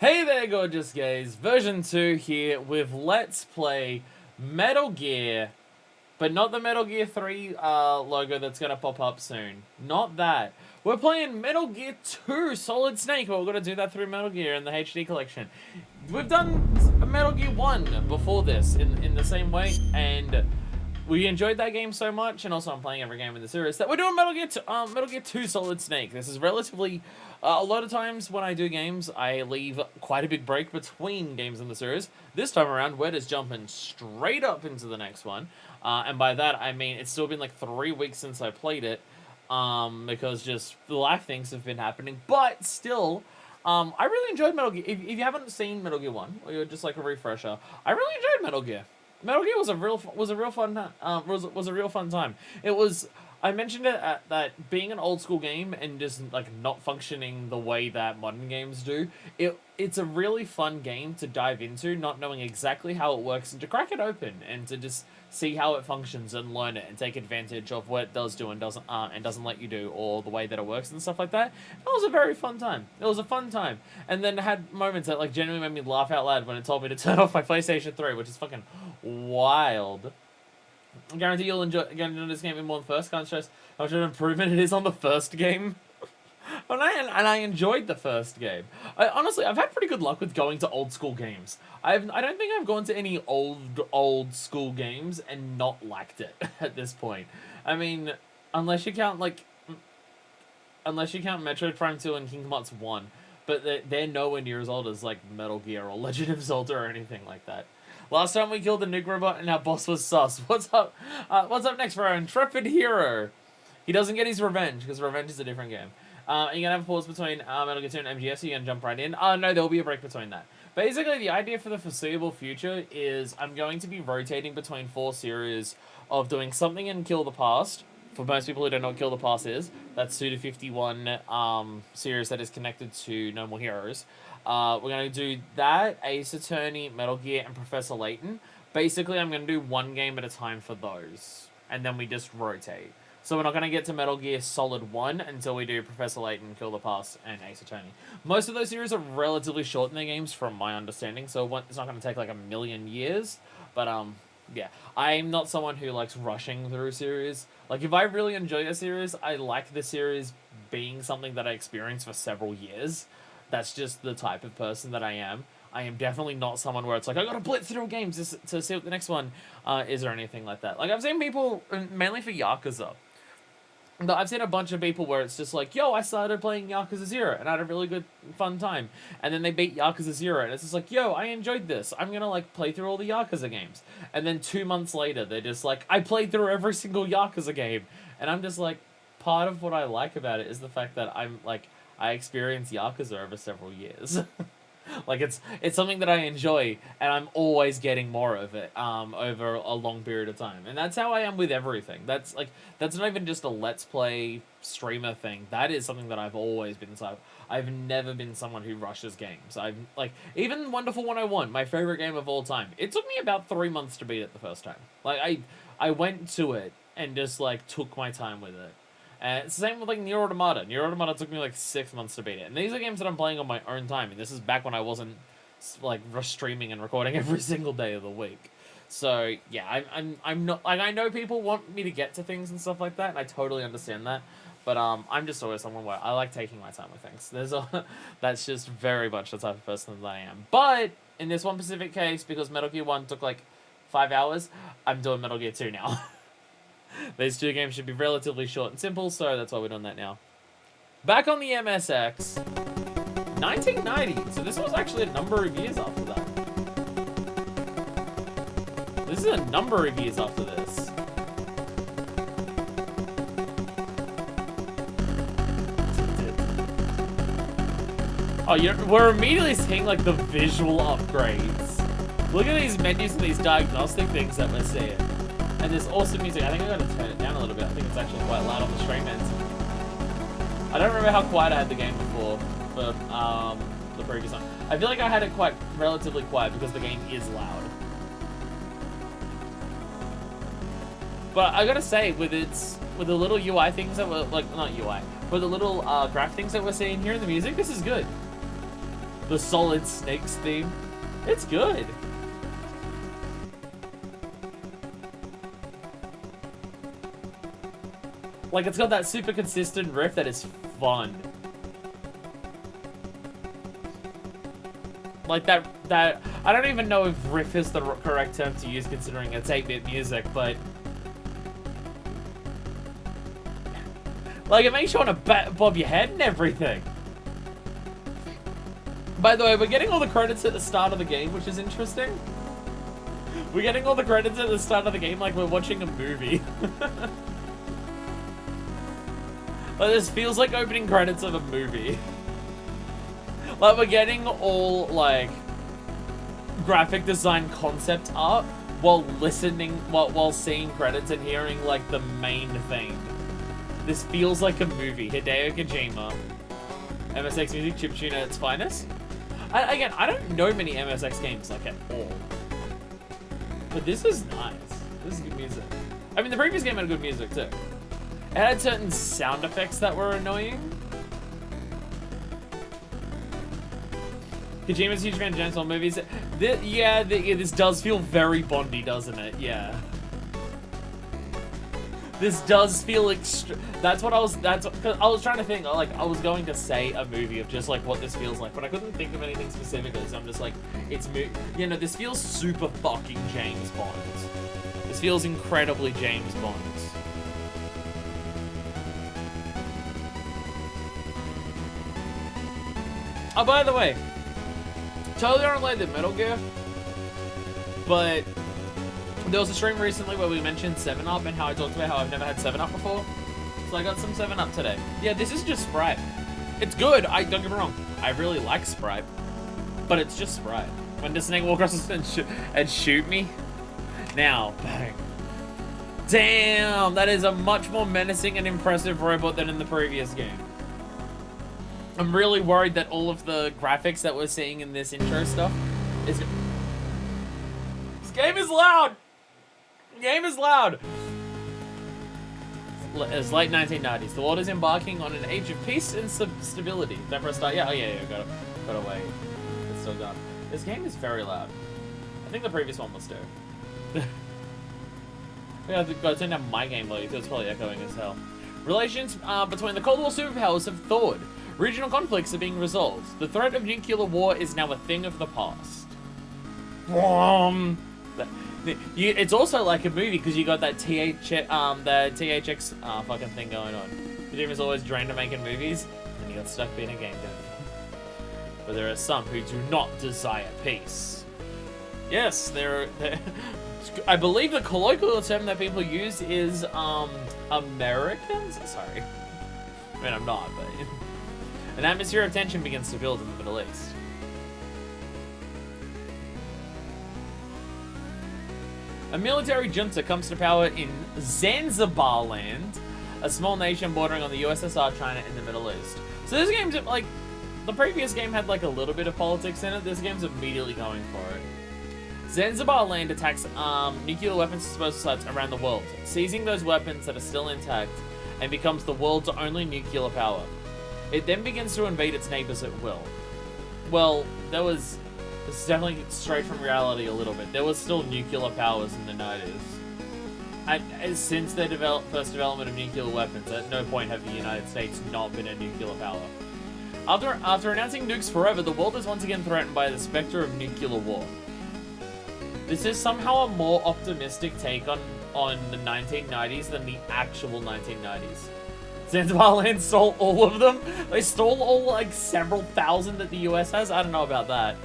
Hey there, gorgeous gays. Version 2 here with Let's Play Metal Gear, but not the Metal Gear 3 logo that's going to pop up soon. Not that. We're playing Metal Gear 2 Solid Snake, but we're going to do that through Metal Gear in the HD collection. We've done Metal Gear 1 before this in the same way, and we enjoyed that game so much, and also I'm playing every game in the series, that we're doing Metal Gear 2 Solid Snake. This is relatively... a lot of times when I do games, I leave quite a big break between games in the series. This time around, we're just jumping straight up into the next one. And by that, I mean it's still been like 3 weeks since I played it, because just the life things have been happening. But still, I really enjoyed Metal Gear. If you haven't seen Metal Gear 1, or you're just like a refresher, I really enjoyed Metal Gear. Metal Gear was a real fun time. It was... I mentioned it that being an old school game and just like not functioning the way that modern games do, it's a really fun game to dive into, not knowing exactly how it works, and to crack it open and to just see how it functions and learn it and take advantage of what it does do and doesn't let you do, or the way that it works and stuff like that. It was a very fun time. It was a fun time, and then it had moments that like genuinely made me laugh out loud when it told me to turn off my PlayStation 3, which is fucking wild. I guarantee you'll enjoy this game even more than the first. Can't stress how much of an improvement it is on the first game. and I enjoyed the first game. Honestly, I've had pretty good luck with going to old school games. I don't think I've gone to any old school games and not liked it at this point. I mean, unless you count Metroid Prime 2 and Kingdom Hearts 1, but they're nowhere near as old as like Metal Gear or Legend of Zelda or anything like that. Last time we killed the nuke robot and our boss was sus. What's up? What's up next for our intrepid hero? He doesn't get his revenge, because revenge is a different game. You're going to have a pause between Metal Gear 2 and MGS, so you're going to jump right in. No, there'll be a break between that. Basically, the idea for the foreseeable future is I'm going to be rotating between 4 series of doing something in Kill the Past. For most people who don't know what Kill the Past is, that's Suda51 series that is connected to No More Heroes. We're going to do that, Ace Attorney, Metal Gear, and Professor Layton. Basically, I'm going to do one game at a time for those, and then we just rotate. So we're not going to get to Metal Gear Solid 1 until we do Professor Layton, Kill the Past, and Ace Attorney. Most of those series are relatively short in their games, from my understanding, so it's not going to take like a million years, but yeah. I'm not someone who likes rushing through series. Like, if I really enjoy a series, I like the series being something that I experience for several years. That's just the type of person that I am. I am definitely not someone where it's like, I gotta blitz through games to see what the next one is or anything like that. Like, I've seen people, mainly for Yakuza, I've seen a bunch of people where it's just like, yo, I started playing Yakuza 0 and I had a really good, fun time. And then they beat Yakuza 0 and it's just like, yo, I enjoyed this. I'm gonna, like, play through all the Yakuza games. And then 2 months later, they're just like, I played through every single Yakuza game. And I'm just like, part of what I like about it is the fact that I experienced Yakuza over several years. Like, it's something that I enjoy, and I'm always getting more of it over a long period of time. And that's how I am with everything. That's not even just a Let's Play streamer thing. That is something that I've always been. So I've never been someone who rushes games. Even Wonderful 101, my favorite game of all time. It took me about 3 months to beat it the first time. Like, I went to it and just, like, took my time with it. It's the same with, like, Nier Automata. Nier Automata took me, like, 6 months to beat it. And these are games that I'm playing on my own time. And this is back when I wasn't, like, streaming and recording every single day of the week. So, yeah, I'm not... Like, I know people want me to get to things and stuff like that, and I totally understand that. But, I'm just always someone where I like taking my time with things. That's just very much the type of person that I am. But, in this one specific case, because Metal Gear 1 took, like, 5 hours, I'm doing Metal Gear 2 now. These 2 games should be relatively short and simple, so that's why we're doing that now. Back on the MSX, 1990. So this was actually a number of years after that. This is a number of years after this. Oh, we're immediately seeing, like, the visual upgrades. Look at these menus and these diagnostic things that we're seeing. And this awesome music. I think I'm going to turn it down a little bit. I think it's actually quite loud on the stream ends. I don't remember how quiet I had the game before for the previous one. I feel like I had it relatively quiet because the game is loud. But I gotta say, with the little UI things that were, like, not UI, but the little graph things that we're seeing here in the music, this is good. The Solid Snakes theme. It's good. Like, it's got that super consistent riff that is fun. Like, that, I don't even know if riff is the correct term to use considering it's 8-bit music, but... like, it makes you want to bob your head and everything. By the way, we're getting all the credits at the start of the game, which is interesting. We're getting all the credits at the start of the game like we're watching a movie. Like, this feels like opening credits of a movie. Like, we're getting all, like, graphic design concept art while listening, while seeing credits and hearing, like, the main thing. This feels like a movie. Hideo Kojima. MSX music chiptune at its finest. Again, I don't know many MSX games, like, at all. But this is nice. This is good music. I mean, the previous game had good music, too. It had certain sound effects that were annoying. Kojima's a huge fan of James Bond movies. This does feel very Bondy, doesn't it? Yeah. This does feel that's what I was trying to think, like, I was going to say a movie of just, like, what this feels like, but I couldn't think of anything specifically, so I'm just like, you know, this feels super fucking James Bond. This feels incredibly James Bond. Oh, by the way, totally unrelated to Metal Gear, but there was a stream recently where we mentioned 7-Up and how I talked about how I've never had 7-Up before. So I got some 7-Up today. Yeah, this is just Sprite. It's good, don't get me wrong. I really like Sprite, but it's just Sprite. When does Snake walk across and shoot me? Now, bang. Damn, that is a much more menacing and impressive robot than in the previous game. I'm really worried that all of the graphics that we're seeing in this intro stuff is... This game is loud! The game is loud! It's late 1990s. The world is embarking on an age of peace and stability. Don't press start. Yeah, oh yeah, got away. It's still gone. This game is very loud. I think the previous one was too. Yeah, I've got to turn down my game volume, so it's probably echoing as hell. Relations between the Cold War superpowers have thawed. Regional conflicts are being resolved. The threat of nuclear war is now a thing of the past. It's also like a movie because you got that the THX fucking thing going on. Kojima's always drained to making movies, and he got stuck being a game dev. But there are some who do not desire peace. Yes, I believe the colloquial term that people use is Americans. Sorry, I mean I'm not, but. An atmosphere of tension begins to build in the Middle East. A military junta comes to power in Zanzibar land, a small nation bordering on the USSR, China, and the Middle East. So this game's like, the previous game had like a little bit of politics in it. This game's immediately going for it. Zanzibar land attacks nuclear weapons disposal sites around the world, seizing those weapons that are still intact, and becomes the world's only nuclear power. It then begins to invade its neighbors at will. Well, this is definitely straight from reality a little bit. There was still nuclear powers in the 90s. Since the first development of nuclear weapons, at no point have the United States not been a nuclear power. After announcing nukes forever, the world is once again threatened by the specter of nuclear war. This is somehow a more optimistic take on the 1990s than the actual 1990s. Zanzibar land stole all of them? They stole all, like, several thousand that the US has? I don't know about that.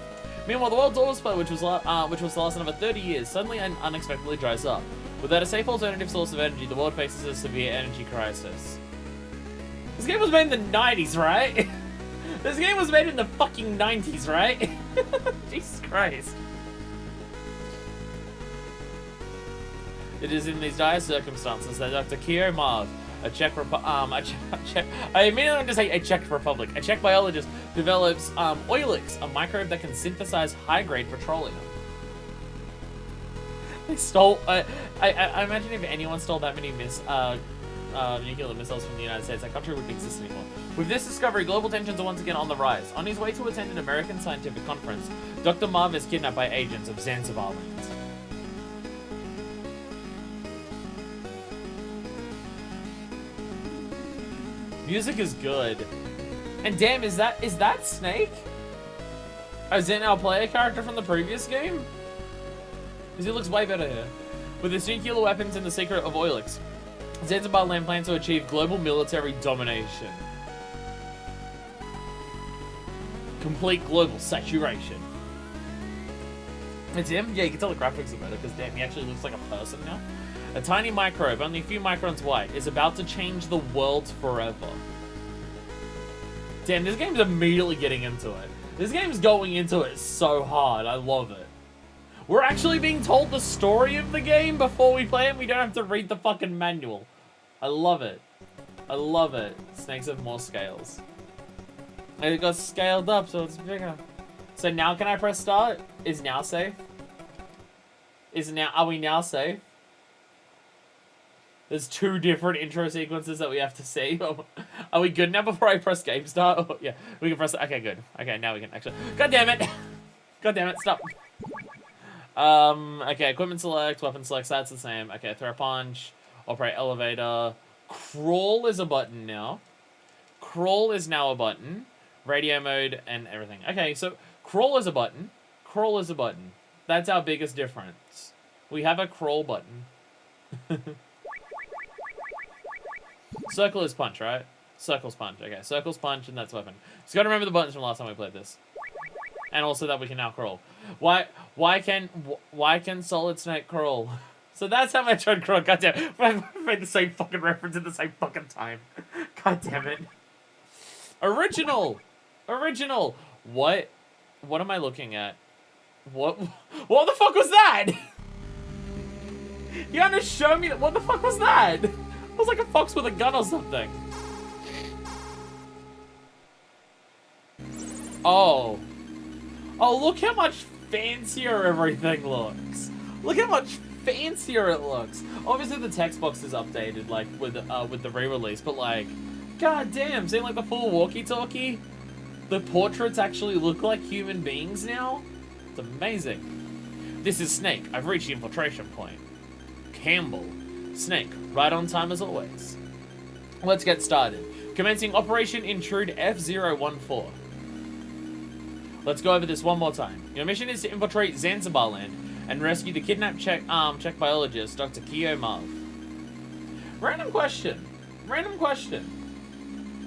Meanwhile, the world's oil supply, which was the last another 30 years, suddenly and unexpectedly dries up. Without a safe alternative source of energy, the world faces a severe energy crisis. This game was made in the 90s, right? This game was made in the fucking 90s, right? Jesus Christ. It is in these dire circumstances that Dr. Kio Marv, a Czech biologist, develops Oilix, a microbe that can synthesize high-grade petroleum. They stole. I imagine if anyone stole that many nuclear missiles from the United States, that country wouldn't exist anymore. With this discovery, global tensions are once again on the rise. On his way to attend an American scientific conference, Dr. Marv is kidnapped by agents of Zanzibar land. Music is good. And damn, is that Snake? Is it our player character from the previous game? Because he looks way better here. With his nuclear weapons and the secret of Oilix, Zanzibar land plans to achieve global military domination. Complete global saturation. It's him? Yeah, you can tell the graphics are better because damn, he actually looks like a person now. A tiny microbe, only a few microns wide, is about to change the world forever. Damn, this game's immediately getting into it. This game's going into it so hard. I love it. We're actually being told the story of the game before we play it. We don't have to read the fucking manual. I love it. I love it. Snakes have more scales. And it got scaled up, so it's bigger. So now can I press start? Is now safe? Are we now safe? There's 2 different intro sequences that we have to see. Are we good now before I press game start? Oh, yeah, we can press. Okay, good. Okay, now we can actually. God damn it! God damn it! Stop. Okay, equipment select, weapon select. That's the same. Okay, throw punch, operate elevator. Crawl is a button now. Crawl is now a button. Radio mode and everything. Okay, so crawl is a button. Crawl is a button. That's our biggest difference. We have a crawl button. Circle is punch, right? Circle's punch. Okay, circle's punch, and that's weapon. Just gotta remember the buttons from last time we played this, and also that we can now crawl. Why can Solid Snake crawl? So that's how Metroid crawl. God damn it! We've made the same fucking reference at the same fucking time. God damn it! Original. What am I looking at? What the fuck was that? You had to show me that. What the fuck was that? It was like a fox with a gun or something. Oh, look how much fancier everything looks. Look how much fancier it looks. Obviously the text box is updated, like, with the re-release, but like, god damn, seeing like the full walkie-talkie? The portraits actually look like human beings now? It's amazing. This is Snake. I've reached the infiltration point. Campbell. Snake, right on time as always. Let's get started. Commencing Operation Intrude F-014. Let's go over this one more time. Your mission is to infiltrate Zanzibar land and rescue the kidnapped Czech biologist, Dr. Kyo Marv. Random question.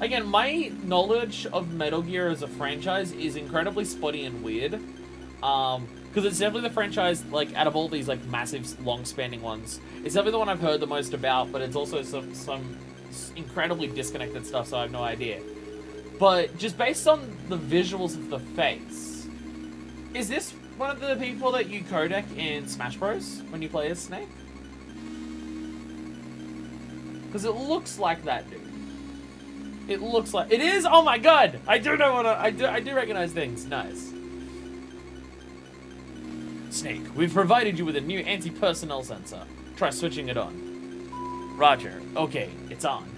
Again, my knowledge of Metal Gear as a franchise is incredibly spotty and weird. Because it's definitely the franchise, like, out of all these, like, massive, long-spanning ones, it's definitely the one I've heard the most about, but it's also some incredibly disconnected stuff, so I have no idea. But just based on the visuals of the face, is this one of the people that you codec in Smash Bros. When you play as Snake? Because it looks like that, dude. It looks like... It is? Oh my god! I do know what I do recognize things. Nice. Snake, we've provided you with a new anti-personnel sensor. Try switching it on. Roger. Okay, it's on.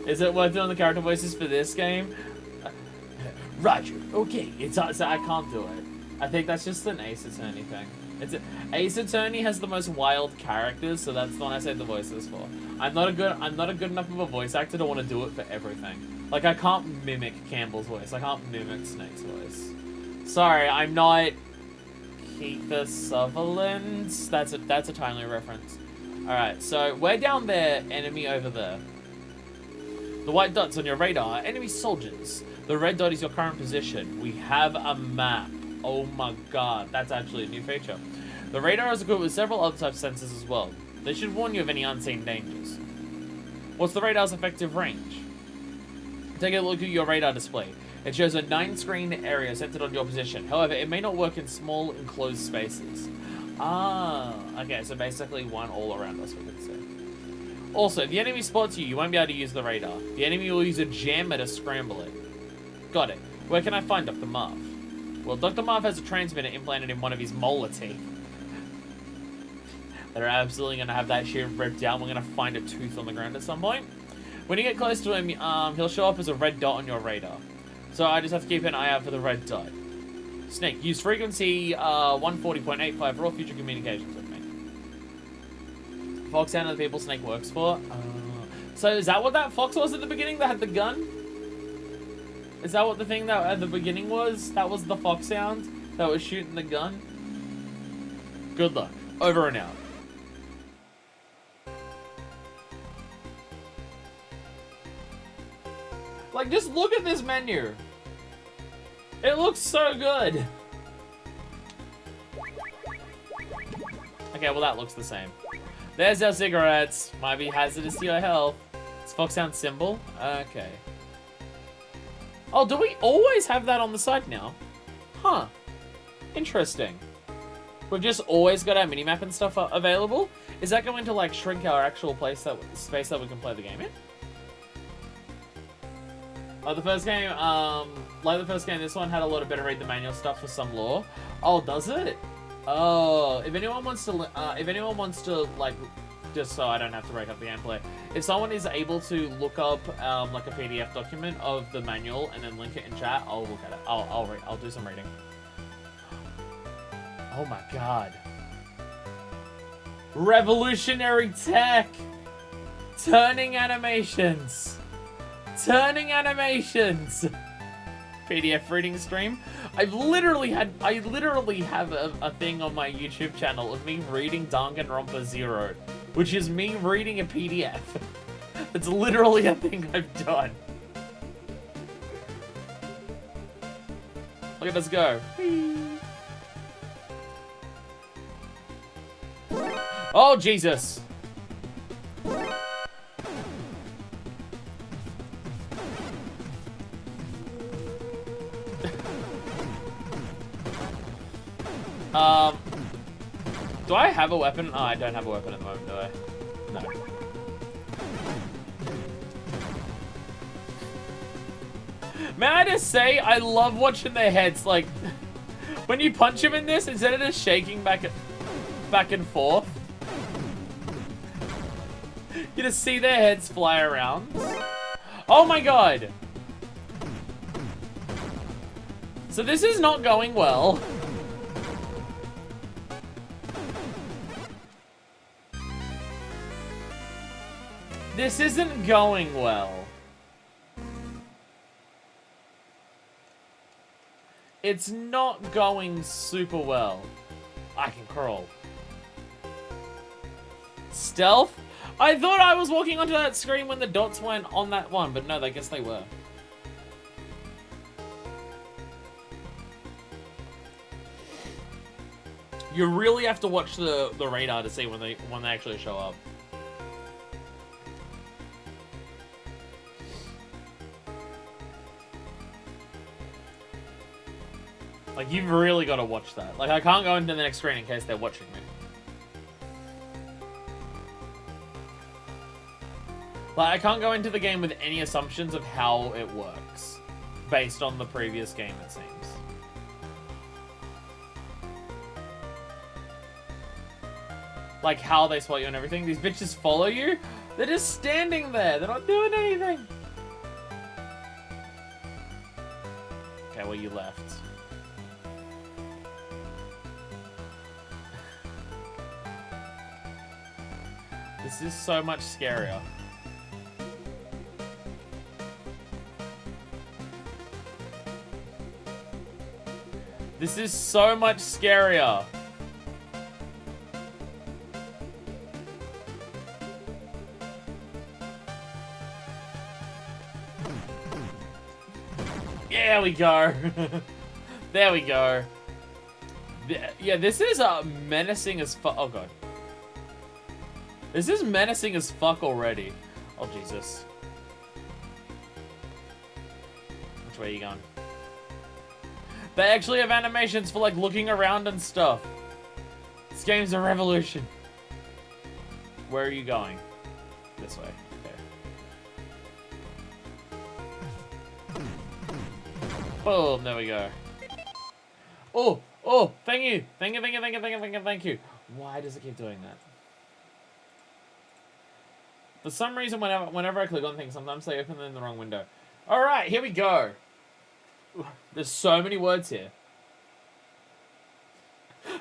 Is it worth doing the character voices for this game? Roger. Okay, it's on. So I can't do it. I think that's just an Ace Attorney thing. Ace Attorney has the most wild characters, so that's the one I saved the voices for. I'm not a good enough of a voice actor to want to do it for everything. Like, I can't mimic Campbell's voice. I can't mimic Snake's voice. Sorry, I'm not Keith Sutherland. That's a timely reference. Alright, so we're down there, enemy over there. The white dots on your radar are enemy soldiers. The red dot is your current position. We have a map. Oh my god, that's actually a new feature. The radar is equipped with several other types of sensors as well. They should warn you of any unseen dangers. What's the radar's effective range? Take a look at your radar display. It shows a 9-screen area centered on your position. However, it may not work in small, enclosed spaces. Ah, okay, so basically one all around us, we could see. Also, if the enemy spots you, you won't be able to use the radar. The enemy will use a jammer to scramble it. Got it. Where can I find Dr. Marv? Well, Dr. Marv has a transmitter implanted in one of his molar teeth. They're absolutely going to have that shit ripped out. We're going to find a tooth on the ground at some point. When you get close to him, he'll show up as a red dot on your radar. So I just have to keep an eye out for the red dot. Snake, use frequency 140.85 for all future communications with me. Fox sound of the people Snake works for. So is that what that fox was at the beginning that had the gun? Is that what the thing that at the beginning was? That was the fox sound that was shooting the gun? Good luck. Over and out. Like, just look at this menu. It looks so good. Okay, well that looks the same. There's our cigarettes. Might be hazardous to your health. It's fox sound symbol. Okay. Oh, do we always have that on the side now? Huh. Interesting. We've just always got our minimap and stuff available. Is that going to like shrink our actual space that we can play the game in? Oh, the first game, like the first game, this one had a lot of better read the manual stuff for some lore. Oh, does it? Oh, if anyone wants to, like, just so I don't have to break up the gameplay, if someone is able to look up, like a PDF document of the manual and then link it in chat, I'll look at it. I'll do some reading. Oh my god. Revolutionary tech! Turning animations! Turning animations! PDF reading stream. I literally have a thing on my YouTube channel of me reading Danganronpa 0, which is me reading a PDF. It's literally a thing I've done. Look at us go. Oh, Jesus! Do I have a weapon? Oh, I don't have a weapon at the moment, do I? No. May I just say, I love watching their heads, like, when you punch them in this, instead of just shaking back and forth, you just see their heads fly around. Oh my god! So this is not going well. This isn't going well. It's not going super well. I can crawl. Stealth? I thought I was walking onto that screen when the dots went on that one, but no, I guess they were. You really have to watch the radar to see when they actually show up. Like, you've really got to watch that. Like, I can't go into the next screen in case they're watching me. Like, I can't go into the game with any assumptions of how it works. Based on the previous game, it seems. Like, how they spot you and everything. These bitches follow you? They're just standing there. They're not doing anything. Okay, well, you left. This is so much scarier. This is so much scarier. There we go. There we go. Yeah, this is menacing as fuck. Oh god. This is menacing as fuck already. Oh Jesus. Which way are you going? They actually have animations for like looking around and stuff. This game's a revolution. Where are you going? This way. Okay. Boom, there we go. Oh, thank you. Thank you. Why does it keep doing that? For some reason, whenever I click on things, sometimes they open them in the wrong window. Alright, here we go. There's so many words here.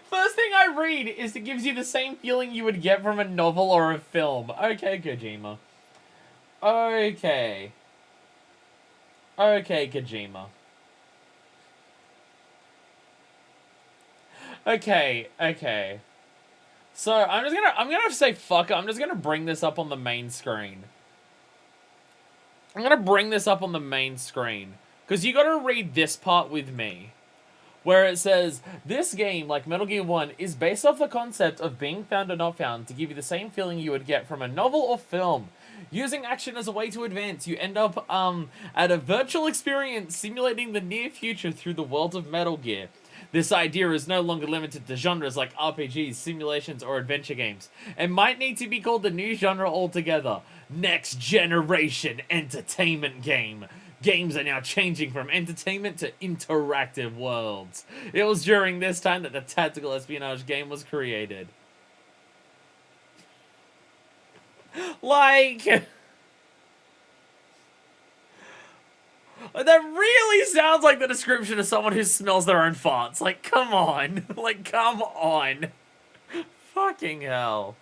First thing I read is it gives you the same feeling you would get from a novel or a film. Okay, Kojima. Okay. Okay, Kojima. Okay. So, I'm gonna say fuck it. I'm just gonna bring this up on the main screen. Because you gotta read this part with me. Where it says, this game, like Metal Gear 1, is based off the concept of being found or not found to give you the same feeling you would get from a novel or film. Using action as a way to advance, you end up at a virtual experience simulating the near future through the world of Metal Gear. This idea is no longer limited to genres like RPGs, simulations, or adventure games, and might need to be called a new genre altogether. Next generation entertainment game. Games are now changing from entertainment to interactive worlds. It was during this time that the tactical espionage game was created. Like... that really sounds like the description of someone who smells their own farts. Like, come on. Like, come on. Fucking hell.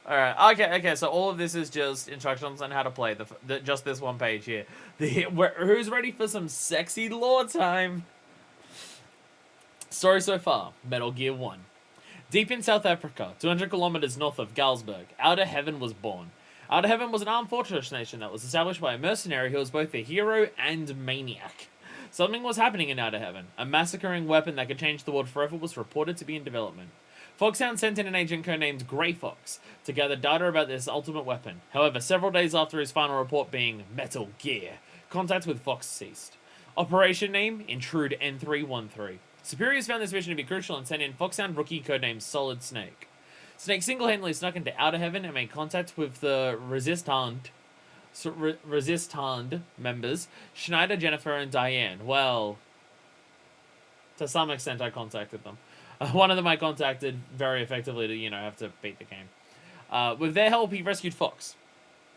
Alright, okay, so all of this is just instructions on how to play, just this one page here. Who's ready for some sexy lore time? Story so far, Metal Gear 1. Deep in South Africa, 200 kilometers north of Galsburg, Outer Heaven was born. Outer Heaven was an armed fortress nation that was established by a mercenary who was both a hero and maniac. Something was happening in Outer Heaven. A massacring weapon that could change the world forever was reported to be in development. Foxhound sent in an agent codenamed Grey Fox to gather data about this ultimate weapon. However, several days after his final report being Metal Gear, contact with Fox ceased. Operation name, Intrude N313. Superiors found this mission to be crucial and sent in Foxhound rookie codenamed Solid Snake. Snake single-handedly snuck into Outer Heaven and made contact with the Resistand members, Schneider, Jennifer, and Diane. Well, to some extent I contacted them. One of them I contacted very effectively to, have to beat the game. With their help, he rescued Fox.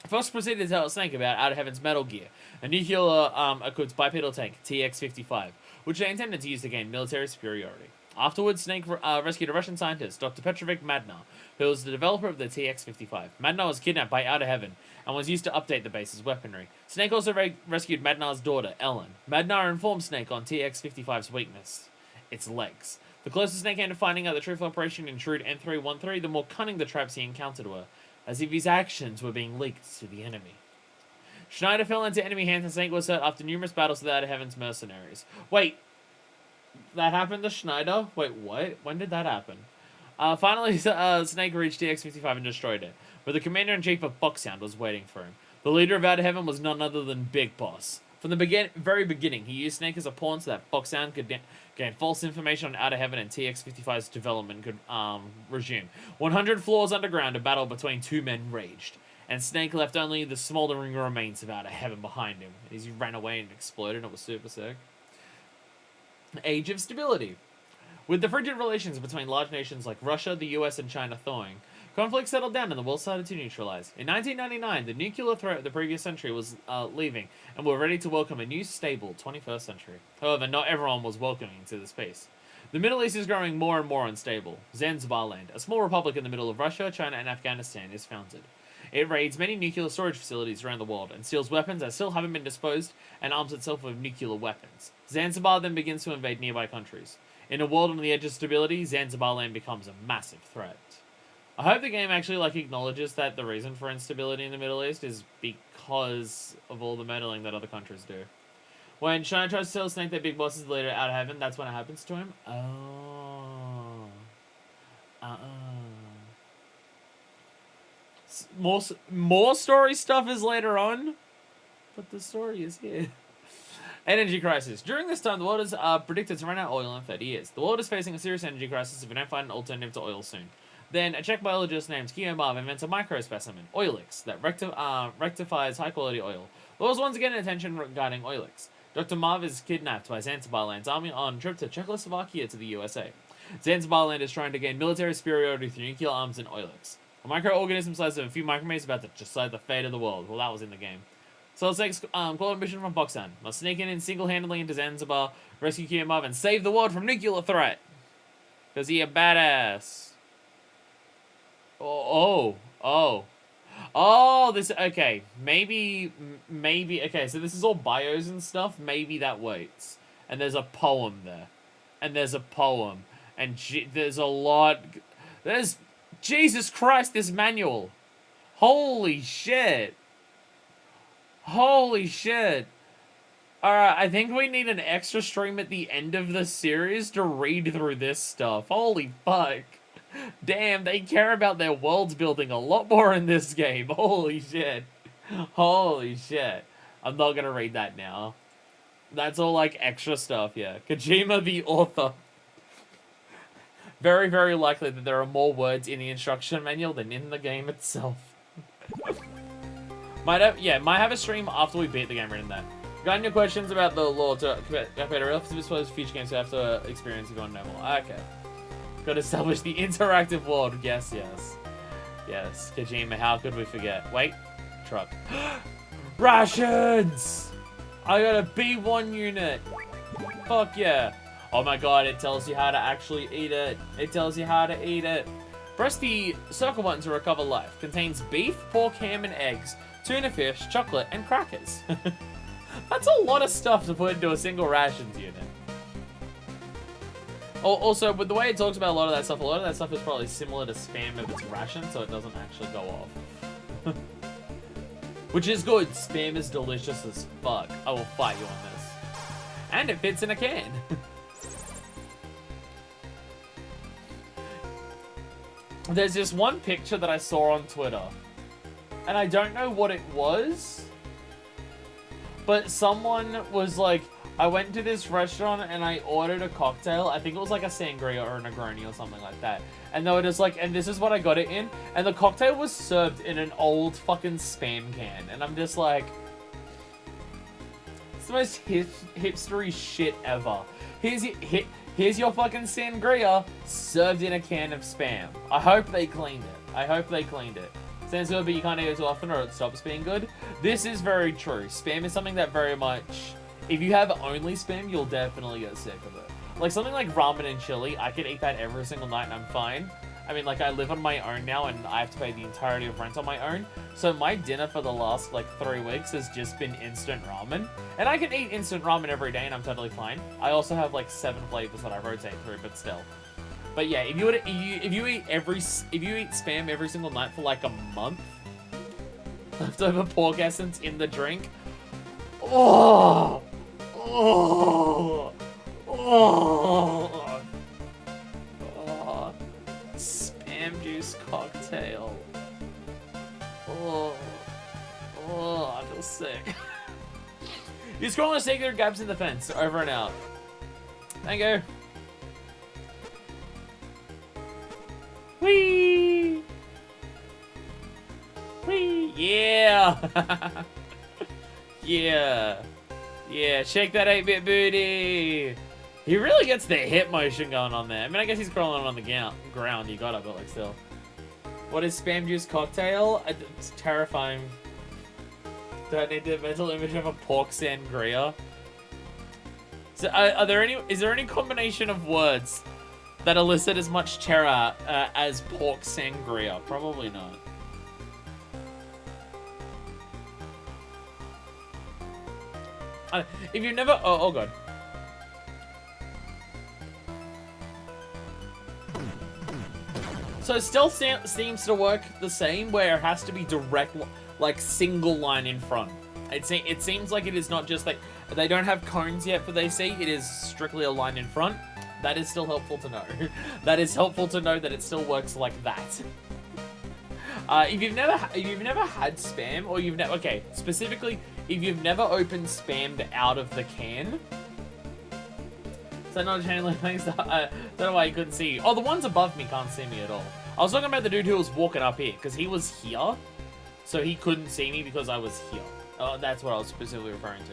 Fox proceeded to tell Snake about Outer Heaven's Metal Gear, a nuclear-equipped bipedal tank, TX-55, which they intended to use to gain military superiority. Afterwards, Snake rescued a Russian scientist, Dr. Petrovic Madnar, who was the developer of the TX-55. Madnar was kidnapped by Outer Heaven and was used to update the base's weaponry. Snake also rescued Madnar's daughter, Ellen. Madnar informed Snake on TX-55's weakness, its legs. The closer Snake came to finding out the truth of Operation Intrude N313, the more cunning the traps he encountered were, as if his actions were being leaked to the enemy. Schneider fell into enemy hands and Snake was hurt after numerous battles with Outer Heaven's mercenaries. Wait, that happened to Schneider? Wait, what? When did that happen? Finally, Snake reached TX-55 and destroyed it, but the commander-in-chief of Foxhound was waiting for him. The leader of Outer Heaven was none other than Big Boss. From the very beginning, he used Snake as a pawn so that Foxhound could gain false information on Outer Heaven and TX-55's development could resume. 100 floors underground, a battle between two men raged, and Snake left only the smoldering remains of Outer Heaven behind him. As he ran away and exploded, it was super sick. Age of Stability. With the frigid relations between large nations like Russia, the US, and China thawing, conflict settled down and the world started to neutralize. In 1999, the nuclear threat of the previous century was leaving, and we were ready to welcome a new, stable 21st century. However, not everyone was welcoming to this peace. The Middle East is growing more and more unstable. Zanzibar Land, a small republic in the middle of Russia, China, and Afghanistan, is founded. It raids many nuclear storage facilities around the world and steals weapons that still haven't been disposed and arms itself with nuclear weapons. Zanzibar then begins to invade nearby countries. In a world on the edge of stability, Zanzibar Land becomes a massive threat. I hope the game actually acknowledges that the reason for instability in the Middle East is because of all the meddling that other countries do. When China tries to tell Snake that Big Boss is the leader of Outer Heaven, that's when it happens to him. More story stuff is later on, but the story is here. Energy crisis. During this time, the world is predicted to run out of oil in 30 years. The world is facing a serious energy crisis if we don't find an alternative to oil soon. Then, a Czech biologist named Guillaume invents a microspecimen, Oilix, that rectifies high-quality oil. The world's once again attention regarding Oilix. Dr. Marv is kidnapped by Zanzibar Land's army on a trip to Czechoslovakia to the USA. Zanzibar Land is trying to gain military superiority through nuclear arms and Oilix. A microorganism size of a few micrometers about to decide the fate of the world. Well, that was in the game. So let's take call a mission from Boxan. Must sneak in single-handedly into Zanzibar, rescue Kiyomov, and save the world from nuclear threat. Because he a badass. Oh, this, okay. Maybe, okay, so this is all bios and stuff. Maybe that waits. And there's a poem there. And there's a poem. And there's a lot, there's, Jesus Christ, this manual. Holy shit. Holy shit. Alright, I think we need an extra stream at the end of the series to read through this stuff. Holy fuck. Damn, they care about their world building a lot more in this game. Holy shit. Holy shit. I'm not gonna read that now. That's all, like, extra stuff, yeah. Kojima, the author. Very, very likely that there are more words in the instruction manual than in the game itself. might have a stream after we beat the game written that. Got any questions about the law to compare real suppose future games you have to experience if you want to know more? Okay. Got to establish the interactive world. Yes, yes. Yes. Kojima, how could we forget? Wait. Truck. Rations! I got a B1 unit. Fuck yeah. Oh my god, it tells you how to actually eat it. It tells you how to eat it. Press the circle button to recover life. Contains beef, pork, ham, and eggs, tuna fish, chocolate, and crackers. That's a lot of stuff to put into a single rations unit. Also, with the way it talks about a lot of that stuff is probably similar to spam if it's ration, so it doesn't actually go off. Which is good. Spam is delicious as fuck. I will fight you on this. And it fits in a can. There's this one picture that I saw on Twitter. And I don't know what it was. But someone was like, I went to this restaurant and I ordered a cocktail. I think it was like a sangria or a Negroni or something like that. And they were just like, and this is what I got it in. And the cocktail was served in an old fucking Spam can. And I'm just like, it's the most hipstery shit ever. Here's your fucking sangria served in a can of Spam. I hope they cleaned it. I hope they cleaned it. Sounds good, but you can't eat it too often or it stops being good. This is very true. Spam is something that very much, if you have only Spam, you'll definitely get sick of it. Like something like ramen and chili, I could eat that every single night and I'm fine. I mean, like I live on my own now and I have to pay the entirety of rent on my own. So my dinner for the last like 3 weeks has just been instant ramen. And I can eat instant ramen every day and I'm totally fine. I also have like 7 flavors that I rotate through, but still. But yeah, if you eat Spam every single night for like a month, leftover pork essence in the drink, oh, Spam juice cocktail. I feel sick. You scroll on a singular gaps in the fence. Over and out. Thank you. Whee! Whee! Yeah! Yeah! Yeah, shake that 8-bit booty! He really gets the hip motion going on there. I mean, I guess he's crawling on the ground. You gotta, but like still. What is Spam Juice Cocktail? It's terrifying. Do I need the mental image of a pork sangria? So, is there any combination of words that elicit as much terror as pork sangria? Probably not. If you've never... Oh god. So stealth seems to work the same, where it has to be direct, like single line in front. It seems like it is not just like... They don't have cones yet for they see. It is strictly a line in front. That is still helpful to know. That is helpful to know that it still works like that. If you've never had Spam, or you've never... Okay, specifically, if you've never opened Spam out of the can... So not channeling things, I don't know why you couldn't see you. Oh, the ones above me can't see me at all. I was talking about the dude who was walking up here, because he was here, so he couldn't see me because I was here. That's what I was specifically referring to.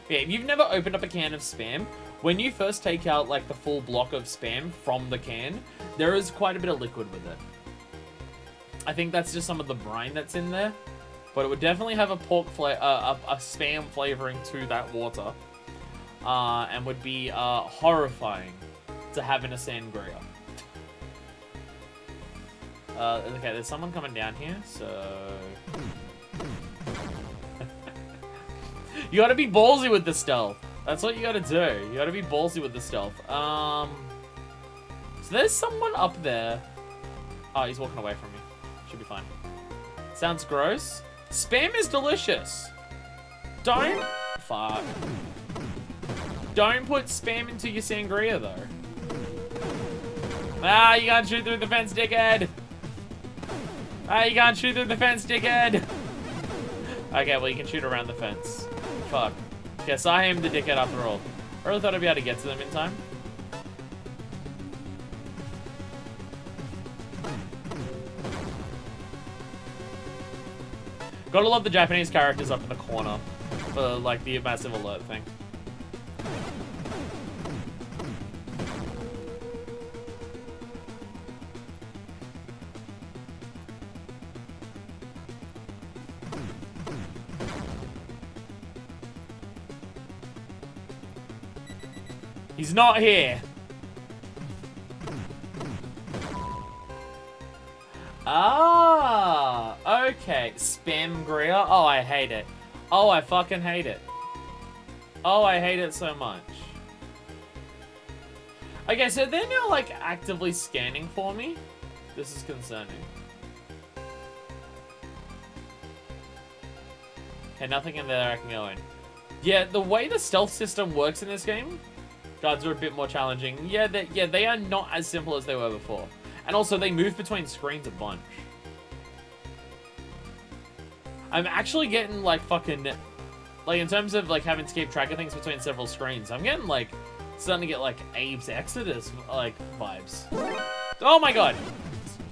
But yeah, if you've never opened up a can of Spam, when you first take out like the full block of Spam from the can, there is quite a bit of liquid with it. I think that's just some of the brine that's in there. But it would definitely have a a spam flavoring to that water. And would be horrifying to have in a sangria. Okay, there's someone coming down here, so... You gotta be ballsy with the stealth. That's what you gotta do. You gotta be ballsy with the stealth. So there's someone up there. Oh, he's walking away from me. Should be fine. Sounds gross. Spam is delicious. Don't... Fuck. Don't put spam into your sangria, though. Ah, you can't shoot through the fence, dickhead. Ah, you can't shoot through the fence, dickhead. Okay, well, you can shoot around the fence. Fuck. Guess I am the dickhead after all. I really thought I'd be able to get to them in time. Gotta love the Japanese characters up in the corner for, like, the massive alert thing. He's not here. Ah, okay. Spam-gria. Oh, I hate it. Oh, I fucking hate it. Oh, I hate it so much. Okay, so they're now, like, actively scanning for me. This is concerning. Okay, nothing in there I can go in. Yeah, the way the stealth system works in this game, guards are a bit more challenging. Yeah, they are not as simple as they were before. And also, they move between screens a bunch. I'm actually getting, like, fucking... Like, in terms of, like, having to keep track of things between several screens, I'm getting, like, starting to get, like, Abe's Exodus, like, vibes. Oh my god!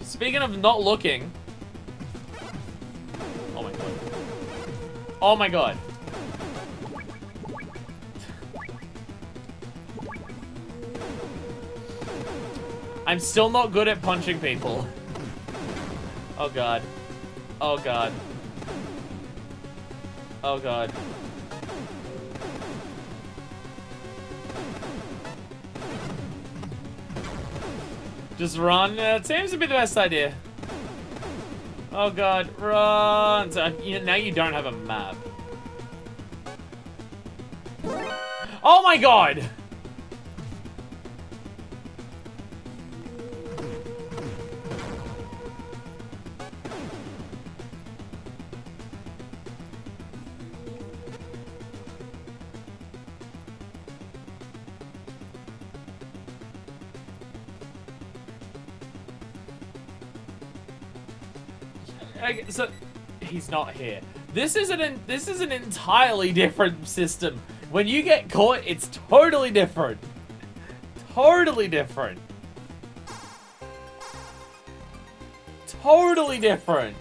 Speaking of not looking... Oh my god. Oh my god. I'm still not good at punching people. Oh god. Oh god. Oh god. Just run. It seems to be the best idea. Oh god, run! So, now you don't have a map. Oh my god! Okay, so he's not here. This is an entirely different system. When you get caught, it's totally different. Totally different. Totally different.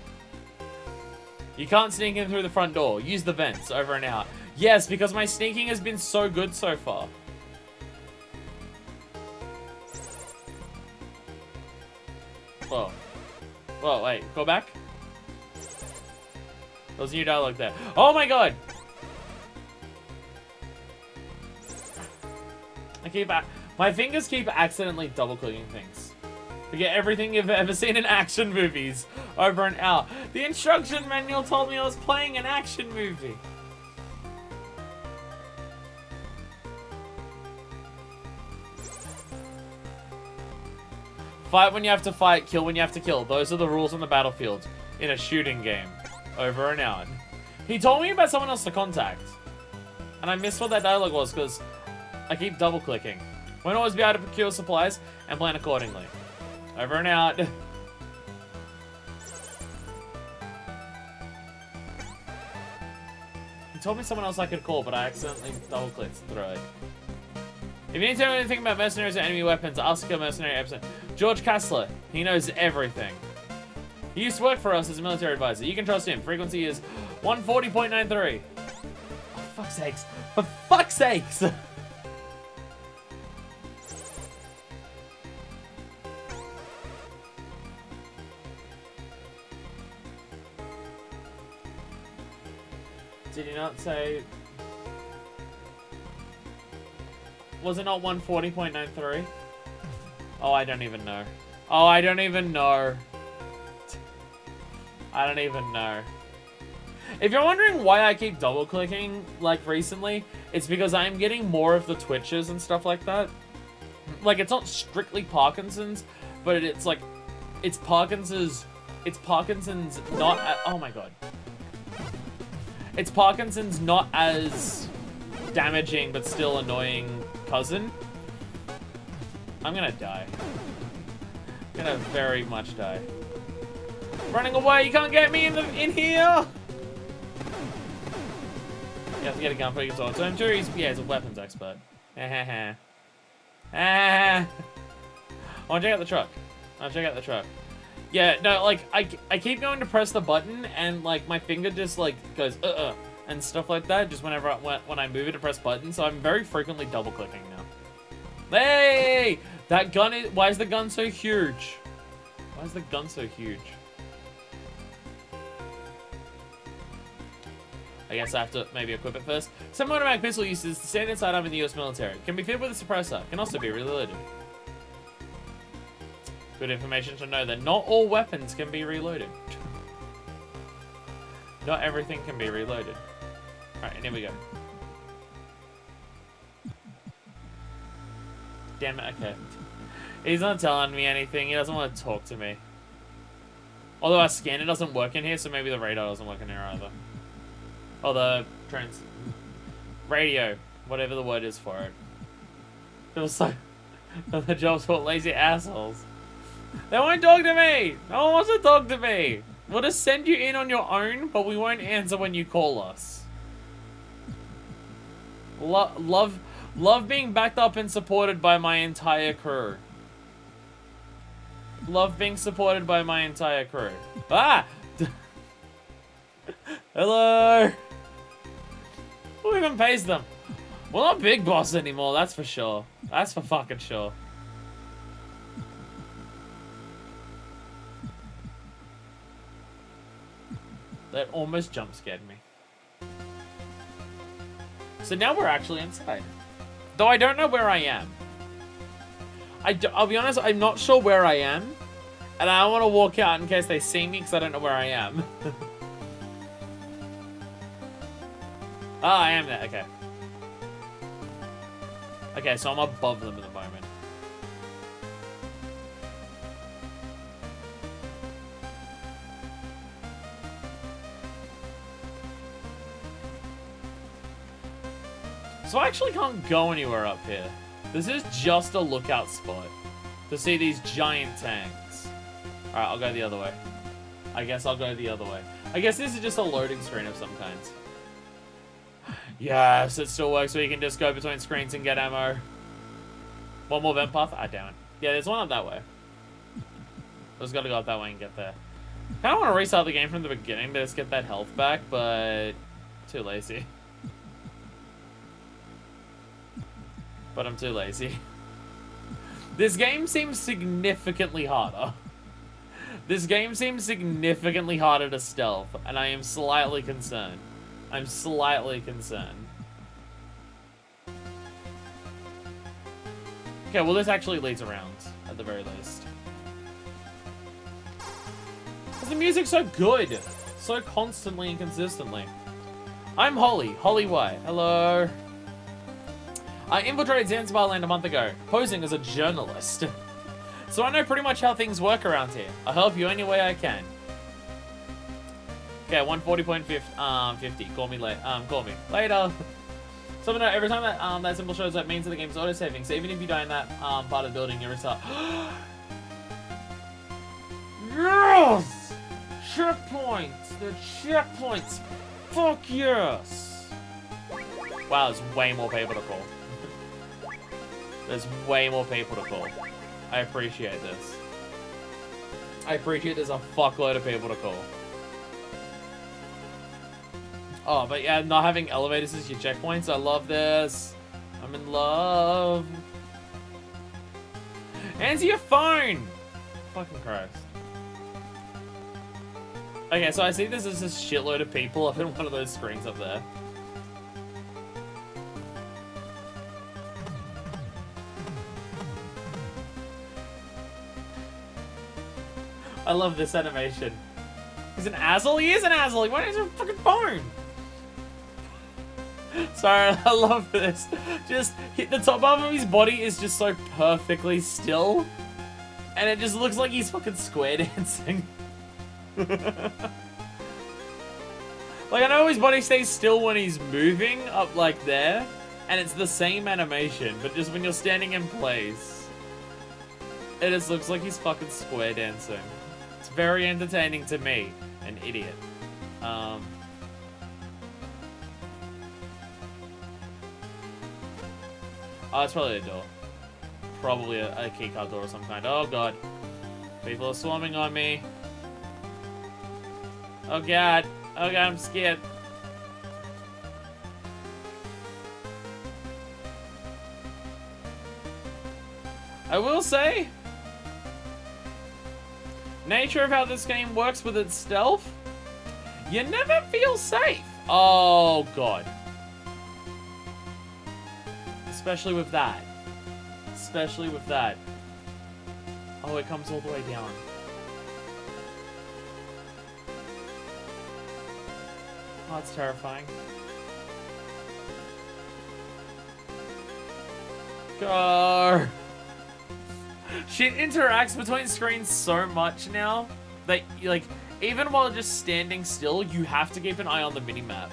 You can't sneak in through the front door. Use the vents. Over and out. Yes, because my sneaking has been so good so far. Whoa. Whoa, wait. Go back. There's new dialogue there. Oh my god! My fingers keep accidentally double-clicking things. Forget everything you've ever seen in action movies. Over and out. The instruction manual told me I was playing an action movie. Fight when you have to fight, kill when you have to kill. Those are the rules on the battlefield in a shooting game. Over and out. He told me about someone else to contact. And I missed what that dialogue was because I keep double-clicking. Won't always be able to procure supplies and plan accordingly. Over and out. He told me someone else I could call, but I accidentally double-clicked through it. If you need to know anything about mercenaries or enemy weapons, ask a mercenary episode. George Kastler. He knows everything. He used to work for us as a military advisor. You can trust him. Frequency is 140.93. For fuck's sakes. For fuck's sakes! Did he not say... Was it not 140.93? Oh, I don't even know. Oh, I don't even know. I don't even know. If you're wondering why I keep double-clicking, like, recently, it's because I'm getting more of the twitches and stuff like that. Like, it's not strictly Parkinson's, but it's, like, it's Parkinson's not... oh, my God. It's Parkinson's not as damaging, but still annoying cousin. I'm gonna die. I'm gonna very much die. Running away! You can't get me in here! You have to get a gun for your sword. So I'm sure he's a weapons expert. I wanna check out the truck. Yeah, no, like, I keep going to press the button, and, like, my finger just, like, goes, and stuff like that, just whenever when I move it to press buttons, so I'm very frequently double-clicking now. Hey! That gun is... Why is the gun so huge? Why is the gun so huge? I guess I have to maybe equip it first. Some automatic pistol uses the standard sidearm in the US military. Can be fitted with a suppressor. Can also be reloaded. Good information to know that not all weapons can be reloaded. Not everything can be reloaded. Alright, here we go. Damn it, okay. He's not telling me anything. He doesn't want to talk to me. Although our scanner doesn't work in here, so maybe the radar doesn't work in here either. Or the radio, whatever the word is for it. It was like the job's for lazy assholes. They won't talk to me! No one wants to talk to me! We'll just send you in on your own, but we won't answer when you call us. Love being backed up and supported by my entire crew. Love being supported by my entire crew. Ah! Hello! Who even pays them? We're not Big Boss anymore, that's for sure. That's for fucking sure. That almost jump scared me. So now we're actually inside. Though I don't know where I am. I'll be honest, I'm not sure where I am. And I don't want to walk out in case they see me because I don't know where I am. I am there, okay. Okay, so I'm above them at the moment. So I actually can't go anywhere up here. This is just a lookout spot to see these giant tanks. Alright, I'll go the other way. I guess I'll go the other way. I guess this is just a loading screen of some kind. Yes, it still works where you can just go between screens and get ammo. One more vent path? Ah, damn it. Yeah, there's one up that way. I just gotta go up that way and get there. Kinda wanna restart the game from the beginning to just get that health back, but too lazy. But I'm too lazy. This game seems significantly harder. This game seems significantly harder to stealth, and I am slightly concerned. I'm slightly concerned. Okay, well this actually leads around, at the very least. Because the music's so good. So constantly and consistently. I'm Holly. Holly White. Hello. I infiltrated Zanzibar land a month ago, posing as a journalist. So I know pretty much how things work around here. I'll help you any way I can. Okay, 140.50. Call me later. Call me later. So no, every time that that symbol shows up means that the game's auto-saving. So even if you die in that part of the building, you restart. Yes! Checkpoints! The checkpoints! Fuck yes! Wow, there's way more people to call. There's way more people to call. I appreciate this. I appreciate there's a fuckload of people to call. Oh, but yeah, not having elevators as your checkpoints. I love this. I'm in love. Answer your phone! Fucking Christ. Okay, so I see this as a shitload of people up in one of those screens up there. I love this animation. He's an asshole? He is an asshole! Why is there a fucking phone? Sorry, I love this. Just, the top half of his body is just so perfectly still. And it just looks like he's fucking square dancing. Like, I know his body stays still when he's moving up like there. And it's the same animation, but just when you're standing in place. It just looks like he's fucking square dancing. It's very entertaining to me, an idiot. Oh, it's probably a door. Probably a keycard door of some kind. Oh god. People are swarming on me. Oh god. Oh god, I'm scared. I will say, nature of how this game works with its stealth, you never feel safe. Oh god. Especially with that. Especially with that. Oh, it comes all the way down. Oh, it's terrifying. Car. Shit interacts between screens so much now that, like, even while just standing still, you have to keep an eye on the minimap.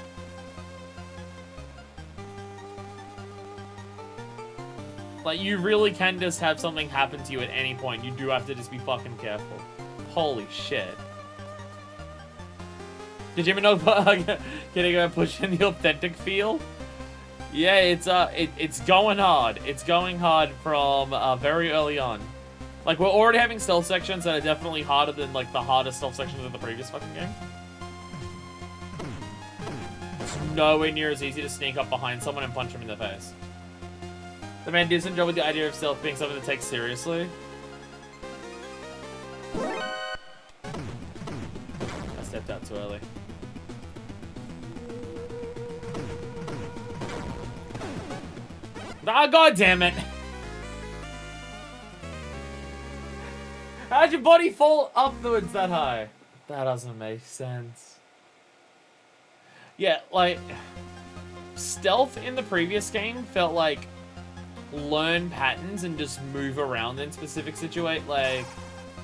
Like, you really can just have something happen to you at any point. You do have to just be fucking careful. Holy shit. Did you even know getting a push in the authentic feel? Yeah, it's going hard. It's going hard from very early on. Like, we're already having stealth sections that are definitely harder than, like, the hardest stealth sections of the previous fucking game. It's nowhere near as easy to sneak up behind someone and punch them in the face. The man did some job with the idea of stealth being something to take seriously. I stepped out too early. Ah, god damn it! How'd your body fall upwards that high? That doesn't make sense. Yeah, like, stealth in the previous game felt like learn patterns and just move around in specific like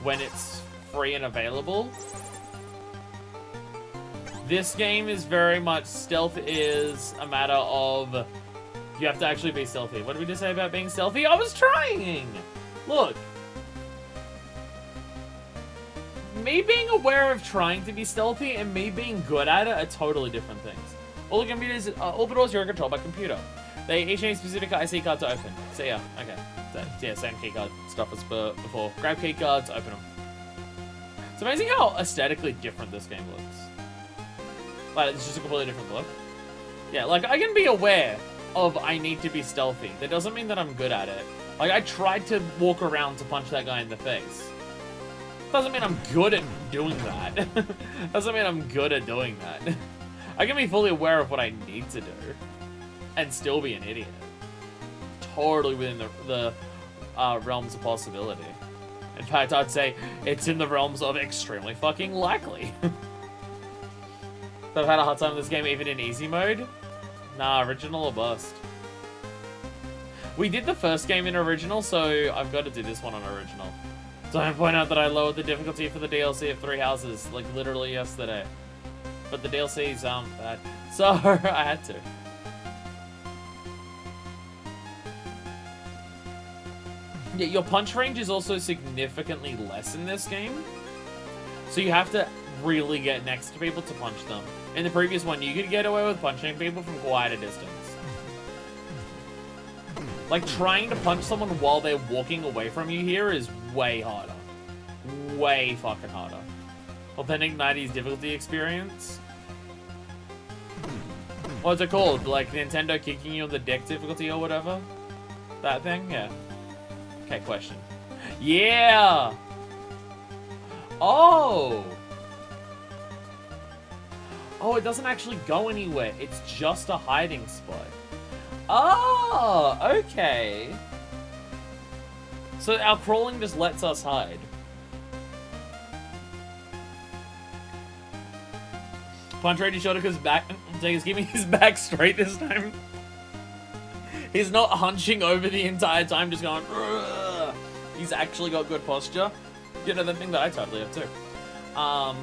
when it's free and available. This game is very much stealth is a matter of you have to actually be stealthy. What did we just say about being stealthy? I was trying! Look. Me being aware of trying to be stealthy and me being good at it are totally different things. All the computers, all the doors here are controlled by computer. They each need a specific IC card to open. So yeah, okay. So, yeah, same keycard stuff as before. Grab keycards, open them. It's amazing how aesthetically different this game looks. Like, it's just a completely different look. Yeah, like, I can be aware of I need to be stealthy. That doesn't mean that I'm good at it. Like, I tried to walk around to punch that guy in the face. Doesn't mean I'm good at doing that. Doesn't mean I'm good at doing that. I can be fully aware of what I need to do and still be an idiot. Totally within the realms of possibility. In fact, I'd say it's in the realms of extremely fucking likely. I've had a hard time with this game even in easy mode. Nah, original or bust. We did the first game in original, so I've got to do this one on original. So I point out that I lowered the difficulty for the DLC of 3 Houses, like literally yesterday. But the DLC's bad. So I had to. Yeah, your punch range is also significantly less in this game. So you have to really get next to people to punch them. In the previous one, you could get away with punching people from quite a distance. Like, trying to punch someone while they're walking away from you here is way harder. Way fucking harder. Authentic 90s difficulty experience. What's it called? Like, Nintendo kicking you on the deck difficulty or whatever? That thing? Yeah. Okay, question. Yeah! Oh! Oh, it doesn't actually go anywhere. It's just a hiding spot. Oh, okay. So our crawling just lets us hide. Punch Rady shoulder because back. So he's giving his back straight this time. He's not hunching over the entire time, just going. Rrr. He's actually got good posture. You know, the thing that I totally have too. I'm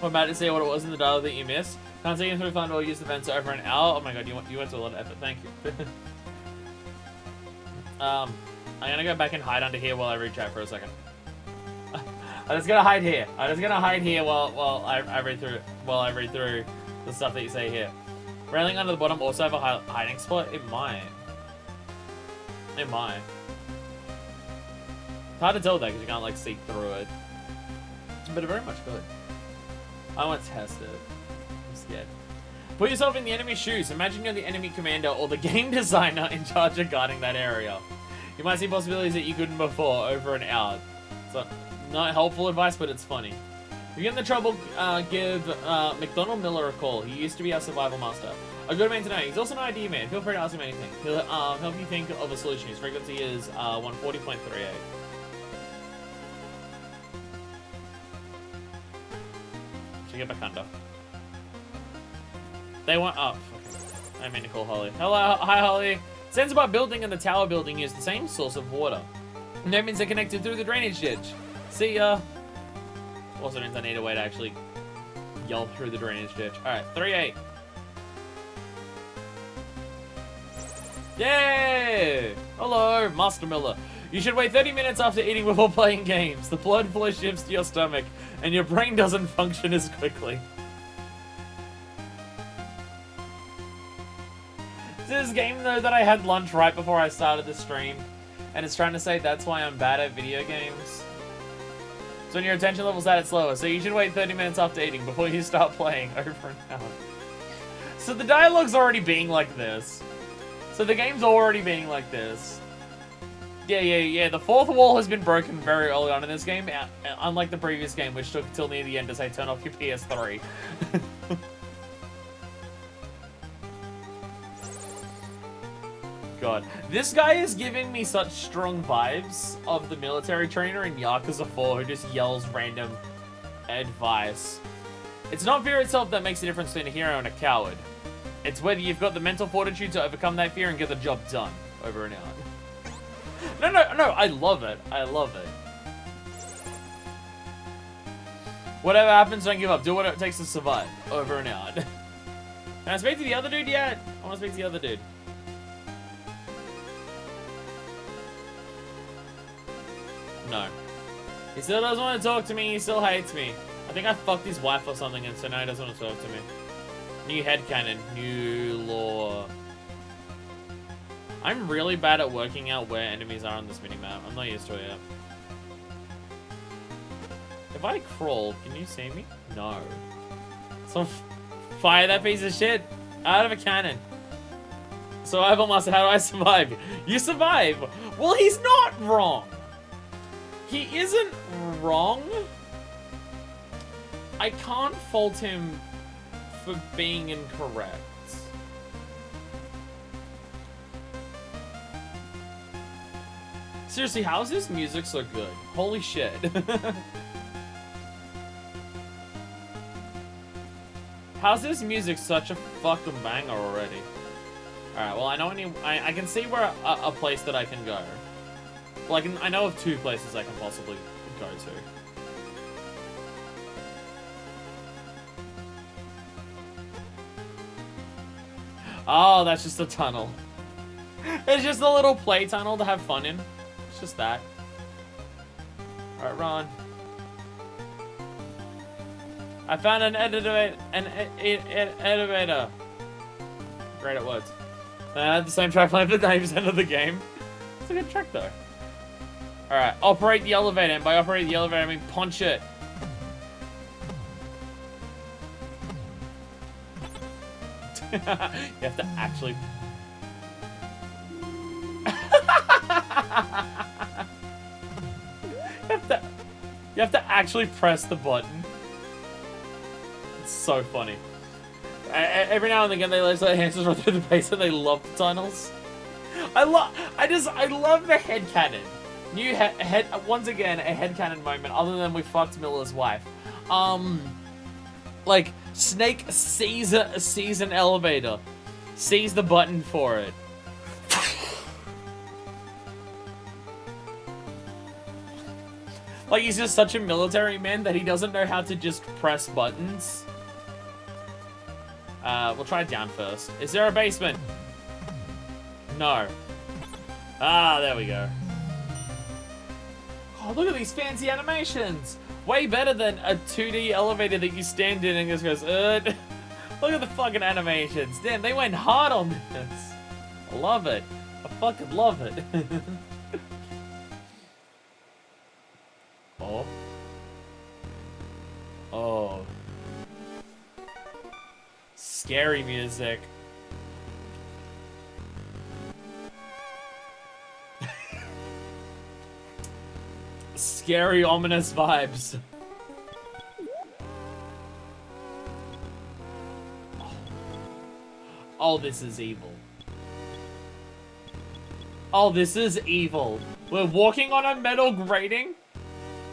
about to say what it was in the dialogue that you missed. Can't see through fun or use the vents over an hour. Oh my god, you went to a lot of effort. Thank you. I'm gonna go back and hide under here while I read chat for a second. I'm just gonna hide here. I'm just gonna hide here while I read through the stuff that you say here. Railing under the bottom also have a hiding spot. It might. It might. It's hard to tell though because you can't like see through it. But it very much could. I want to test it. I'm scared. Put yourself in the enemy's shoes. Imagine you're the enemy commander or the game designer in charge of guarding that area. You might see possibilities that you couldn't before, over and out. So, not helpful advice, but it's funny. If you get in the trouble, give McDonald Miller a call. He used to be our survival master. A good man to know. He's also an ID man. Feel free to ask him anything. He'll help you think of a solution. His frequency is 140.38. Should get back under. They want up. I mean to call Holly. Hello, hi Holly. Zanzibar building and the tower building use the same source of water. And that means they're connected through the drainage ditch. See ya. Also means I need a way to actually yell through the drainage ditch. Alright, 3-8. Yay! Hello, Master Miller. You should wait 30 minutes after eating before playing games. The blood flow shifts to your stomach, and your brain doesn't function as quickly. This game, though, that I had lunch right before I started the stream, and it's trying to say that's why I'm bad at video games. So when your attention level's at its lowest, so you should wait 30 minutes after eating before you start playing over and out. So the dialogue's already being like this. So the game's already being like this. Yeah. The fourth wall has been broken very early on in this game, unlike the previous game, which took till near the end to say turn off your PS3. God. This guy is giving me such strong vibes of the military trainer in Yakuza 4 who just yells random advice. It's not fear itself that makes the difference between a hero and a coward. It's whether you've got the mental fortitude to overcome that fear and get the job done. Over and out. No, I love it. I love it. Whatever happens, don't give up. Do what it takes to survive. Over and out. Can I speak to the other dude yet? I want to speak to the other dude. No. He still doesn't want to talk to me. He still hates me. I think I fucked his wife or something, and so now he doesn't want to talk to me. New headcanon. New law. I'm really bad at working out where enemies are on this minimap. I'm not used to it yet. If I crawl, can you see me? No. So fire that piece of shit out of a cannon. Survival master, how do I survive? You survive! Well, he's not wrong! He isn't wrong. I can't fault him for being incorrect. Seriously, how is this music so good? Holy shit. How's this music such a fucking banger already? Alright, well, I know I can see where a place that I can go. Well, I know of 2 places I can possibly go to. Oh, that's just a tunnel. It's just a little play tunnel to have fun in. It's just that. Alright, run. I found an elevator. Great at words. The same track length at 90% of the game. It's a good track though. Alright, operate the elevator, and by operate the elevator I mean punch it. You have to actually... You have to You have to actually press the button. It's so funny. Every now and again, they let their hands run through the base, and they love the tunnels. I love the headcanon. New head once again, a headcanon moment, other than we fucked Miller's wife. Like, Snake sees an elevator, sees the button for it. Like, he's just such a military man that he doesn't know how to just press buttons. We'll try down first. Is there a basement? No. Ah, there we go. Oh, look at these fancy animations! Way better than a 2D elevator that you stand in and just goes, Look at the fucking animations. Damn, they went hard on this. I love it. I fucking love it. Oh. Oh. Scary music. Scary, ominous vibes. Oh, this is evil. Oh, this is evil. We're walking on a metal grating,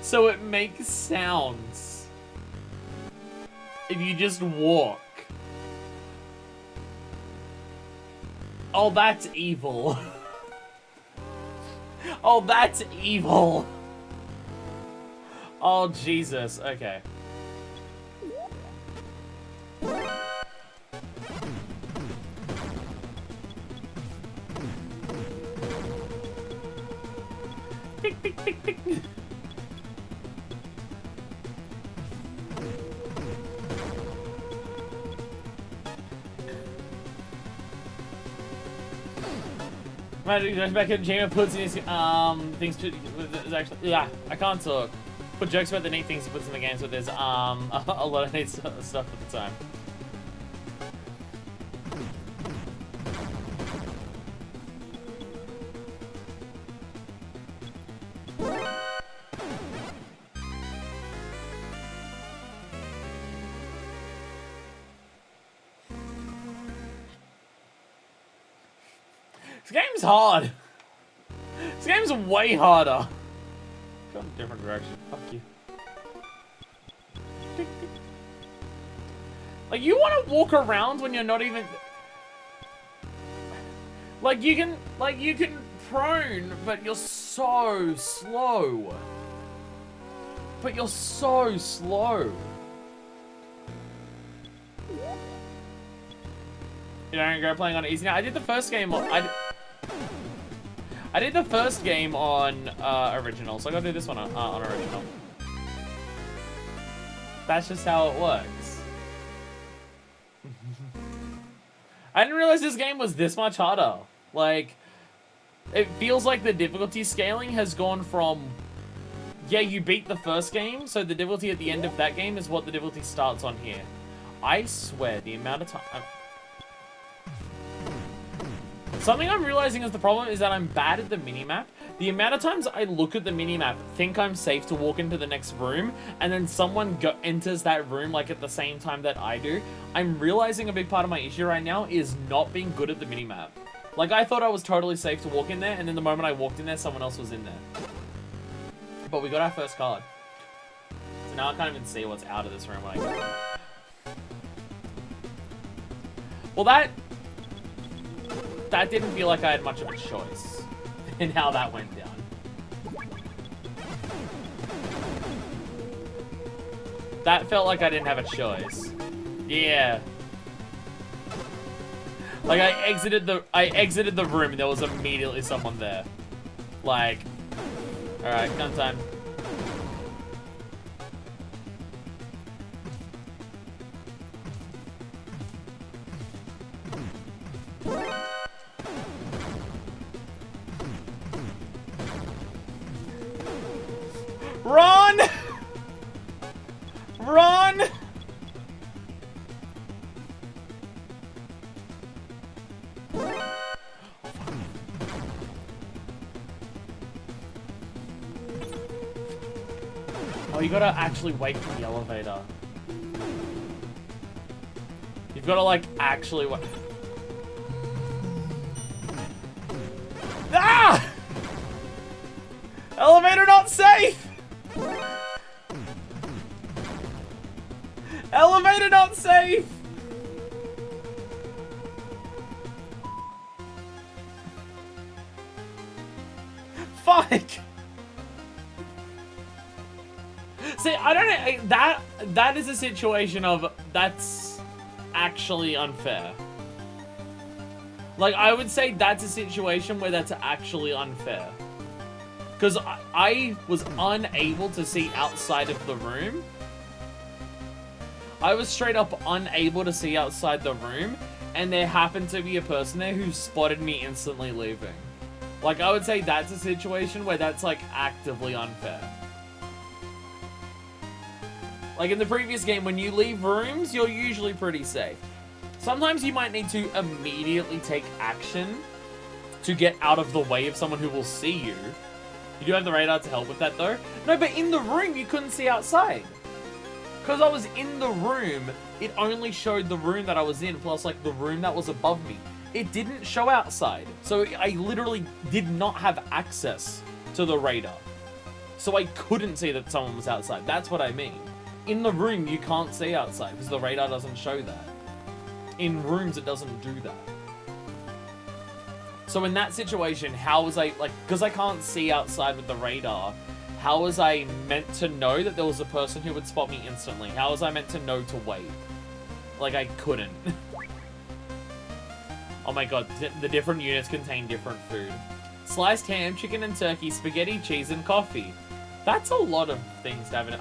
so it makes sounds. If you just walk. Oh, that's evil. Oh, that's evil. Oh, Jesus. Okay. Tick, tick, tick, tick. Magic goes back in Jamie puts in his things to actually, yeah, I can't talk. Put jokes about the neat things he puts in the games, but there's a lot of neat stuff at the time. This game's hard. This game's way harder. Go in a different direction. Fuck you. Like, you want to walk around when you're not even... Like, you can prone, but you're so slow. But you're so slow. You don't go playing on easy now. I did the first game on... I did the first game on original, so I gotta do this one on original. That's just how it works. I didn't realize this game was this much harder. Like, it feels like the difficulty scaling has gone from... Yeah, you beat the first game, so the difficulty at the end of that game is what the difficulty starts on here. I swear, the amount of time... Something I'm realizing is the problem is that I'm bad at the minimap. The amount of times I look at the minimap, think I'm safe to walk into the next room, and then someone enters that room like at the same time that I do, I'm realizing a big part of my issue right now is not being good at the minimap. Like, I thought I was totally safe to walk in there, and then the moment I walked in there, someone else was in there. But we got our first card. So now I can't even see what's out of this room when I go in. Well, that didn't feel like I had much of a choice in how that went down. That felt like I didn't have a choice. Yeah. Like, I exited the room and there was immediately someone there. Like, alright, gun time. Run! Run! Oh you gotta actually wait for the elevator. You've gotta, like, actually wait. Ah! Elevator not safe! Elevator not safe! Fuck! See, I don't know, that is a situation of, that's actually unfair. Like, I would say that's a situation where that's actually unfair. Because I was unable to see outside of the room. I was straight up unable to see outside the room, and there happened to be a person there who spotted me instantly leaving. Like, I would say that's a situation where that's, like, actively unfair. Like, in the previous game, when you leave rooms, you're usually pretty safe. Sometimes you might need to immediately take action to get out of the way of someone who will see you. You do have the radar to help with that, though. No, but in the room, you couldn't see outside. Because I was in the room, it only showed the room that I was in, plus, like, the room that was above me. It didn't show outside. So I literally did not have access to the radar. So I couldn't see that someone was outside. That's what I mean. In the room, you can't see outside because the radar doesn't show that. In rooms, it doesn't do that. So in that situation, how was I, like, because I can't see outside with the radar, how was I meant to know that there was a person who would spot me instantly? How was I meant to know to wait? Like, I couldn't. Oh my god, the different units contain different food. Sliced ham, chicken and turkey, spaghetti, cheese, and coffee. That's a lot of things to have in it.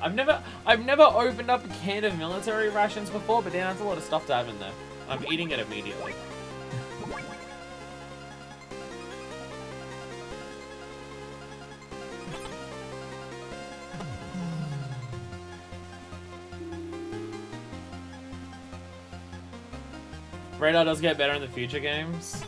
I've never opened up a can of military rations before, but then that's a lot of stuff to have in there. I'm eating it immediately. Radar does get better in the future games.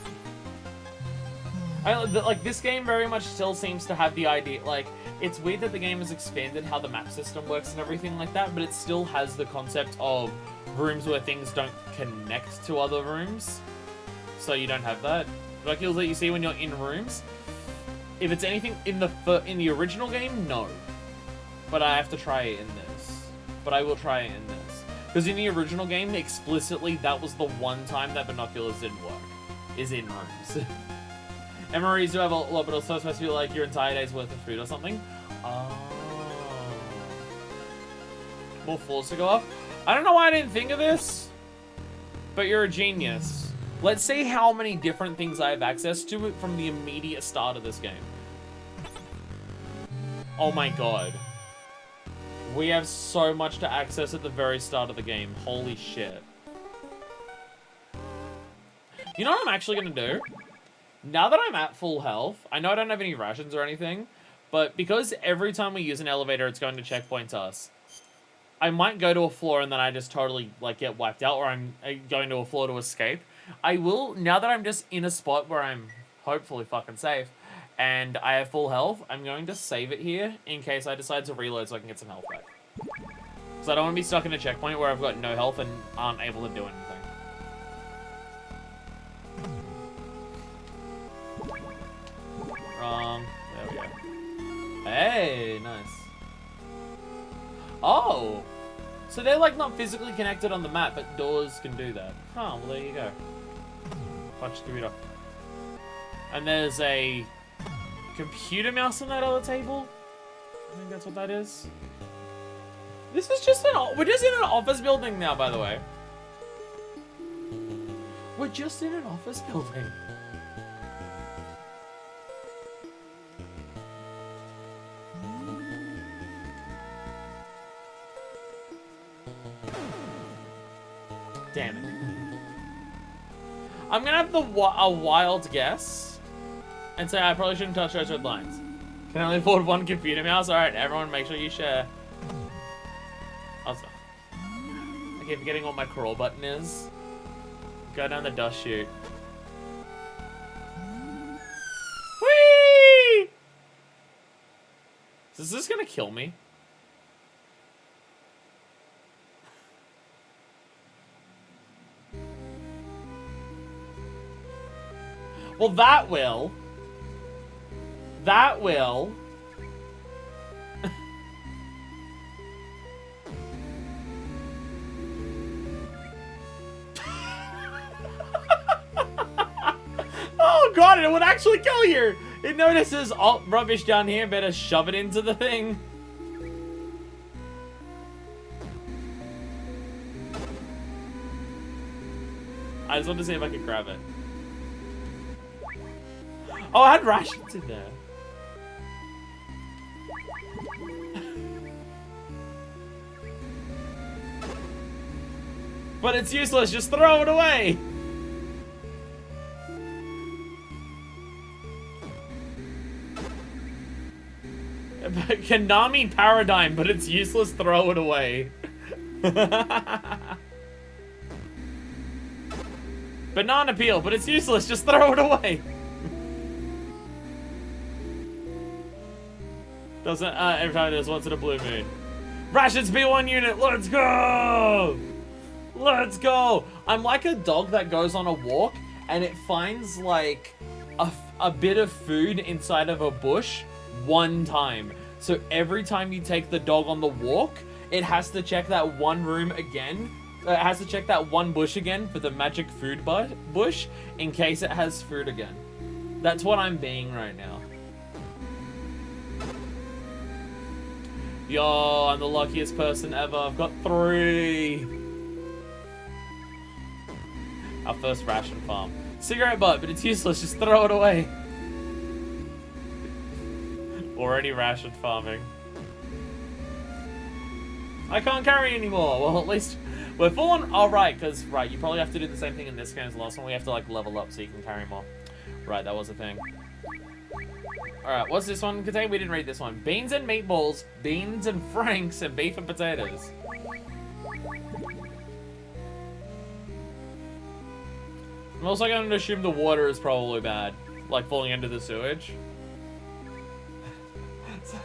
Like, this game very much still seems to have the idea, like, it's weird that the game has expanded how the map system works and everything like that, but it still has the concept of rooms where things don't connect to other rooms. So you don't have that. Like, kills that you see when you're in rooms. If it's anything in the original game, no. But I have to try it in this. But I will try it in this. Because in the original game, explicitly, that was the one time that binoculars didn't work. Is in rooms. MREs do have a lot, but also supposed to be like your entire day's worth of food or something. Oh. More floors to go up. I don't know why I didn't think of this. But you're a genius. Let's see how many different things I have access to from the immediate start of this game. Oh my god. We have so much to access at the very start of the game. Holy shit. You know what I'm actually going to do? Now that I'm at full health, I know I don't have any rations or anything, but because every time we use an elevator, it's going to checkpoint us, I might go to a floor and then I just totally, like, get wiped out, or I'm going to a floor to escape. I will, now that I'm just in a spot where I'm hopefully fucking safe, and I have full health, I'm going to save it here in case I decide to reload so I can get some health back. Because I don't want to be stuck in a checkpoint where I've got no health and aren't able to do anything. There we go. Hey, nice. Oh! So they're, like, not physically connected on the map, but doors can do that. Oh, well, there you go. Punch the computer. And there's a computer mouse on that other table. I think that's what that is. This is just we're just in an office building now, by the way. We're just in an office building. Damn it. I'm gonna have a wild guess and say I probably shouldn't touch those red lines. Can only afford one computer mouse? Alright, everyone make sure you share. Also, I keep forgetting what my crawl button is. Go down the dust chute. Whee! Is this gonna kill me? Well, that will. That will. Oh god, it would actually kill you! It notices, oh, rubbish down here, better shove it into the thing. I just want to see if I can grab it. Oh, I had rations in there. But it's useless, just throw it away! Konami paradigm, but it's useless, throw it away. Banana peel, but it's useless, just throw it away. Doesn't, every time there's once in a blue moon. Rations B1 unit, let's go! Let's go! I'm like a dog that goes on a walk and it finds like a bit of food inside of a bush one time. So every time you take the dog on the walk, it has to check that one room again. It has to check that one bush again for the magic food bush in case it has food again. That's what I'm being right now. Yo, I'm the luckiest person ever. I've got 3. Our first ration farm. Cigarette butt, but it's useless. Just throw it away. Already ration farming. I can't carry anymore. Well, at least we're full on. Oh, right, because, right, you probably have to do the same thing in this game as the last one. We have to, like, level up so you can carry more. Right, that was the thing. Alright, what's this one contain? We didn't read this one. Beans and meatballs, beans and franks, and beef and potatoes. I'm also going to assume the water is probably bad. Like, falling into the sewage.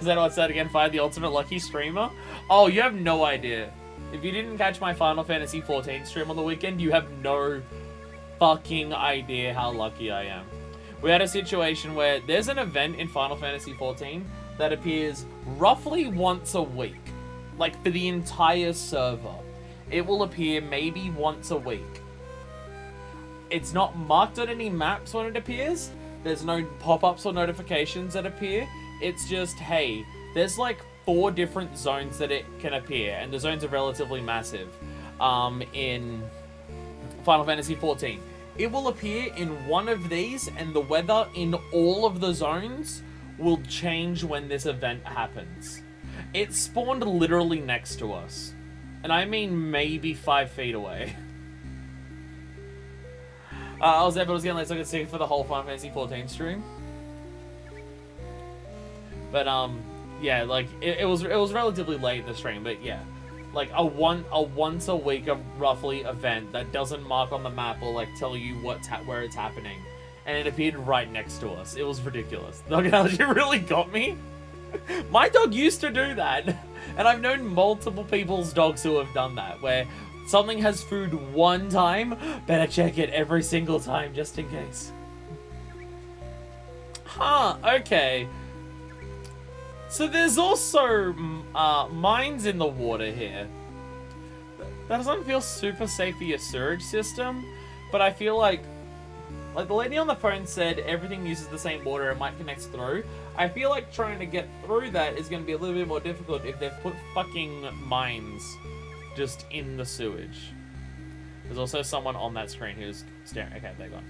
Is that what I said again? Find the ultimate lucky streamer? Oh, you have no idea. If you didn't catch my Final Fantasy 14 stream on the weekend, you have no fucking idea how lucky I am. We had a situation where there's an event in Final Fantasy 14 that appears roughly once a week. Like, for the entire server. It will appear maybe once a week. It's not marked on any maps when it appears. There's no pop-ups or notifications that appear. It's just, hey, there's like 4 different zones that it can appear. And the zones are relatively massive in Final Fantasy 14. It will appear in one of these, and the weather in all of the zones will change when this event happens. It spawned literally next to us. And I mean maybe 5 feet away. I was there, but I was getting late, so I could see it for the whole Final Fantasy 14 stream. But, yeah, like, it was relatively late in the stream, but yeah. Like a once a week roughly event that doesn't mark on the map or like tell you where it's happening, and it appeared right next to us. It was ridiculous. The dog analogy really got me. My dog used to do that, and I've known multiple people's dogs who have done that, where something has food one time, better check it every single time just in case. Huh? Okay. So there's also mines in the water here. That doesn't feel super safe for your sewage system, but I feel like the lady on the phone said everything uses the same water, it might connect through. I feel like trying to get through that is going to be a little bit more difficult if they've put fucking mines just in the sewage. There's also someone on that screen who's staring. Okay, they're gone.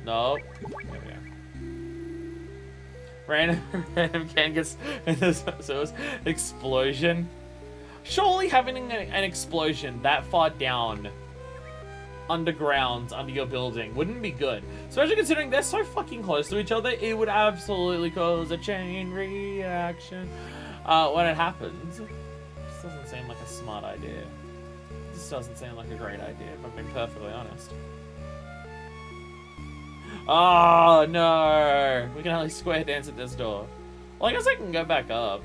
No. There we go. Random can gets so it was explosion. Surely having an explosion that far down underground under your building wouldn't be good. Especially considering they're so fucking close to each other, it would absolutely cause a chain reaction when it happens. This doesn't seem like a smart idea. This doesn't seem like a great idea, if I'm being perfectly honest. Oh, no. We can only square dance at this door. Well, I guess I can go back up.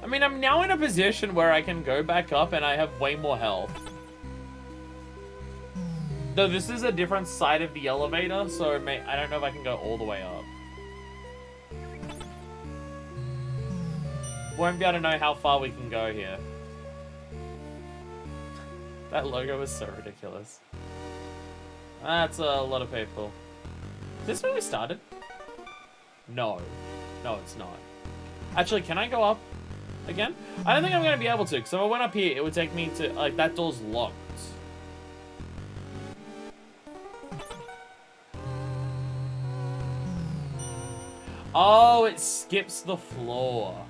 I mean, I'm now in a position where I can go back up and I have way more health. Though this is a different side of the elevator, so I don't know if I can go all the way up. Won't be able to know how far we can go here. That logo is so ridiculous. That's a lot of people. Is this where we started? No. No, it's not. Actually, can I go up again? I don't think I'm going to be able to, because if I went up here, it would take me to, like, that door's locked. Oh, it skips the floor.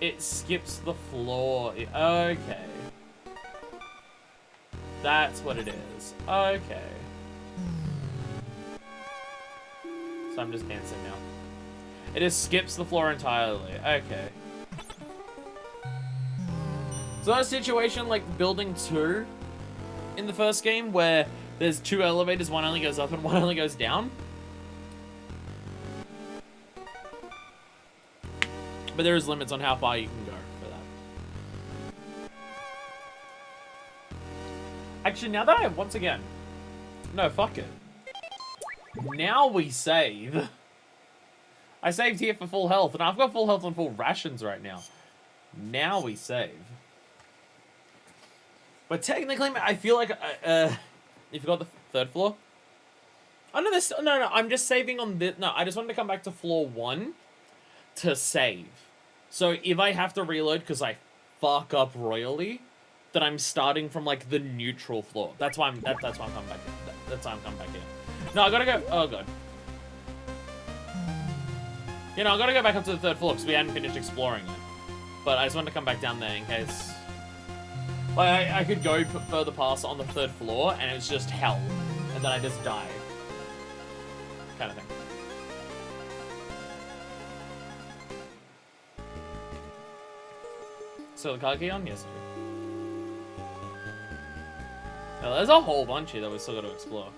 It skips the floor. Okay. That's what it is. Okay. So I'm just dancing now. It just skips the floor entirely. Okay. It's not a situation like Building 2 in the first game where there's 2 elevators, one only goes up and one only goes down. But there is limits on how far you can go for that. Actually, now that once again... No, fuck it. Now we save. I saved here for full health, and I've got full health and full rations right now. Now we save. But technically, I feel like... you forgot the 3rd floor? Oh, no, no, I'm just saving on this... No, I just wanted to come back to floor 1 to save. So if I have to reload because I fuck up royally, then I'm starting from like the neutral floor. That's why I'm coming back here. That's why I'm coming back here. No, I gotta go. Oh god. You know, I gotta go back up to the 3rd floor because we hadn't finished exploring it. But I just wanted to come back down there in case. Like I could go further past on the 3rd floor and it's just hell, and then I just die. Kind of thing. So the card key on? Yes, I do. Now, there's a whole bunch here that we still got to explore.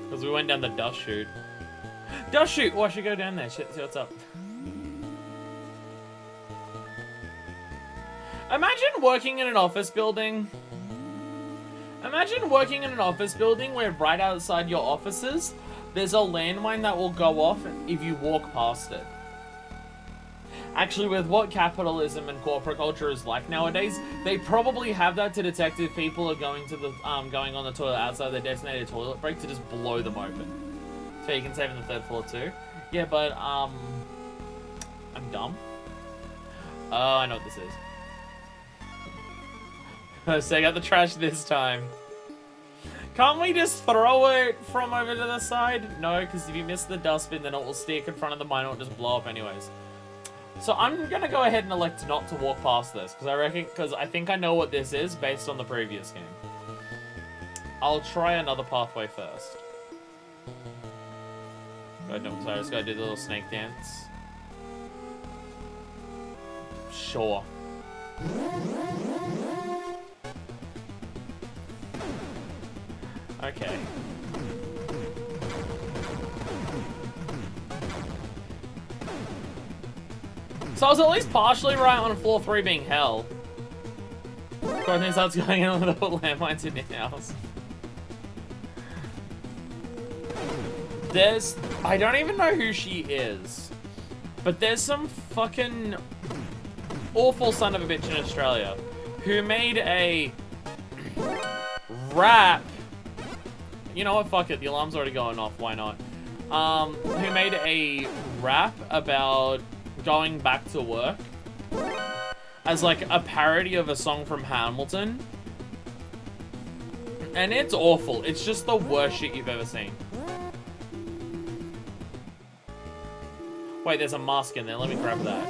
Because we went down the dust chute. Dust chute! Oh, I should go down there. Shit, see what's up. Imagine working in an office building. Imagine working in an office building where right outside your offices, there's a landmine that will go off if you walk past it. Actually, with what capitalism and corporate culture is like nowadays, they probably have that to detect if people are going to the going on the toilet outside their designated toilet break to just blow them open. So you can save on the 3rd floor too. Yeah, but I'm dumb. Oh, I know what this is. So I got the trash this time. Can't we just throw it from over to the side? No, because if you miss the dustbin, then it will stick in front of the mine and it'll just blow up anyways. So I'm gonna go ahead and elect not to walk past this because I think I know what this is based on the previous game. I'll try another pathway first. Oh, no, sorry, I just gotta do the little snake dance. Sure. Okay. So I was at least partially right on floor 3 being hell. Courtney starts going in with the landmines in your house. I don't even know who she is, but there's some fucking awful son of a bitch in Australia who made a rap. You know what? Fuck it. The alarm's already going off. Why not? Who made a rap about going back to work as like a parody of a song from Hamilton, and it's awful. It's just the worst shit you've ever seen. Wait, there's a mask in there. Let me grab that.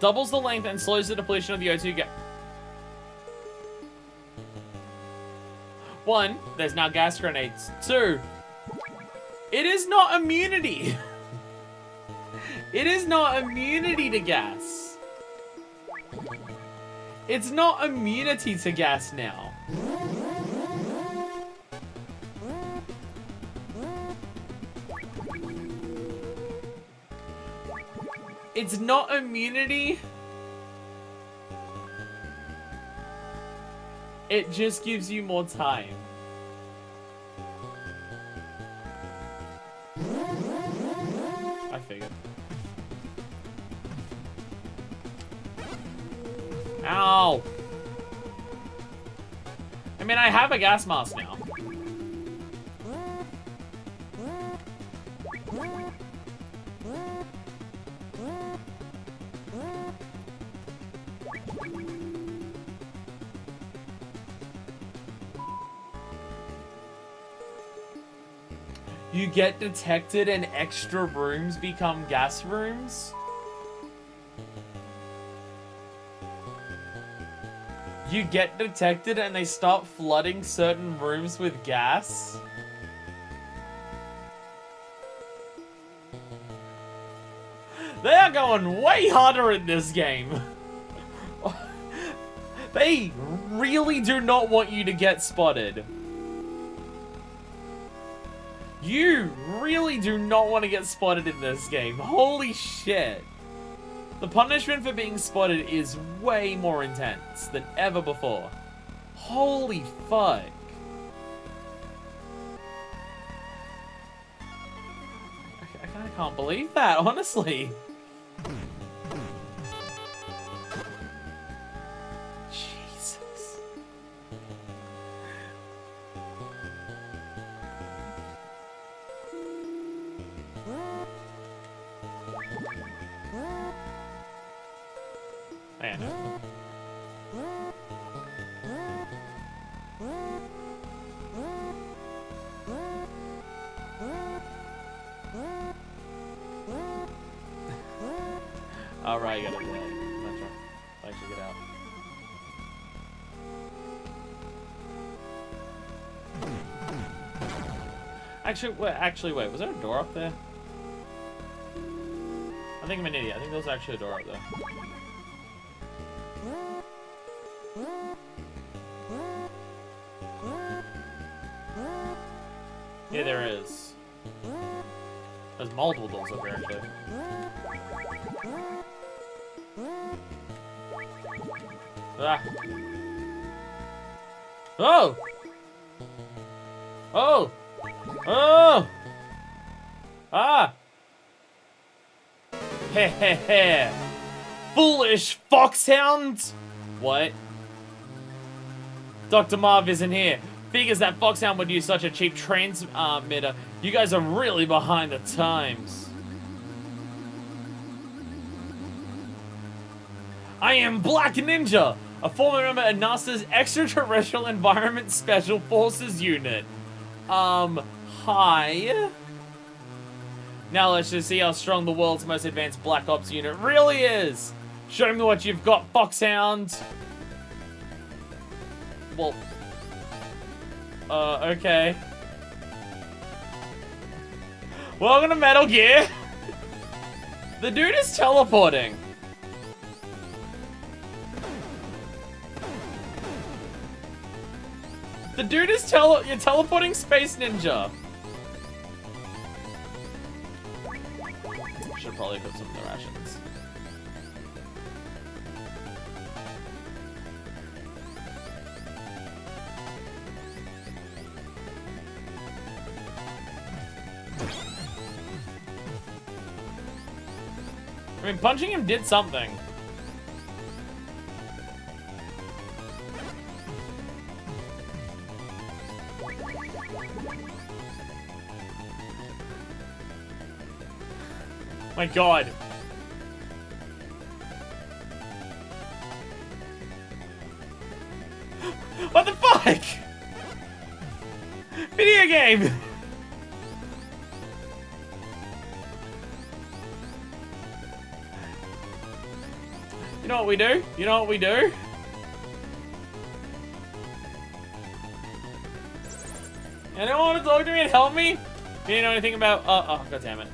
Doubles the length and slows the depletion of the O2 gas. 1, there's now gas grenades. 2, it is not immunity. It is not immunity to gas. It's not immunity to gas now. It's not immunity. It just gives you more time. I figured. Ow! I mean, I have a gas mask now. You get detected and extra rooms become gas rooms? You get detected and they start flooding certain rooms with gas? They are going way harder in this game. They really do not want you to get spotted. You really do not want to get spotted in this game. Holy shit. The punishment for being spotted is way more intense than ever before. Holy fuck. I kinda can't believe that, honestly. Jesus. Man. Alright, you gotta do that. Metro. Actually get out. Actually, wait, was there a door up there? I think I'm an idiot. I think there was actually a door up there. Yeah, there is. There's multiple doors up here, actually. Ah. Oh! Oh! Oh! Ah! Heh heh heh! Foolish foxhound! What? Dr. Marv isn't here. Figures that foxhound would use such a cheap transmitter. You guys are really behind the times. I am Black Ninja, a former member of NASA's Extraterrestrial Environment Special Forces Unit. Hi. Now let's just see how strong the world's most advanced Black Ops unit really is. Show me what you've got, Foxhound. Well, okay. Welcome to Metal Gear. The dude is teleporting. The dude is you're teleporting Space Ninja. Should probably put some in the rations. I mean, punching him did something. My God. What the fuck? Video game. You know what we do? You know what we do? Anyone want to talk to me and help me? You didn't know anything about... oh, God damn it.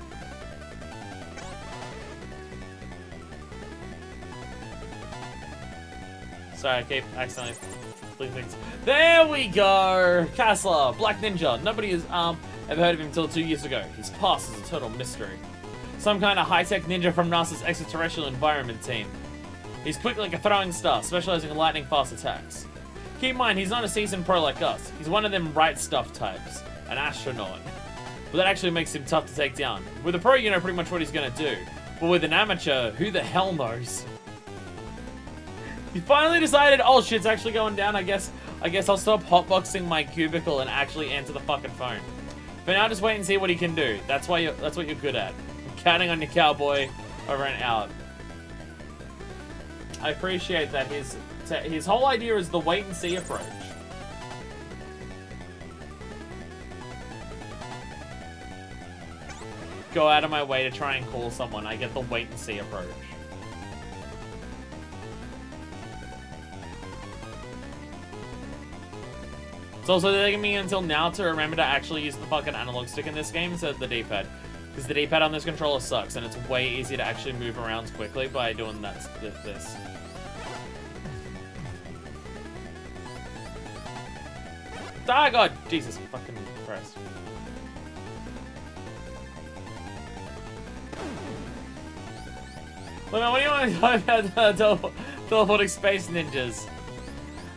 Sorry, I keep accidentally flicking things. There we go! Kassler, Black Ninja. Nobody has ever heard of him until 2 years ago. His past is a total mystery. Some kind of high-tech ninja from NASA's extraterrestrial environment team. He's quick like a throwing star, specializing in lightning-fast attacks. Keep in mind, he's not a seasoned pro like us. He's one of them right stuff types. An astronaut. But that actually makes him tough to take down. With a pro, you know pretty much what he's gonna do. But with an amateur, who the hell knows? He finally decided, oh shit's actually going down, I guess I'll stop hotboxing my cubicle and actually answer the fucking phone. For now, just wait and see what he can do. That's what you're good at. I'm counting on your cowboy. Over and out. I appreciate that his whole idea is the wait and see approach. Go out of my way to try and call someone. I get the wait and see approach. It's also taking me until now to remember to actually use the fucking analog stick in this game instead of the D-pad. Because the D-pad on this controller sucks, and it's way easier to actually move around quickly by doing this. Ah, God! Jesus fucking Christ. Look, man, what do you want to talk about teleporting space ninjas?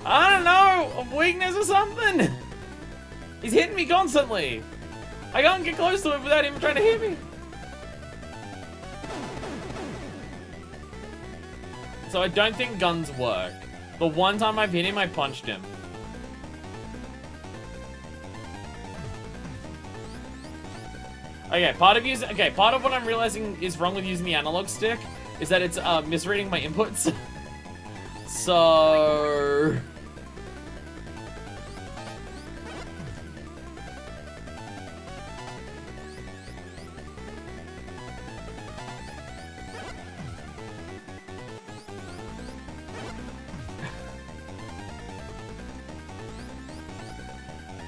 I don't know! A weakness or something? He's hitting me constantly! I can't get close to him without him trying to hit me! So I don't think guns work. The one time I've hit him, I punched him. Okay, part of what I'm realizing is wrong with using the analog stick is that it's misreading my inputs. So...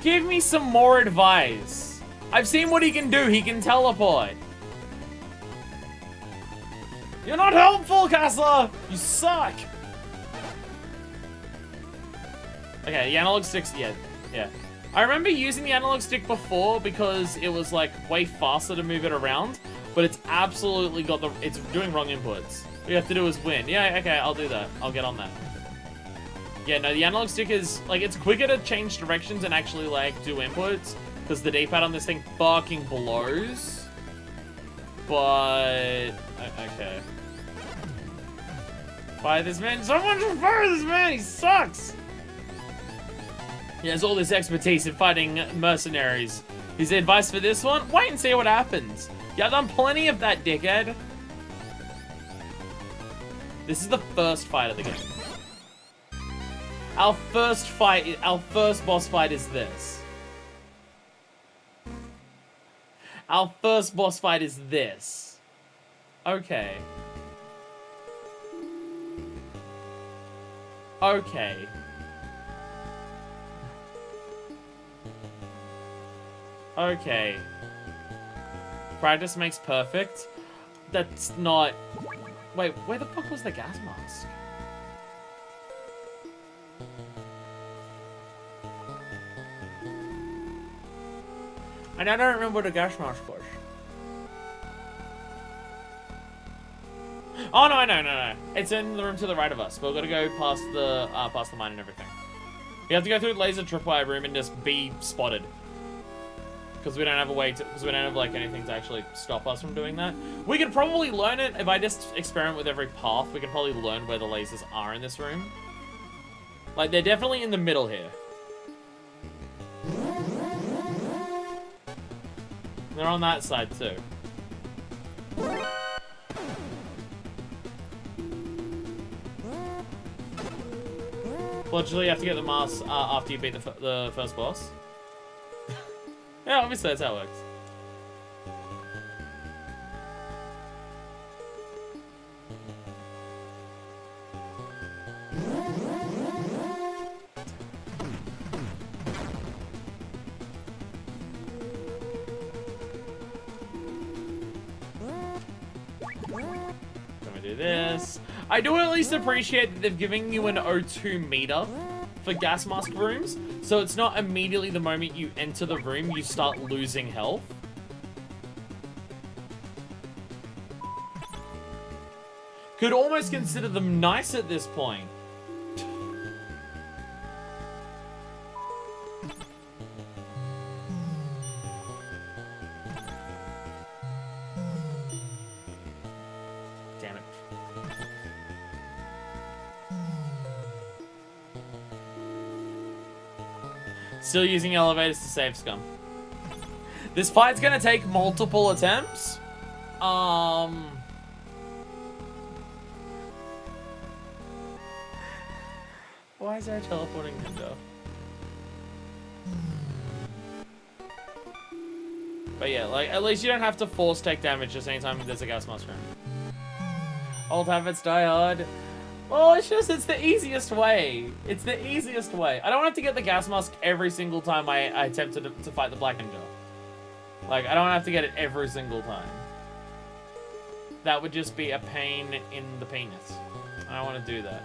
Give me some more advice. I've seen what he can do. He can teleport. You're not helpful, Kessler. You suck. Okay, the analog sticks. Yeah. I remember using the analog stick before because it was like way faster to move it around, but it's absolutely it's doing wrong inputs. What you have to do is win. Yeah, okay, I'll do that. I'll get on that. Yeah, no, the analog stick is, like, it's quicker to change directions and actually, like, do inputs, because the D-pad on this thing fucking blows. But... okay. Fire this man. Someone should fire this man! He sucks! He has all this expertise in fighting mercenaries. His advice for this one? Wait and see what happens. Yeah, I've done plenty of that, dickhead. This is the first fight of the game. Our first boss fight is this. Our first boss fight is this. Okay. Okay. Okay. Practice makes perfect. That's not... Wait, where the fuck was the gas mask? And I don't remember what the gas mask was. Oh, no. It's in the room to the right of us. But we've got to go past the mine and everything. We have to go through the laser tripwire room and just be spotted. Because we don't have a way to... Because we don't have, like, anything to actually stop us from doing that. We could probably learn it. If I just experiment with every path, we could probably learn where the lasers are in this room. Like, they're definitely in the middle here. They're on that side, too. Logically, you have to get the mask after you beat the first boss. Yeah, obviously that's how it works. This. I do at least appreciate that they've given you an O2 meter for gas mask rooms, so it's not immediately the moment you enter the room you start losing health. Could almost consider them nice at this point. Damn it. Still using elevators to save scum. This fight's gonna take multiple attempts. Why is there a teleporting ninja? But yeah, like, at least you don't have to force take damage just anytime there's a gas mask room. Old habits die hard. Well, it's the easiest way. It's the easiest way. I don't have to get the gas mask every single time I attempt to fight the black ninja. Like, I don't have to get it every single time. That would just be a pain in the penis. I don't want to do that.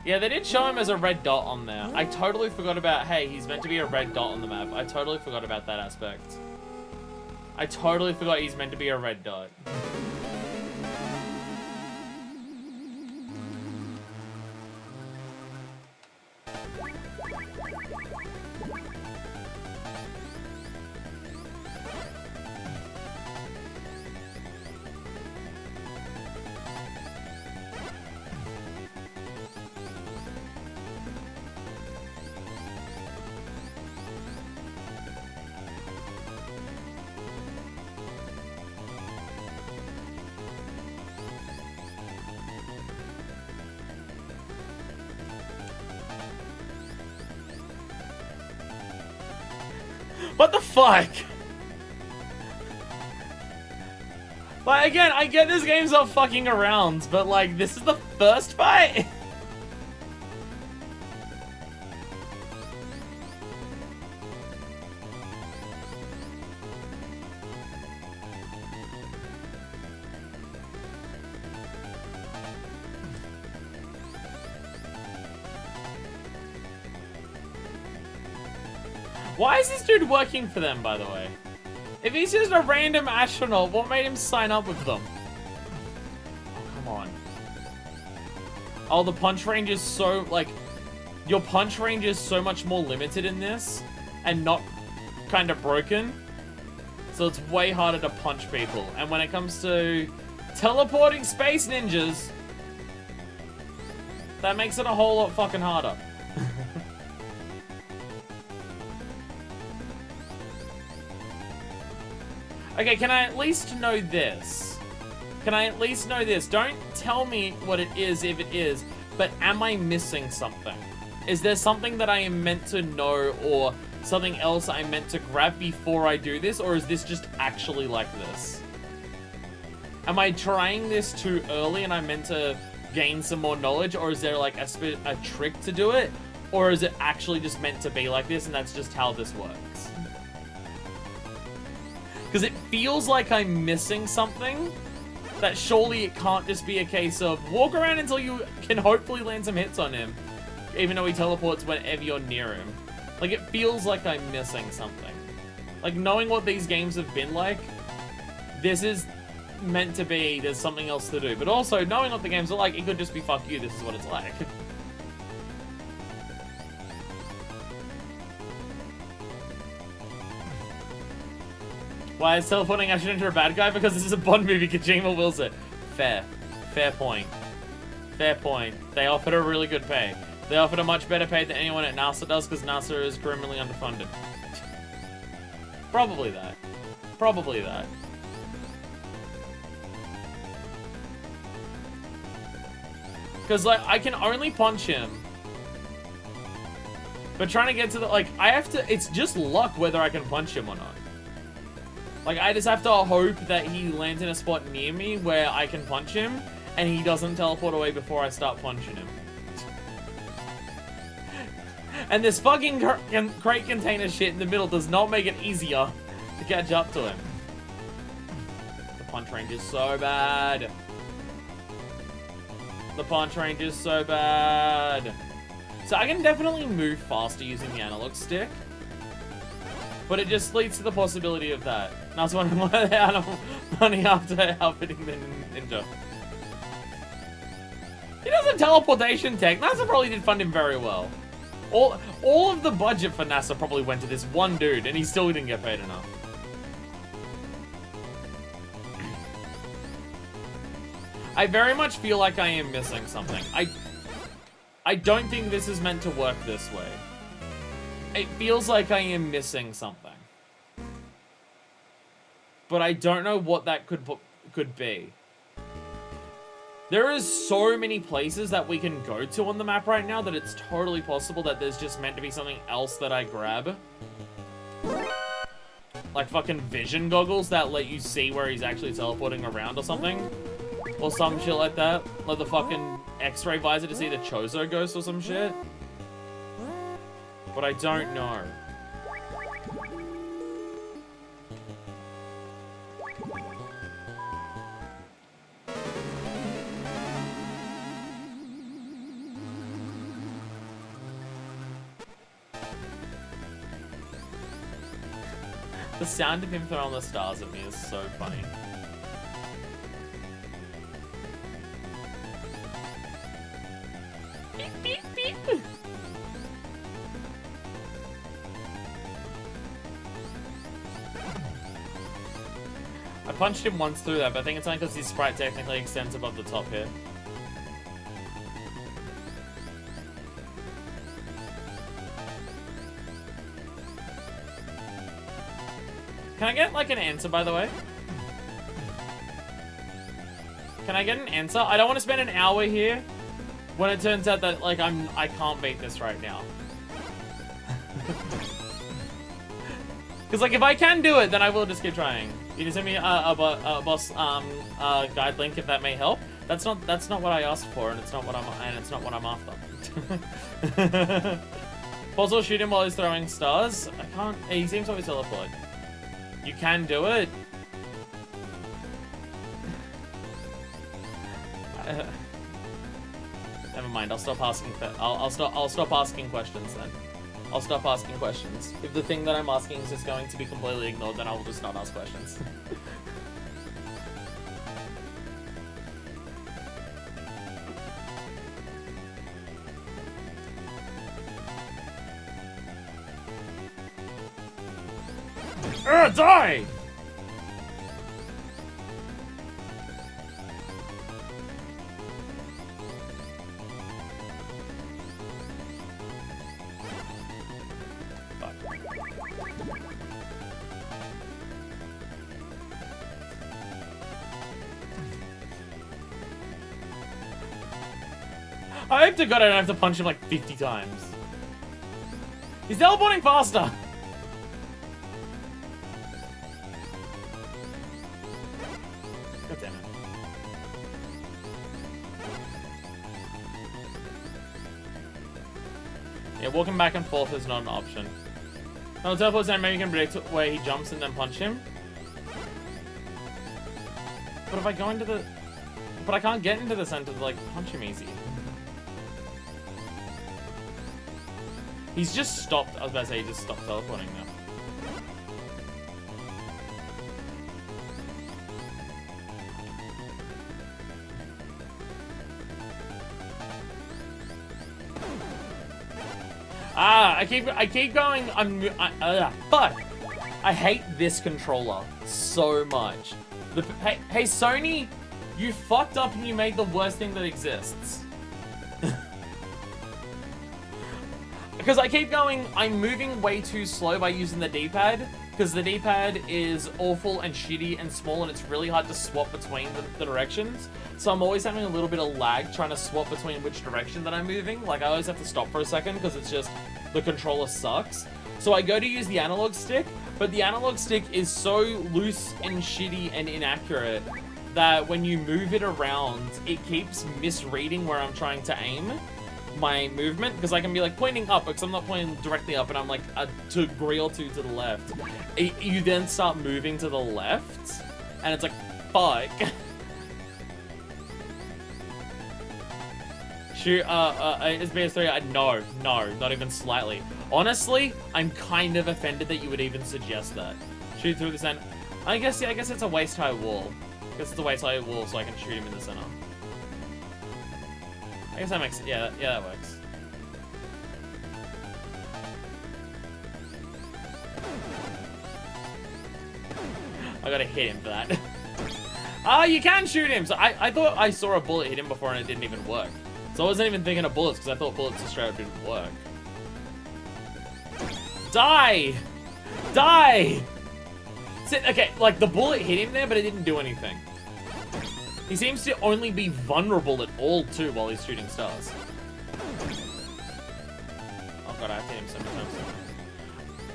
Yeah, they did show him as a red dot on there. I totally forgot about, hey, he's meant to be a red dot on the map. I totally forgot about that aspect. I totally forgot he's meant to be a red dot. What the fuck? Like, again, I get this game's not fucking around, but like, this is the first fight? Why is this dude working for them, by the way? If he's just a random astronaut, what made him sign up with them? Oh, come on. Oh, the punch range is so, like... Your punch range is so much more limited in this, and not kind of broken. So it's way harder to punch people. And when it comes to teleporting space ninjas, that makes it a whole lot fucking harder. Okay, can I at least know this? Can I at least know this? Don't tell me what it is if it is, but am I missing something? Is there something that I am meant to know or something else I'm meant to grab before I do this, or is this just actually like this? Am I trying this too early and I'm meant to gain some more knowledge, or is there like a trick to do it? Or is it actually just meant to be like this and that's just how this works? Because it feels like I'm missing something, that surely it can't just be a case of walk around until you can hopefully land some hits on him, even though he teleports whenever you're near him. Like, it feels like I'm missing something. Like, knowing what these games have been like, this is meant to be, there's something else to do. But also, knowing what the games are like, it could just be fuck you, this is what it's like. Why is teleporting Ash into a bad guy? Because this is a Bond movie, Kojima wills it. Fair. Fair point. Fair point. They offered a really good pay. They offered a much better pay than anyone at NASA does, because NASA is criminally underfunded. Probably that. Probably that. Because, like, I can only punch him. But trying to get to the, like, I have to, it's just luck whether I can punch him or not. Like, I just have to hope that he lands in a spot near me where I can punch him, and he doesn't teleport away before I start punching him. And this fucking crate container shit in the middle does not make it easier to catch up to him. The punch range is so bad. The punch range is so bad. So I can definitely move faster using the analog stick. But it just leads to the possibility of that. And that's when I'm out of money after outfitting the ninja. He does a teleportation tech. NASA probably did fund him very well. All of the budget for NASA probably went to this one dude, and he still didn't get paid enough. I very much feel like I am missing something. I don't think this is meant to work this way. It feels like I am missing something. But I don't know what that could be. There is so many places that we can go to on the map right now that it's totally possible that there's just meant to be something else that I grab. Like fucking vision goggles that let you see where he's actually teleporting around or something. Or some shit like that. Like the fucking X-ray visor to see the Chozo ghost or some shit. But I don't know. The sound of him throwing the stars at me is so funny. Beep, beep, beep. I punched him once through that, but I think it's only because his sprite technically extends above the top here. Can I get, like, an answer, by the way? Can I get an answer? I don't want to spend an hour here when it turns out that, like, I can't beat this right now. Because, like, if I can do it, then I will just keep trying. You can send me a boss guide link if that may help. That's not what I asked for, and it's not what I'm after. Also, shoot him while he's throwing stars. I can't. He seems to always teleport. You can do it. Never mind. I'll stop asking. I'll stop asking questions then. I'll stop asking questions. If the thing that I'm asking is just going to be completely ignored, then I will just not ask questions. Die! Fuck. I hope to God I don't have to punch him like 50 times. He's teleporting faster! God damn it. Yeah, walking back and forth is not an option. No, the teleport saying maybe you can predict where he jumps and then punch him. But if I go into the... But I can't get into the center to, like, punch him easy. He's just stopped. I was about to say he just stopped teleporting now. I keep going. Fuck. I hate this controller so much. Hey, Sony, you fucked up and you made the worst thing that exists. Because I keep going, I'm moving way too slow by using the D-pad, because the D-pad is awful and shitty and small, and it's really hard to swap between the directions. So I'm always having a little bit of lag trying to swap between which direction that I'm moving. Like, I always have to stop for a second, because it's just, the controller sucks. So I go to use the analog stick, but the analog stick is so loose and shitty and inaccurate that when you move it around, it keeps misreading where I'm trying to aim my movement, because I can be like pointing up because I'm not pointing directly up and I'm like a degree or two to the left. You then start moving to the left and it's like, fuck. Shoot, is PS3? No, not even slightly. Honestly, I'm kind of offended that you would even suggest that. Shoot through the center. I guess it's a waist-high wall. I guess it's a waist-high wall, so I can shoot him in the center. I guess that makes, yeah, that works. I gotta hit him for that. Ah, you can shoot him! So I thought I saw a bullet hit him before and it didn't even work. So I wasn't even thinking of bullets, because I thought bullets just straight up didn't work. Die! Die! Okay, like, the bullet hit him there, but it didn't do anything. He seems to only be vulnerable at all, too, while he's shooting stars. Oh god, I have to hit him so many times.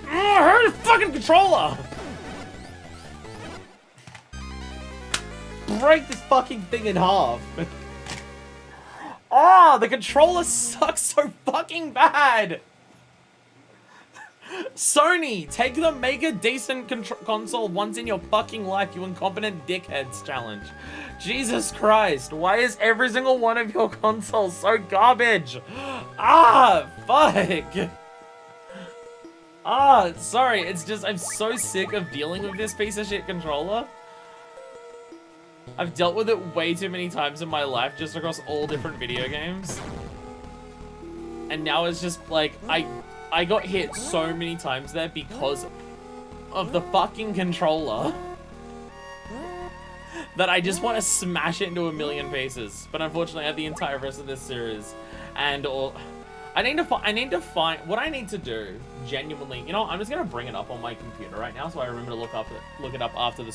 I hurt his fucking controller! Break this fucking thing in half. Oh, the controller sucks so fucking bad. Sony, take the make a decent console once in your fucking life, you incompetent dickheads challenge. Jesus Christ, why is every single one of your consoles so garbage? Ah, fuck. Ah, sorry, it's just, I'm so sick of dealing with this piece of shit controller. I've dealt with it way too many times in my life, just across all different video games. And now it's just like, I got hit so many times there because of the fucking controller that I just want to smash it into a million pieces. But unfortunately, I have the entire rest of this series, and all. I need to find what I need to do. Genuinely, you know, I'm just gonna bring it up on my computer right now, so I remember to look it up after the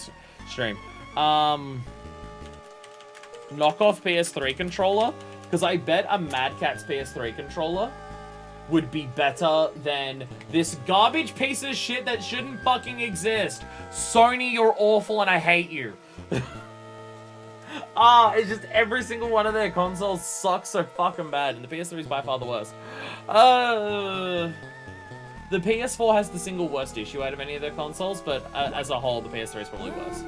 stream. Knockoff PS3 controller, because I bet a Mad Catz PS3 controller would be better than this garbage piece of shit that shouldn't fucking exist. Sony, you're awful and I hate you. It's just every single one of their consoles sucks so fucking bad, and the PS3 is by far the worst. The PS4 has the single worst issue out of any of their consoles, but as a whole, the PS3 is probably worse.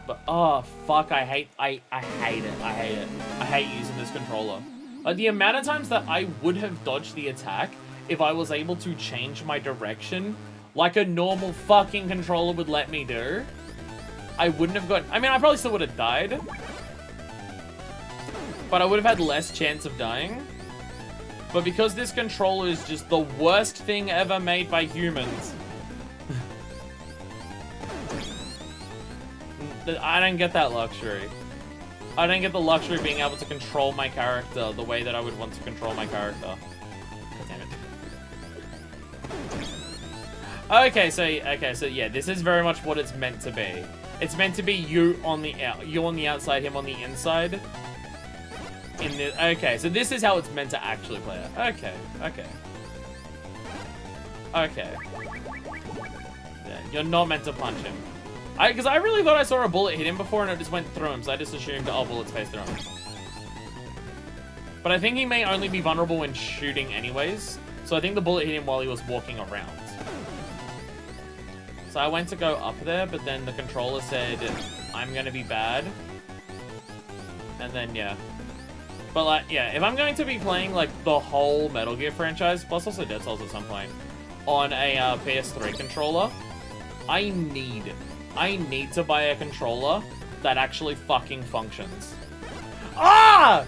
But, oh, fuck, I hate it. I hate using this controller. The amount of times that I would have dodged the attack if I was able to change my direction like a normal fucking controller would let me do, I wouldn't have gotten... I mean, I probably still would have died, but I would have had less chance of dying. But because this controller is just the worst thing ever made by humans... I don't get that luxury. I don't get the luxury of being able to control my character the way that I would want to control my character. God damn it. Okay, so yeah, this is very much what it's meant to be. It's meant to be you on the outside, him on the inside. Okay, so this is how it's meant to actually play out. Okay. Yeah, you're not meant to punch him. Because I really thought I saw a bullet hit him before and it just went through him, so I just assumed, oh, bullets phase through him. But I think he may only be vulnerable when shooting anyways, so I think the bullet hit him while he was walking around. So I went to go up there, but then the controller said, I'm gonna be bad. And then, yeah. But, like, yeah, if I'm going to be playing, like, the whole Metal Gear franchise, plus also Dead Cells at some point, on a PS3 controller, I need to buy a controller that actually fucking functions. Ah!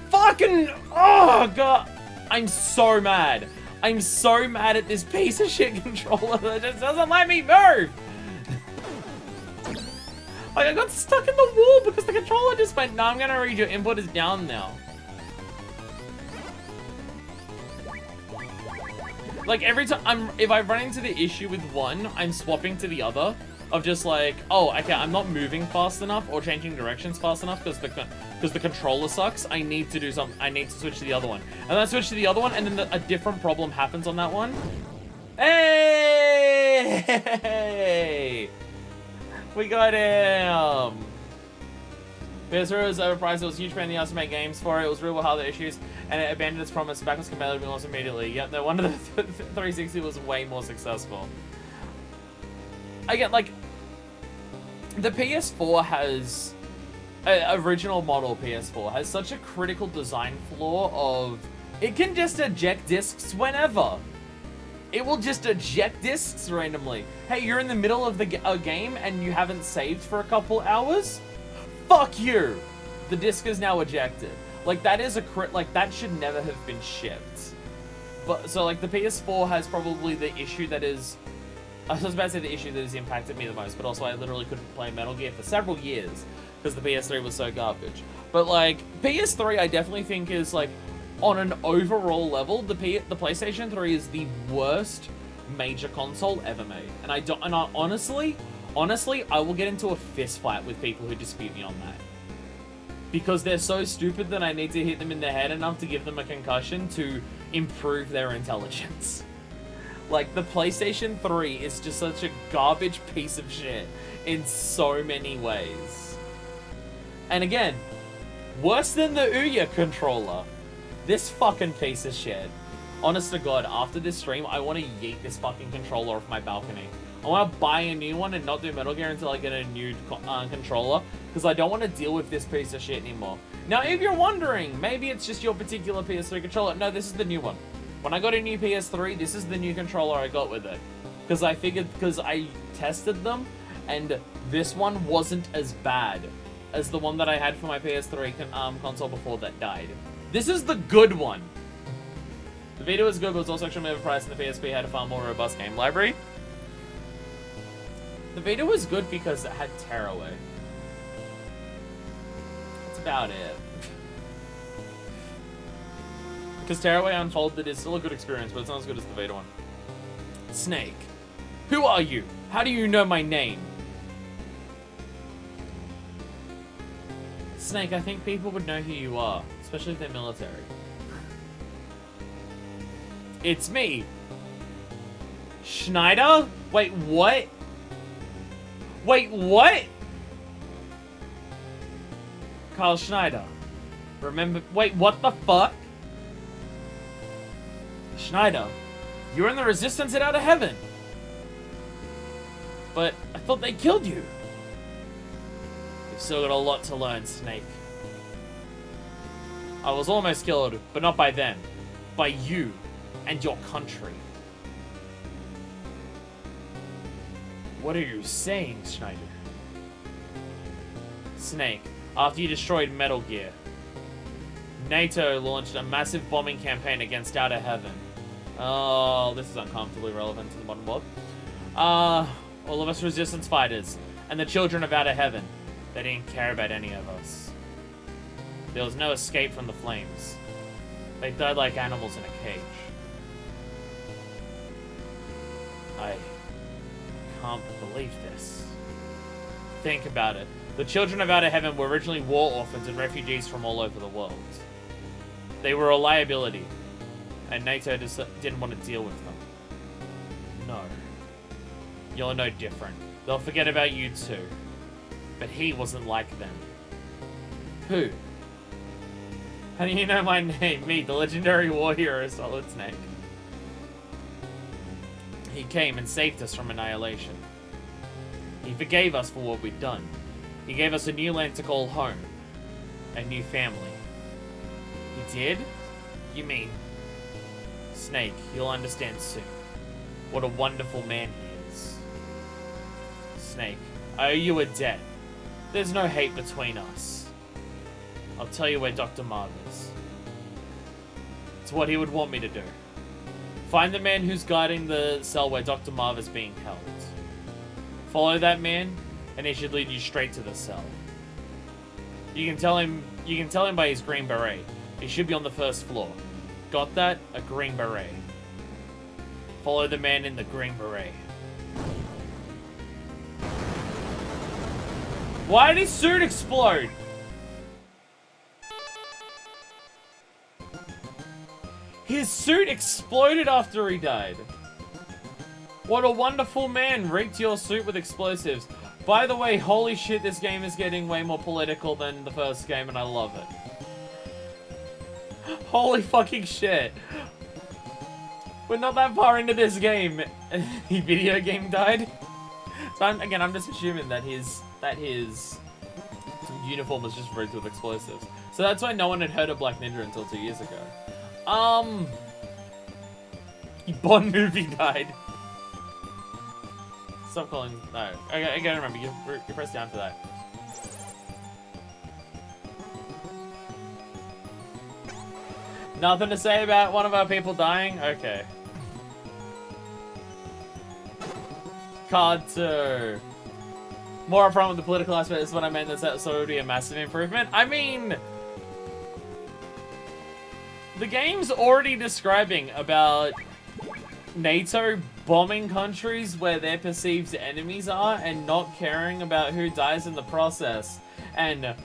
Fucking... Oh, God. I'm so mad. I'm so mad at this piece of shit controller that just doesn't let me move. Like, I got stuck in the wall because the controller just went, no, I'm gonna read your input is down now. Like, every time if I run into the issue with one, I'm swapping to the other. Of just like, oh, okay, I'm not moving fast enough or changing directions fast enough because the controller sucks. I need to do something. I need to switch to the other one. And then I switch to the other one, and then a different problem happens on that one. Hey! We got him! PS3 was overpriced. It was a huge pain in the ass to make games for it. It was real with other issues, and it abandoned its promise. Backwards compatibility almost immediately. Yet no wonder the 360 was way more successful. I get, like, the PS4 has original model PS4 has such a critical design flaw of it can just eject discs whenever. It will just eject discs randomly. Hey, you're in the middle of the game and you haven't saved for a couple hours? Fuck you! The disc is now ejected. Like, that is that should never have been shipped. But, so, like, the PS4 has probably the issue that is... I was about to say the issue that has impacted me the most, but also I literally couldn't play Metal Gear for several years because the PS3 was so garbage. But, like, PS3 I definitely think is, like, on an overall level, the PlayStation 3 is the worst major console ever made. And I honestly, I will get into a fist fight with people who dispute me on that. Because they're so stupid that I need to hit them in the head enough to give them a concussion to improve their intelligence. Like, the PlayStation 3 is just such a garbage piece of shit in so many ways. And again, worse than the Ouya controller. This fucking piece of shit. Honest to God, after this stream, I want to yeet this fucking controller off my balcony. I want to buy a new one and not do Metal Gear until I get a new controller, because I don't want to deal with this piece of shit anymore. Now, if you're wondering, maybe it's just your particular PS3 controller. No, this is the new one. When I got a new PS3, this is the new controller I got with it. Because I tested them, and this one wasn't as bad as the one that I had for my PS3 console before that died. This is the good one. The Vita was good, but was also actually overpriced, and the PSP had a far more robust game library. The Vita was good because it had Tearaway. That's about it. Because Tearaway Unfolded is still a good experience, but it's not as good as the Vita one. Snake. Who are you? How do you know my name? Snake, I think people would know who you are, especially if they're military. It's me. Schneider? Wait, what? Wait, what? Carl Schneider. Remember? Wait, what the fuck? Schneider, you're in the Resistance at Out of Heaven. But I thought they killed you. You've still got a lot to learn, Snake. I was almost killed, but not by them. By you and your country. What are you saying, Schneider? Snake, after you destroyed Metal Gear, NATO launched a massive bombing campaign against Outer Heaven. Oh, this is uncomfortably relevant to the modern world. All of us resistance fighters and the children of Outer Heaven. They didn't care about any of us. There was no escape from the flames. They died like animals in a cage. I can't believe this. Think about it. The children of Outer Heaven were originally war orphans and refugees from all over the world. They were a liability, and NATO just didn't want to deal with them. No. You're no different. They'll forget about you too. But he wasn't like them. Who? How do you know my name? Me, the legendary war hero, Solid Snake. He came and saved us from annihilation. He forgave us for what we'd done. He gave us a new land to call home. A new family. He did? You mean... Snake, you'll understand soon. What a wonderful man he is. Snake, I owe you a debt. There's no hate between us. I'll tell you where Dr. Marv is. It's what he would want me to do. Find the man who's guarding the cell where Dr. Marv is being held. Follow that man, and he should lead you straight to the cell. You can tell him by his green beret. He should be on the first floor. Got that? A green beret. Follow the man in the green beret. Why did his suit explode? His suit exploded after he died. What a wonderful man rigged your suit with explosives. By the way, holy shit, this game is getting way more political than the first game, and I love it. Holy fucking shit. We're not that far into this game. The video game died. So I'm just assuming that his uniform was just rigged with explosives. So that's why no one had heard of Black Ninja until 2 years ago. Bond movie died. Stop calling. No, I gotta remember. You press down for that. Nothing to say about one of our people dying? Okay. Card 2. More upfront with the political aspect is what I meant. That so it would be a massive improvement. I mean, the game's already describing about NATO bombing countries where their perceived enemies are and not caring about who dies in the process. And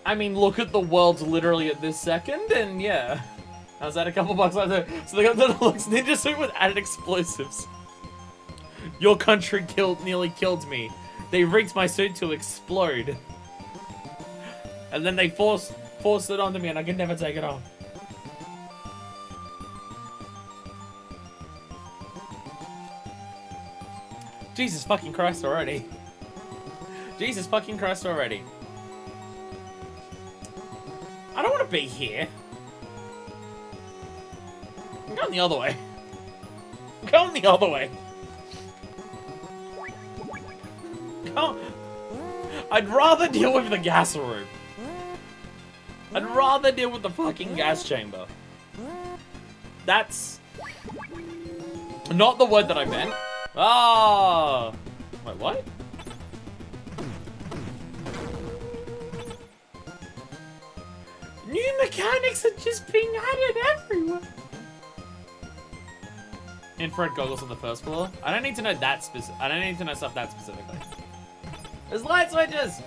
I mean, look at the world literally at this second, and yeah. I was at a couple bucks later. So they got the deluxe ninja suit with added explosives. Your country nearly killed me. They rigged my suit to explode. And then they forced it onto me and I could never take it off. Jesus fucking Christ already. Jesus fucking Christ already. I don't want to be here. I'm going the other way. I'm going the other way. I'd rather deal with the gas room. I'd rather deal with the fucking gas chamber. That's not the word that I meant. Ah! Wait, what? New mechanics are just being added everywhere. Infrared goggles on the first floor. I don't need to know that I don't need to know stuff that specifically. There's light switches.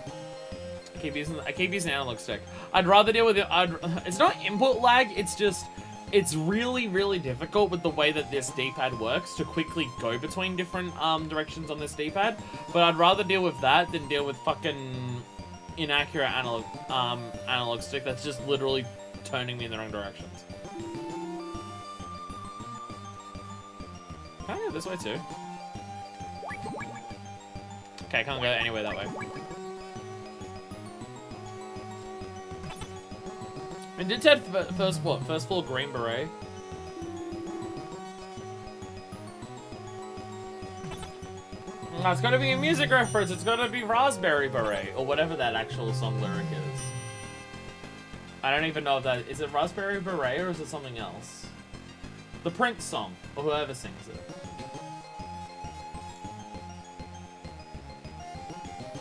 I keep using analog stick. I'd rather deal with it. It's not input lag. It's just it's really, really difficult with the way that this D-pad works to quickly go between different directions on this D-pad. But I'd rather deal with that than deal with fucking inaccurate analog stick that's just literally turning me in the wrong directions. Can I go this way too? Okay, I can't go anywhere that way. I did have first floor green beret. It's gotta be a music reference. It's gotta be Raspberry Beret or whatever that actual song lyric is. I don't even know if that is it Raspberry Beret or is it something else? The Prince song or whoever sings it.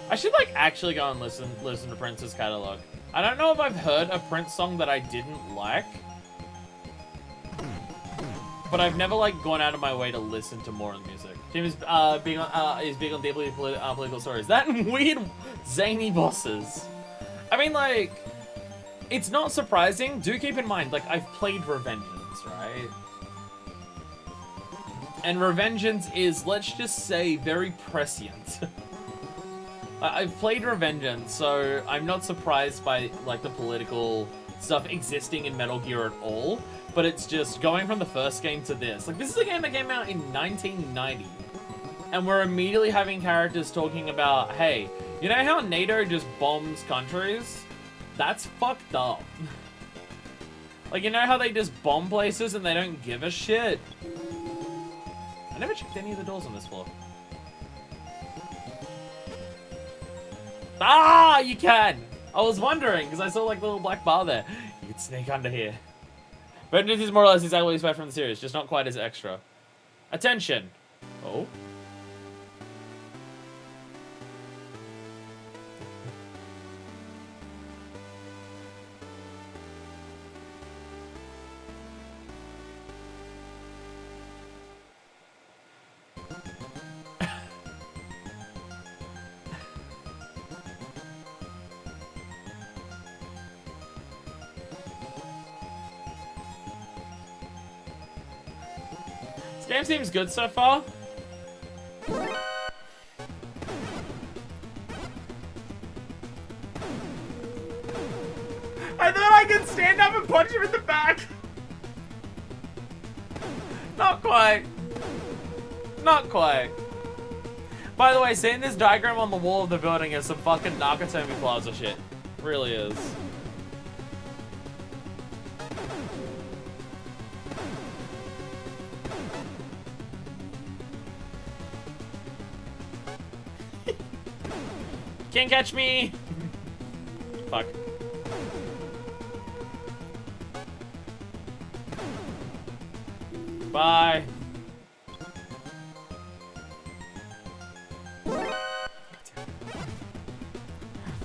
I should like actually go and listen to Prince's catalog. I don't know if I've heard a Prince song that I didn't like, but I've never like gone out of my way to listen to more of the music. Jim is big on deeply political stories. That and weird zany bosses. I mean, like, it's not surprising. Do keep in mind, like, I've played Revengeance, right? And Revengeance is, let's just say, very prescient. I've played Revengeance, so I'm not surprised by, like, the political stuff existing in Metal Gear at all. But it's just going from the first game to this. Like, this is a game that came out in 1990. And we're immediately having characters talking about, hey, you know how NATO just bombs countries? That's fucked up. Like, you know how they just bomb places and they don't give a shit? I never checked any of the doors on this floor. Ah, you can! I was wondering, because I saw like the little black bar there. You can sneak under here. Vengeance is more or less exactly what you expect from the series, just not quite as extra. Attention! Oh? This game seems good so far. I thought I could stand up and punch him in the back. Not quite. Not quite. By the way, seeing this diagram on the wall of the building is some fucking Nakatomi Plaza shit. Really is. Can't catch me! Fuck. Bye.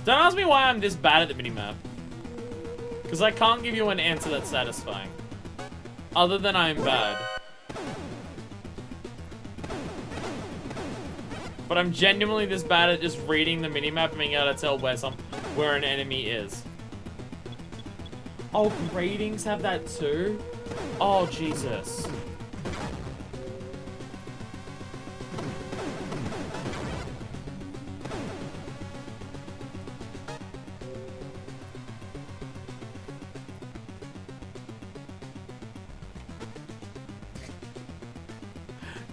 Don't ask me why I'm this bad at the minimap. Because I can't give you an answer that's satisfying. Other than I'm bad. But I'm genuinely this bad at just reading the minimap and being able to tell where an enemy is. Oh, gradings have that too? Oh, Jesus.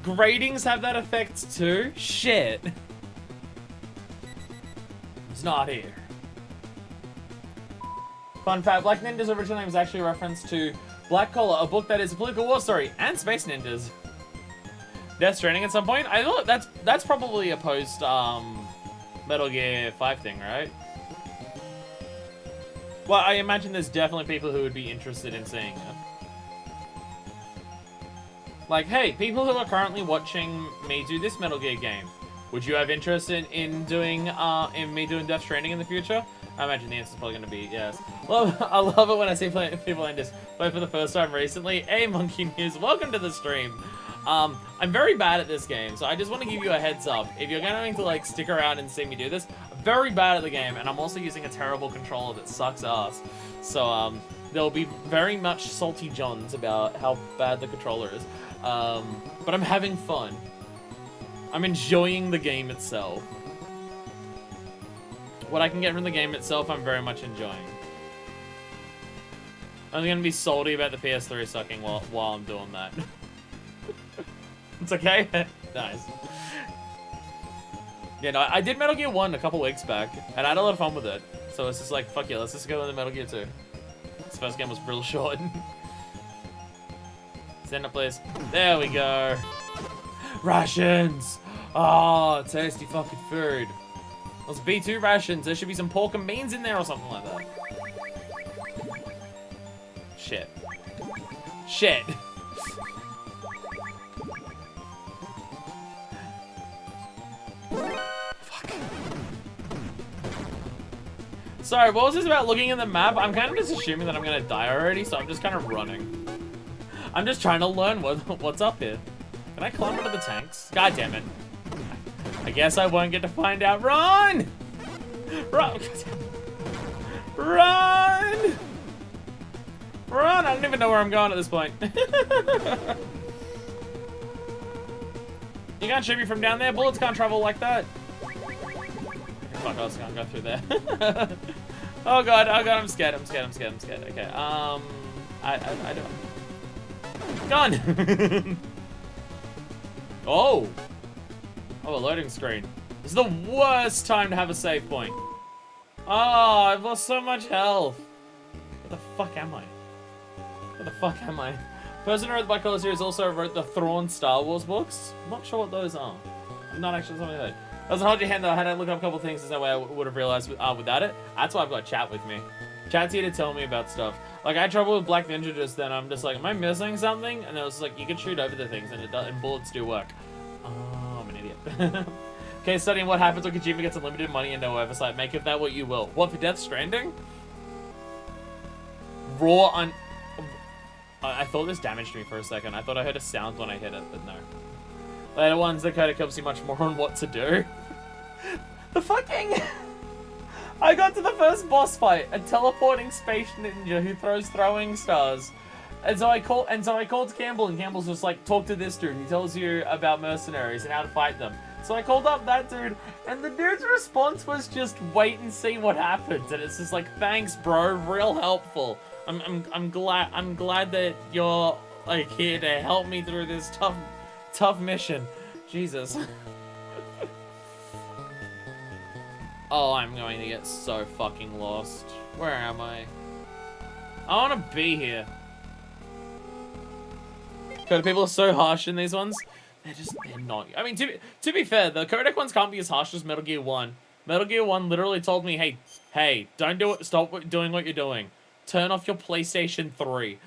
Gradings have that effect too? Shit. It's not here. Fun fact, Black Ninja's original name was actually a reference to Black Collar, a book that is a political war story, and Space Ninjas. Death Stranding at some point? I thought that's probably a post Metal Gear 5 thing, right? Well, I imagine there's definitely people who would be interested in seeing it. Like, hey, people who are currently watching me do this Metal Gear game, would you have interest in me doing Death Stranding in the future? I imagine the answer's probably going to be yes. I love it when I see people in this play for the first time recently. Hey, Monkey News, welcome to the stream. I'm very bad at this game, so I just want to give you a heads up. If you're going to like stick around and see me do this, I'm very bad at the game, and I'm also using a terrible controller that sucks ass. So there'll be very much salty johns about how bad the controller is. But I'm having fun. I'm enjoying the game itself. What I can get from the game itself, I'm very much enjoying. I'm gonna be salty about the PS3 sucking while I'm doing that. It's okay? Nice. Yeah, no, I did Metal Gear 1 a couple weeks back, and I had a lot of fun with it. So it's just like, fuck yeah, let's just go into Metal Gear 2. This first game was real short. Stand up, please. There we go. Rations! Oh, tasty fucking food. Those B2 rations. There should be some pork and beans in there or something like that. Shit. Shit. Fuck. Sorry, what was this about looking at the map? I'm kind of just assuming that I'm gonna die already, so I'm just kind of running. I'm just trying to learn what's up here. Can I climb into the tanks? God damn it. I guess I won't get to find out. Run! Run! Run! Run! I don't even know where I'm going at this point. You can't shoot me from down there. Bullets can't travel like that. Fuck, I was gonna go through there. Oh god, I'm scared. Okay, I don't. Gone! Oh! Oh, a loading screen. This is the worst time to have a save point. Oh, I've lost so much health. Where the fuck am I? Where the fuck am I? Person who wrote the Black Collar series also wrote the Thrawn Star Wars books. I'm not sure what those are. I'm not actually something like that. Doesn't hold your hand though. I had to look up a couple things. There's no way I would have realized without it. That's why I've got chat with me. Chat's here to tell me about stuff. Like, I had trouble with Black Ninja just then. I'm just like, am I missing something? And it was like, you can shoot over the things and bullets do work. Oh, I'm an idiot. Okay, studying what happens when Kojima gets unlimited money and no oversight. Make of that what you will. What, for Death Stranding? Raw on... I thought this damaged me for a second. I thought I heard a sound when I hit it, but no. Later ones, the code helps you much more on what to do. The fucking... I got to the first boss fight, a teleporting space ninja who throws throwing stars. And so I called Campbell, and Campbell's just like, talk to this dude. He tells you about mercenaries and how to fight them. So I called up that dude, and the dude's response was just wait and see what happens. And it's just like, thanks, bro, real helpful. I'm glad that you're like here to help me through this tough mission. Jesus. Oh, I'm going to get so fucking lost. Where am I? I want to be here. God, people are so harsh in these ones. They're not. I mean, to be fair, the codec ones can't be as harsh as Metal Gear 1. Metal Gear 1 literally told me, hey, don't do it. Stop doing what you're doing. Turn off your PlayStation 3.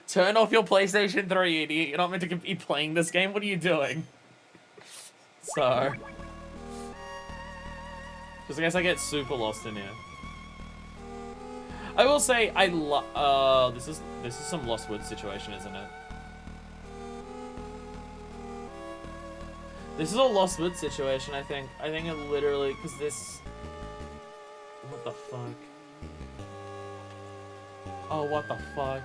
Turn off your PlayStation 3, idiot. You're not meant to be playing this game. What are you doing? So, just in case I get super lost in here. I will say this is some Lost Woods situation, isn't it? This is a Lost Woods situation, I think. I think it literally, because this... What the fuck? Oh, what the fuck?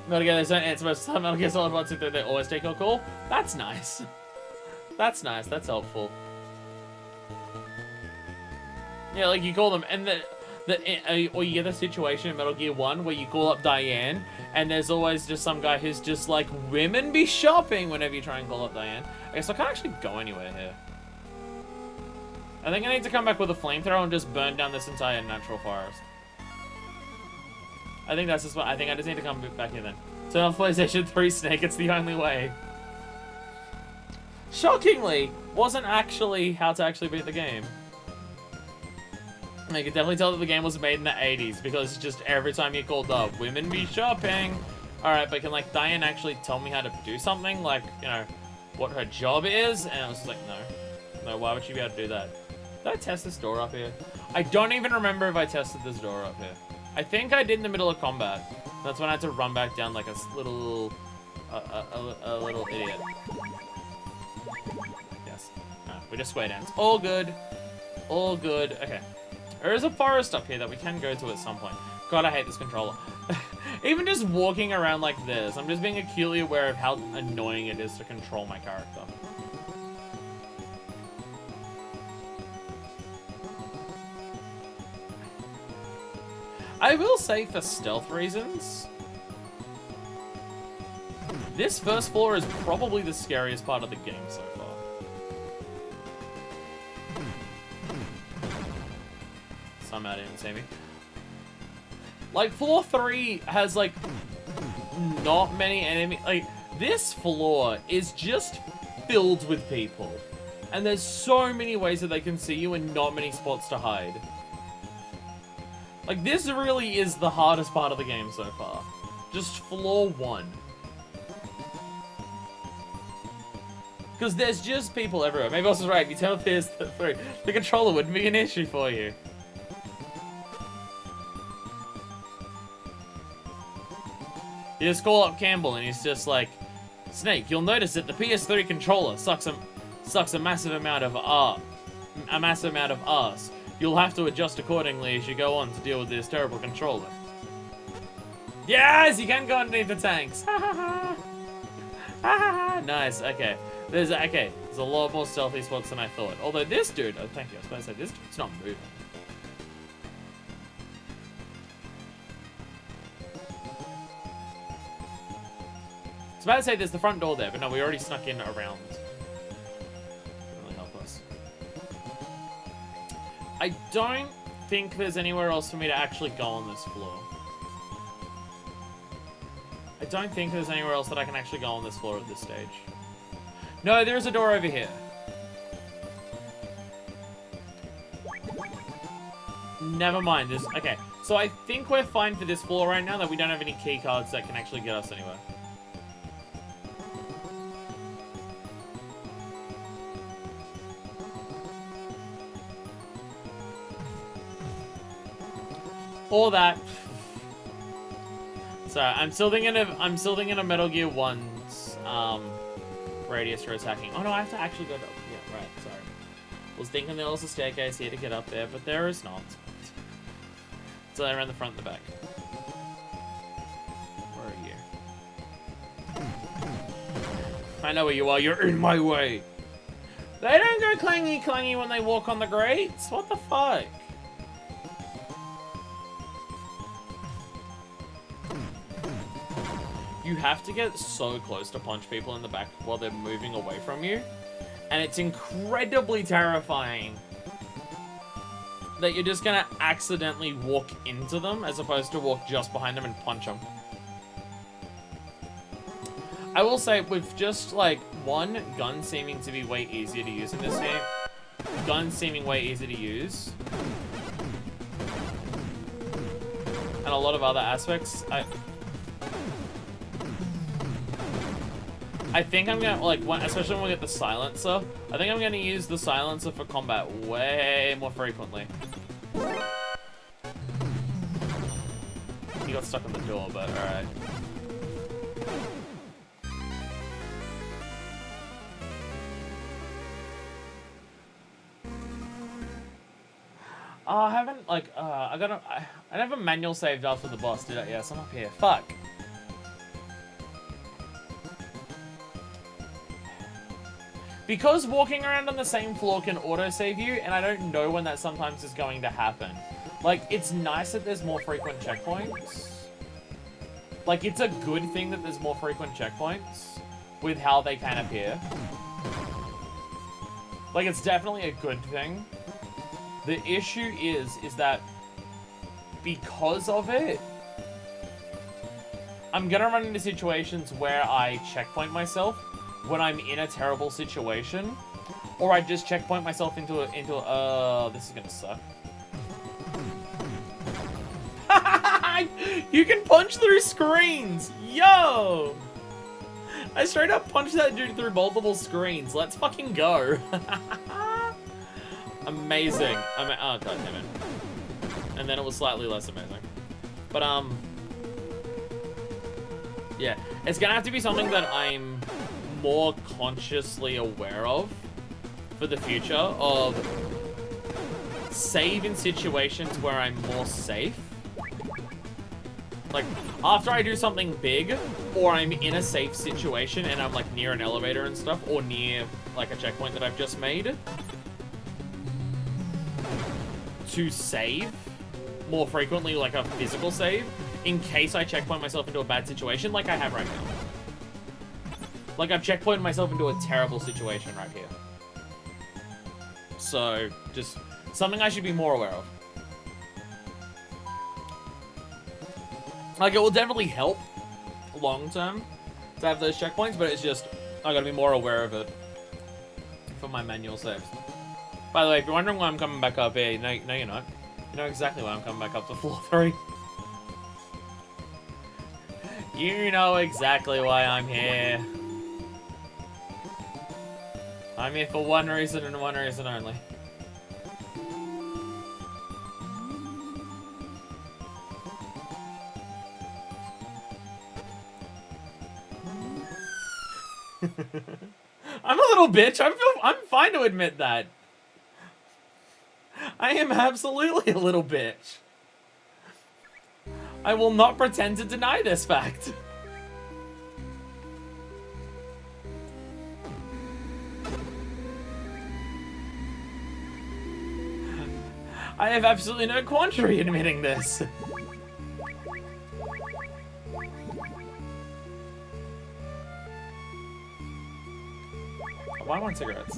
Metal Gear, there's no answer most of the time. Metal Gear Solid 1, 2, 3, they always take your call. That's nice. That's nice. That's helpful. Yeah, like you call them, and or you get the situation in Metal Gear 1 where you call up Diane, and there's always just some guy who's just like, women be shopping whenever you try and call up Diane. I guess I can't actually go anywhere here. I think I need to come back with a flamethrower and just burn down this entire natural forest. I think that's just what I think. I just need to come back here then. Turn off PlayStation 3, Snake. It's the only way. Shockingly, wasn't actually how to actually beat the game. I could definitely tell that the game was made in the 80s because just every time you called up, women be shopping. Alright, but can like Diane actually tell me how to do something? Like, you know, what her job is? And I was just like, no. No, why would she be able to do that? Did I test this door up here? I don't even remember if I tested this door up here. I think I did in the middle of combat. That's when I had to run back down like a little... a little idiot. Yes. No, we just square dance. All good. All good. Okay. There is a forest up here that we can go to at some point. God, I hate this controller. Even just walking around like this, I'm just being acutely aware of how annoying it is to control my character. I will say, for stealth reasons, this first floor is probably the scariest part of the game so far. Somehow didn't see me. Like, floor 3 has, like, not many enemies. Like, this floor is just filled with people. And there's so many ways that they can see you and not many spots to hide. Like, this really is the hardest part of the game so far. Just floor 1. Because there's just people everywhere. Maybe I was right. If you turn off PS3, the controller wouldn't be an issue for you. You just call up Campbell and he's just like, Snake, you'll notice that the PS3 controller sucks a massive amount of arse. You'll have to adjust accordingly as you go on to deal with this terrible controller. Yes, you can go underneath the tanks. Nice. Okay. There's a lot more stealthy spots than I thought. Although this dude, oh thank you. I was about to say this dude's not moving. I was about to say there's the front door there, but no, we already snuck in around. Doesn't really help us. I don't think there's anywhere else for me to actually go on this floor. I don't think there's anywhere else that I can actually go on this floor at this stage. No, there's a door over here. Never mind. Okay, so I think we're fine for this floor right now, that we don't have any key cards that can actually get us anywhere. Or that. So I'm still thinking of Metal Gear 1's radius for attacking. Oh no, I have to actually go up. Yeah, right. Sorry. I was thinking there was a staircase here to get up there, but there is not. So around the front and the back. Where are you? I know where you are. You're in my way. They don't go clangy clangy when they walk on the grates. What the fuck? You have to get so close to punch people in the back while they're moving away from you. And it's incredibly terrifying that you're just gonna accidentally walk into them as opposed to walk just behind them and punch them. I will say, with just, like, one, guns seeming to be way easier to use in this game. Guns seeming way easier to use. And a lot of other aspects, I think I'm gonna, like, especially when we get the silencer, I think I'm gonna use the silencer for combat way more frequently. He got stuck on the door, but alright. Oh, I haven't, like, I never manual saved after the boss, did I? Yes, I'm up here. Fuck. Because walking around on the same floor can autosave you, and I don't know when that sometimes is going to happen. Like, it's nice that there's more frequent checkpoints. Like, it's a good thing that there's more frequent checkpoints with how they can appear. Like, it's definitely a good thing. The issue is that because of it, I'm gonna run into situations where I checkpoint myself when I'm in a terrible situation, or I just checkpoint myself into a, this is gonna suck. You can punch through screens! Yo! I straight up punched that dude through multiple screens. Let's fucking go. Amazing. I mean, oh, god damn it. And then it was slightly less amazing. But, yeah. It's gonna have to be something that I'm more consciously aware of for the future, of save in situations where I'm more safe. Like, after I do something big, or I'm in a safe situation and I'm, like, near an elevator and stuff, or near, like, a checkpoint that I've just made, to save more frequently, like a physical save, in case I checkpoint myself into a bad situation like I have right now. Like, I've checkpointed myself into a terrible situation right here. So, just something I should be more aware of. Like, it will definitely help long term to have those checkpoints, but it's just, I gotta be more aware of it for my manual saves. By the way, if you're wondering why I'm coming back up here, no, you're not. You know exactly why I'm coming back up to floor 3. You know exactly why I'm here. I'm here for one reason and one reason only. I'm a little bitch. I'm fine to admit that. I am absolutely a little bitch. I will not pretend to deny this fact. I have absolutely no quandary admitting this. Why want cigarettes?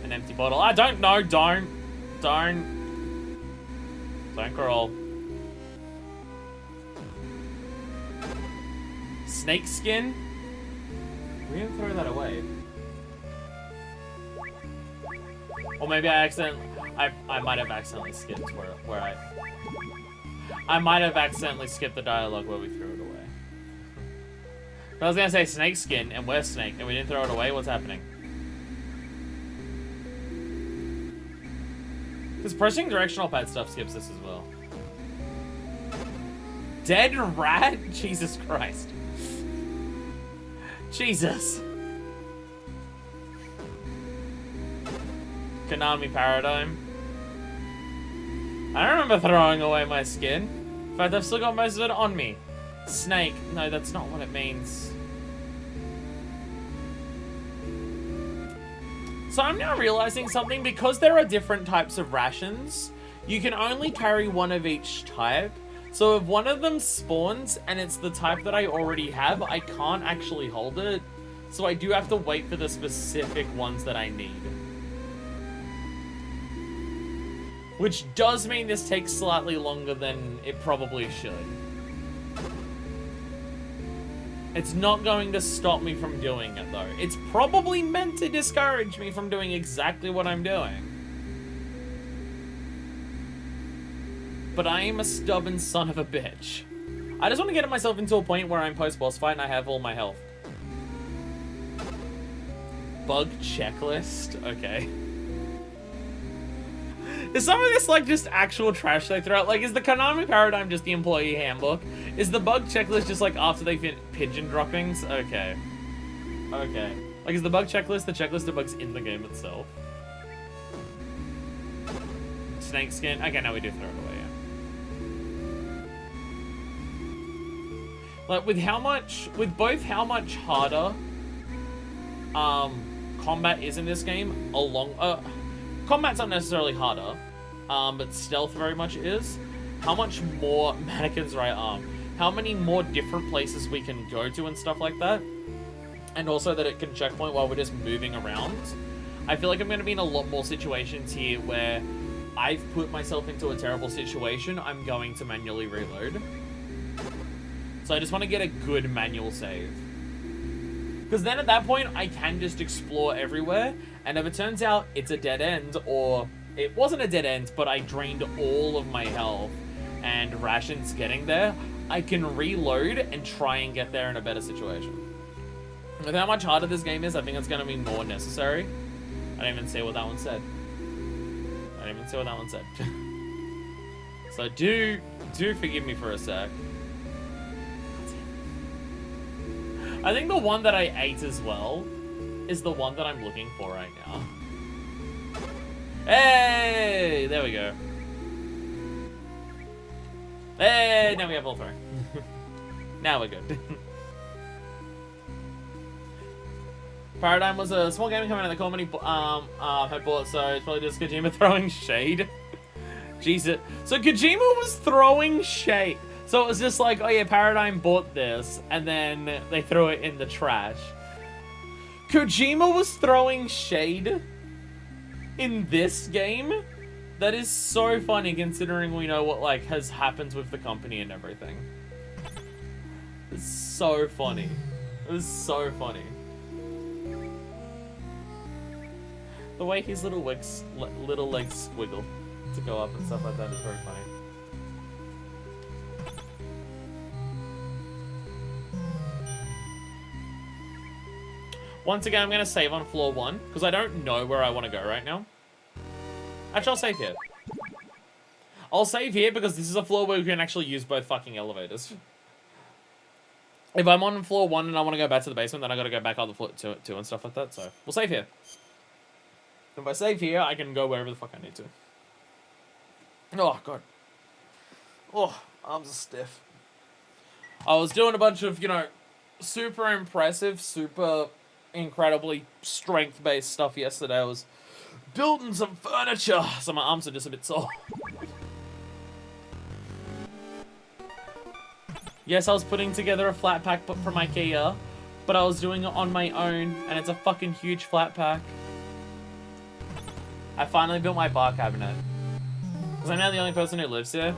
An empty bottle. I don't know. Don't crawl. Snake skin? We didn't throw that away. Or maybe I might have accidentally skipped where I might have accidentally skipped the dialogue where we threw it away. I was gonna say snake skin, and we're snake, and we didn't throw it away. What's happening? Because pressing directional pad stuff skips this as well. Dead rat? Jesus Christ. Jesus. Konami Paradigm. I don't remember throwing away my skin. In fact, I've still got most of it on me. Snake. No, that's not what it means. So I'm now realizing something. Because there are different types of rations, you can only carry one of each type. So if one of them spawns and it's the type that I already have, I can't actually hold it. So I do have to wait for the specific ones that I need. Which does mean this takes slightly longer than it probably should. It's not going to stop me from doing it, though. It's probably meant to discourage me from doing exactly what I'm doing. But I am a stubborn son of a bitch. I just want to get myself into a point where I'm post-boss fight and I have all my health. Bug checklist? Okay. Is some of this, like, just actual trash they throw out? Like, is the Konami paradigm just the employee handbook? Is the bug checklist just, like, after they fit pigeon droppings? Okay. Okay. Like, is the bug checklist the checklist of bugs in the game itself? Snake skin? Okay, now we do throw it away, yeah. Like, with both how much harder, combat is in this game, combat's not necessarily harder, but stealth very much is. How much more mannequins right arm? How many more different places we can go to and stuff like that? And also that it can checkpoint while we're just moving around. I feel like I'm going to be in a lot more situations here where I've put myself into a terrible situation. I'm going to manually reload. So I just want to get a good manual save. Because then at that point, I can just explore everywhere. And if it turns out it's a dead end, or it wasn't a dead end, but I drained all of my health and rations getting there, I can reload and try and get there in a better situation. With how much harder this game is, I think it's going to be more necessary. I didn't even say what that one said. So do forgive me for a sec. I think the one that I ate as well is the one that I'm looking for right now. Hey! There we go. Hey! Now we have all three. Now we're good. Paradigm was a small gaming company that Comedy had bought, so it's probably just Kojima throwing shade. Jesus. So Kojima was throwing shade. So it was just like, oh yeah, Paradigm bought this, and then they threw it in the trash. Kojima was throwing shade in this game? That is so funny considering we know what, like, has happened with the company and everything. It's so funny. It was so funny. The way his little legs squiggle to go up and stuff like that is very funny. Once again, I'm going to save on floor 1, because I don't know where I want to go right now. Actually, I'll save here. I'll save here, because this is a floor where we can actually use both fucking elevators. If I'm on floor 1 and I want to go back to the basement, then I got to go back on the floor 2 and stuff like that, so we'll save here. If I save here, I can go wherever the fuck I need to. Oh, God. Oh, arms are stiff. I was doing a bunch of, you know, super impressive, super incredibly strength-based stuff yesterday. I was building some furniture, so my arms are just a bit sore. Yes, I was putting together a flat pack from IKEA, but I was doing it on my own, and it's a fucking huge flat pack. I finally built my bar cabinet. Because I'm now the only person who lives here.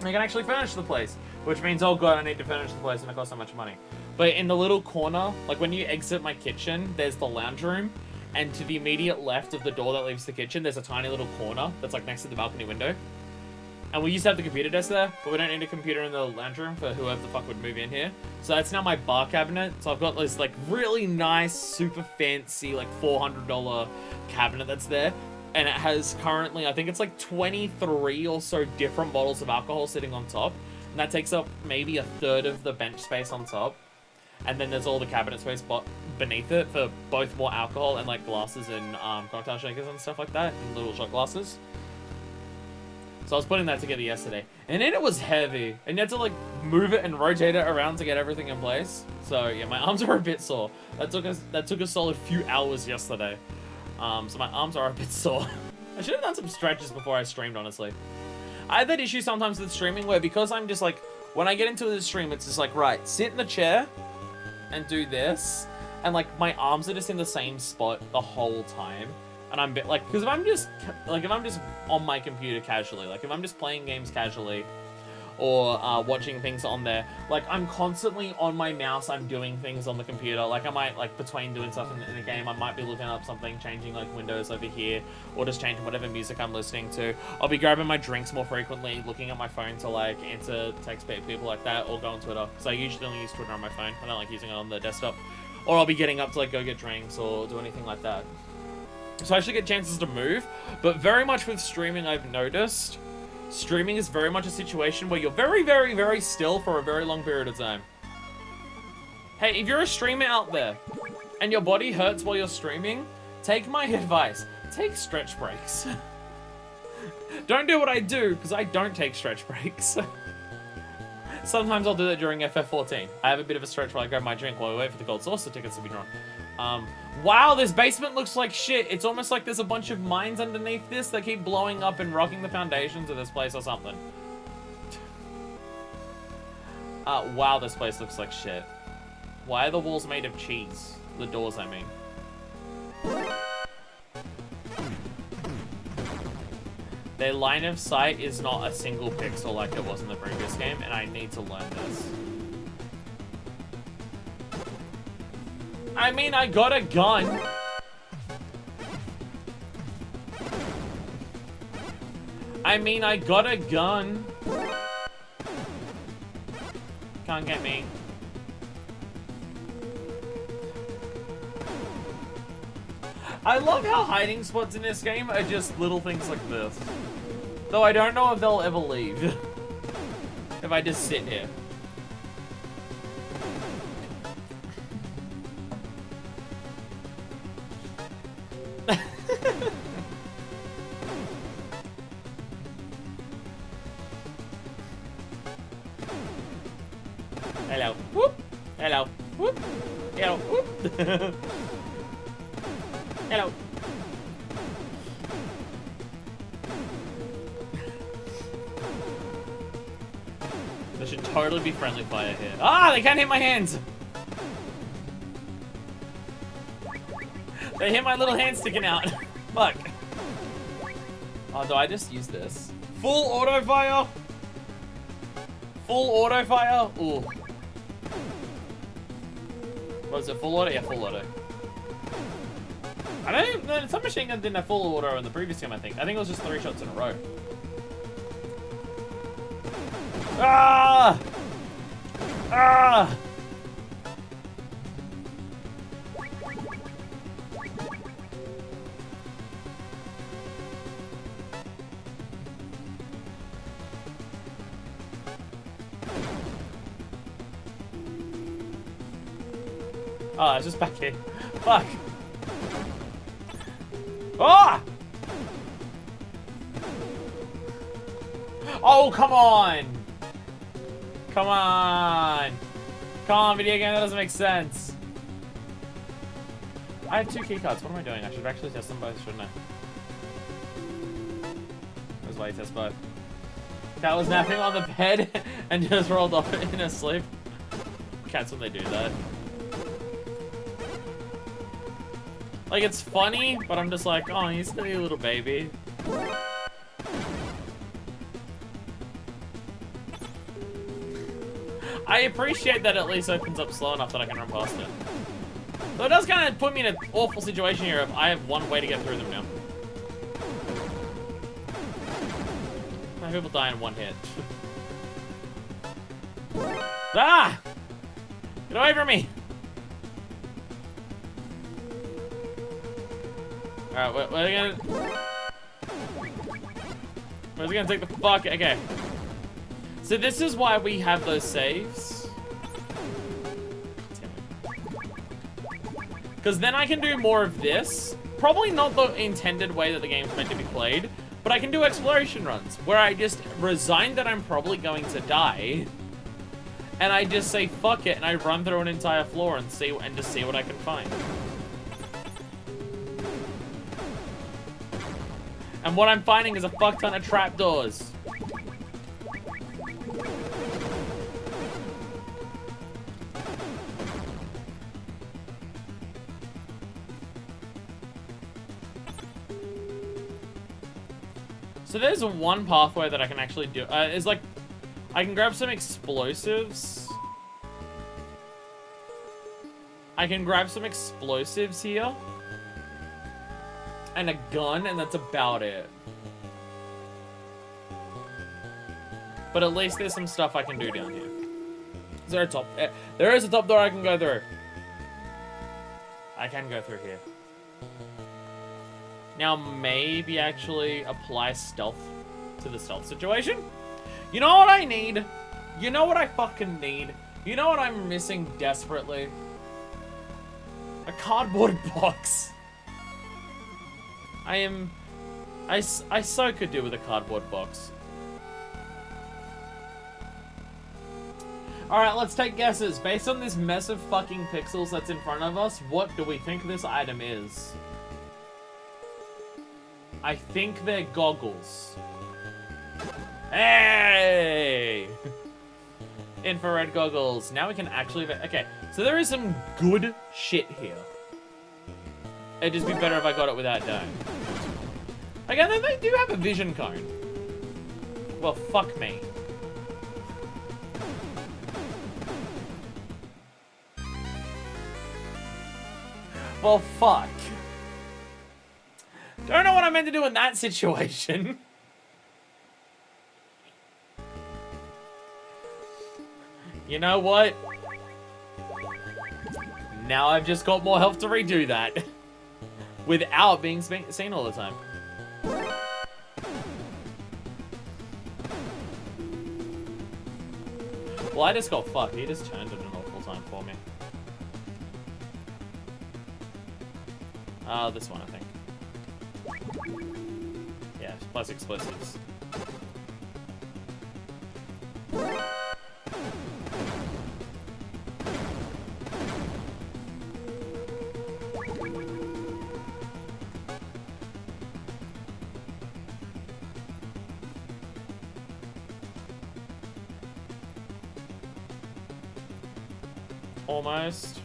I can actually furnish the place. Which means, oh god, I need to furnish the place and it costs so much money. But in the little corner, like when you exit my kitchen, there's the lounge room. And to the immediate left of the door that leaves the kitchen, there's a tiny little corner that's like next to the balcony window. And we used to have the computer desk there, but we don't need a computer in the lounge room for whoever the fuck would move in here. So that's now my bar cabinet. So I've got this like really nice, super fancy, like $400 cabinet that's there. And it has currently, I think it's like 23 or so different bottles of alcohol sitting on top. And that takes up maybe a third of the bench space on top. And then there's all the cabinet space beneath it for both more alcohol and like glasses and cocktail shakers and stuff like that. And little shot glasses. So I was putting that together yesterday. And then it was heavy. And you had to like move it and rotate it around to get everything in place. So yeah, my arms are a bit sore. That took a solid few hours yesterday. So my arms are a bit sore. I should have done some stretches before I streamed, honestly. I have that issue sometimes with streaming where because I'm just like, when I get into the stream, it's just like, right, sit in the chair and do this. And like, my arms are just in the same spot the whole time. And I'm like, because if I'm just on my computer casually, like if I'm just playing games casually, or watching things on there, like I'm constantly on my mouse, I'm doing things on the computer, like I might, like between doing stuff in a game, I might be looking up something, changing like windows over here, or just changing whatever music I'm listening to. I'll be grabbing my drinks more frequently, looking at my phone to like answer text people like that, or go on Twitter, because I usually only use Twitter on my phone, I don't like using it on the desktop. Or I'll be getting up to like go get drinks or do anything like that. So I actually get chances to move, but very much with streaming I've noticed, streaming is very much a situation where you're very, very, very still for a very long period of time. Hey, if you're a streamer out there and your body hurts while you're streaming, take my advice. Take stretch breaks. Don't do what I do, because I don't take stretch breaks. Sometimes I'll do that during FF14. I have a bit of a stretch while I grab my drink while we wait for the gold saucer tickets to be drawn. Wow, this basement looks like shit. It's almost like there's a bunch of mines underneath this that keep blowing up and rocking the foundations of this place or something. Wow, this place looks like shit. Why are the walls made of cheese? The doors, I mean. Their line of sight is not a single pixel like it was in the previous game, and I need to learn this. I mean, I got a gun. I mean, I got a gun. Can't get me. I love how hiding spots in this game are just little things like this. Though I don't know if they'll ever leave. If I just sit here. Hello. Whoop. Hello. Whoop. Hello. Whoop. Hello. There should totally be friendly fire here. Ah, they can't hit my hands. They hit my little hand sticking out. Fuck. Oh, do I just use this? Full auto fire. Full auto fire. Ooh. What is it? Full auto? Yeah, full auto. I don't know. Some machine gun didn't have full auto in the previous game, I think. I think it was just 3 shots in a row. Ah! Ah! Oh, it's just back here. Fuck. Ah! Oh, come on! Come on! Come on, video game, that doesn't make sense. I have 2 keycards. What am I doing? I should actually test them both, shouldn't I? That's why you test both. Cat was napping on the bed and just rolled off in her sleep. Cats when they do that. Like, it's funny, but I'm just like, oh, he's gonna be a little baby. I appreciate that it at least opens up slow enough that I can run past it. Though it does kind of put me in an awful situation here if I have one way to get through them now. How people die in one hit. Ah! Get away from me! Alright, we're gonna... Where's it gonna take the fuck? Okay. So this is why we have those saves. Because then I can do more of this. Probably not the intended way that the game's meant to be played, but I can do exploration runs where I just resign that I'm probably going to die, and I just say fuck it, and I run through an entire floor and just see what I can find. And what I'm finding is a fuck ton of trapdoors. So there's one pathway that I can actually do. It's like, I can grab some explosives. I can grab some explosives here. And a gun, and that's about it. But at least there's some stuff I can do down here. Is there a top? There is a top door I can go through. I can go through here. Now, maybe actually apply stealth to the stealth situation. You know what I need? You know what I fucking need? You know what I'm missing desperately? A cardboard box. I so could do with a cardboard box. Alright, let's take guesses. Based on this mess of fucking pixels that's in front of us, what do we think this item is? I think they're goggles. Hey! Infrared goggles. Now we can actually... Okay, so there is some good shit here. It'd just be better if I got it without dying. Again, they do have a vision cone. Well, fuck me. Well, fuck. Don't know what I meant to do in that situation. You know what? Now I've just got more health to redo that. Without being seen all the time. Well, I just got fucked. He just turned it an awful time for me. This one, I think. Yeah, plus explosives. Almost.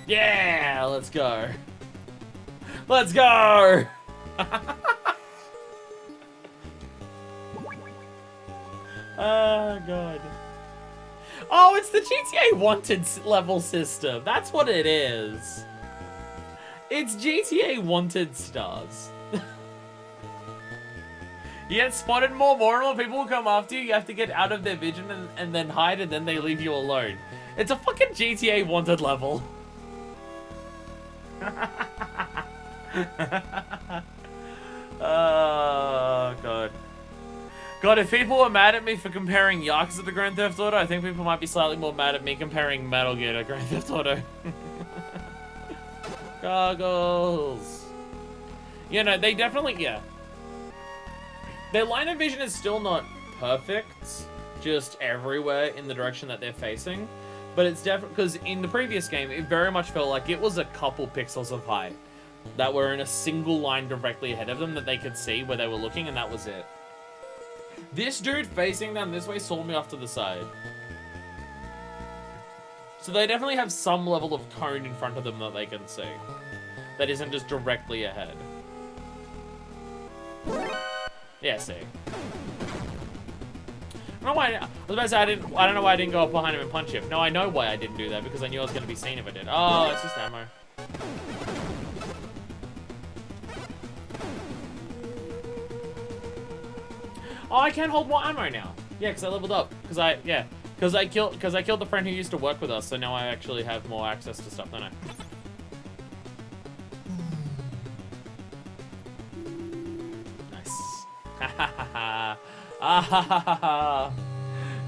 Yeah, let's go. Let's go. Oh, God. Oh, it's the GTA Wanted level system. That's what it is. It's GTA Wanted stars. You get spotted more and more people will come after you. You have to get out of their vision and then hide, and then they leave you alone. It's a fucking GTA Wanted level. Oh, God. God, if people were mad at me for comparing Yakuza to Grand Theft Auto, I think people might be slightly more mad at me comparing Metal Gear to Grand Theft Auto. Goggles. You know, they definitely, yeah. Their line of vision is still not perfect, just everywhere in the direction that they're facing. But it's definitely, because in the previous game, it very much felt like it was a couple pixels of height that were in a single line directly ahead of them that they could see where they were looking, and that was it. This dude facing them this way saw me off to the side. So they definitely have some level of cone in front of them that they can see. That isn't just directly ahead. Yeah, see. I don't know why I was about to say I don't know why I didn't go up behind him and punch him. No, I know why I didn't do that, because I knew I was gonna be seen if I did. Oh, it's just ammo. Oh, I can hold more ammo now. Yeah, because I leveled up. Because I killed the friend who used to work with us, so now I actually have more access to stuff, don't I?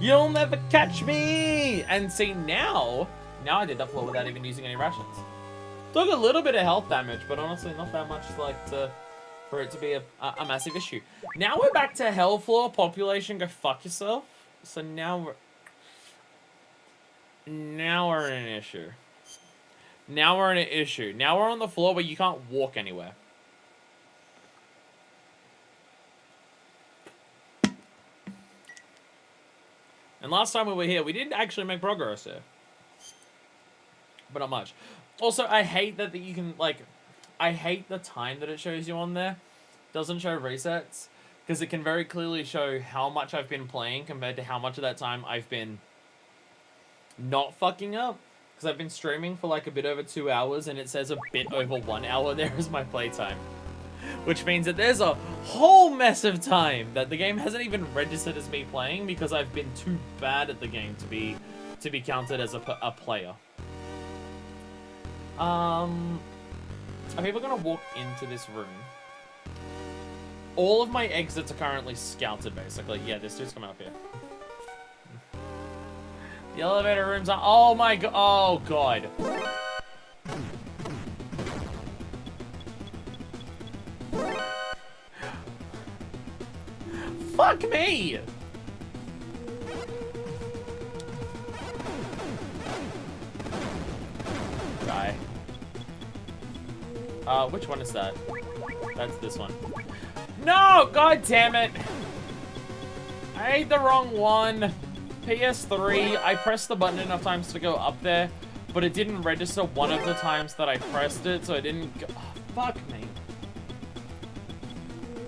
You'll never catch me! And see, now I did that floor without even using any rations. Took a little bit of health damage, but honestly not that much for it to be a massive issue. Now we're back to hell floor, population, go fuck yourself. So now we're in an issue. Now we're in an issue. Now we're on the floor where you can't walk anywhere. And last time we were here, we did actually make progress here. But not much. Also, I hate that you can, like, I hate the time that it shows you on there. Doesn't show resets, because it can very clearly show how much I've been playing compared to how much of that time I've been not fucking up. Because I've been streaming for like a bit over 2 hours, and it says a bit over 1 hour there is my playtime. Which means that there's a whole mess of time that the game hasn't even registered as me playing, because I've been too bad at the game to be counted as a player. Are people gonna walk into this room? All of my exits are currently scouted, basically. Yeah, this dude's coming up here. The elevator rooms are... Oh my god. Oh god. Fuck me! Die. Which one is that? That's this one. No! God damn it! I ate the wrong one. PS3, I pressed the button enough times to go up there, but it didn't register one of the times that I pressed it, so it didn't go... Oh, fuck me.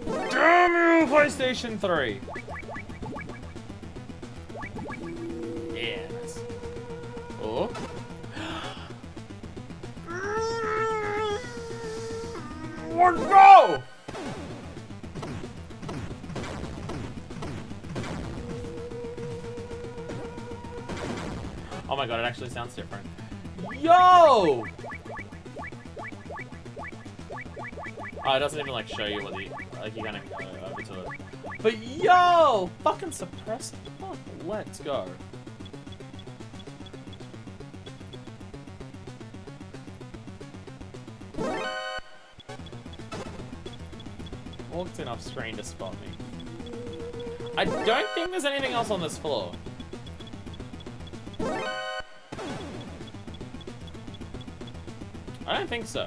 Damn you, PlayStation 3! Yeah, nice. Oh. Let's go! Oh my god, it actually sounds different. Yo! Oh, it doesn't even like show you what the... Like, you can't even go over to it. But yo! Fucking suppressed. Oh, let's go. Walked in off screen to spot me. I don't think there's anything else on this floor. I don't think so.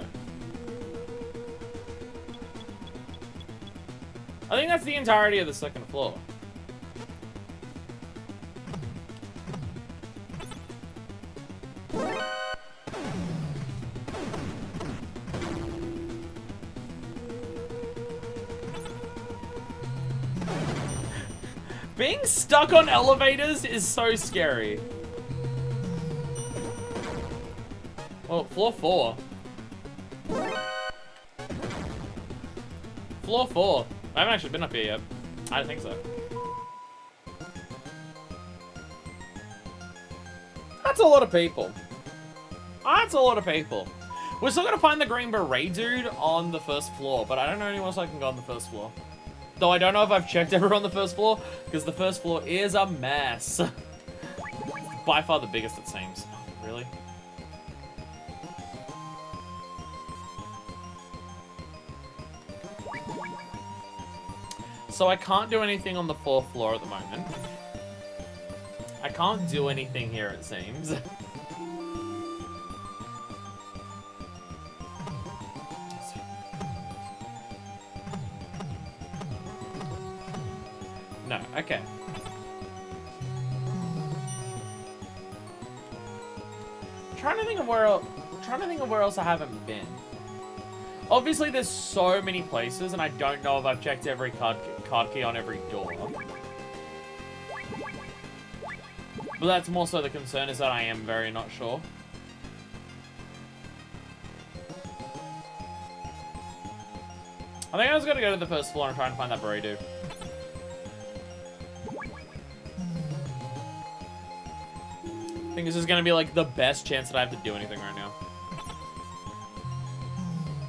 I think that's the entirety of the second floor. Being stuck on elevators is so scary. Well, floor 4. Floor 4. I haven't actually been up here yet. I don't think so. That's a lot of people. That's a lot of people. We're still gonna find the Green Beret dude on the first floor, but I don't know anyone else I can go on the first floor. Though I don't know if I've checked everyone on the first floor, because the first floor is a mess. By far the biggest, it seems. Really? So I can't do anything on the 4th floor at the moment. I can't do anything here, it seems. No, okay. Trying to think of where else I haven't been. Obviously, there's so many places, and I don't know if I've checked every card key on every door. But that's more so the concern, is that I am very not sure. I think I was gonna go to the first floor and try and find that burrito. I think this is gonna be like the best chance that I have to do anything right now.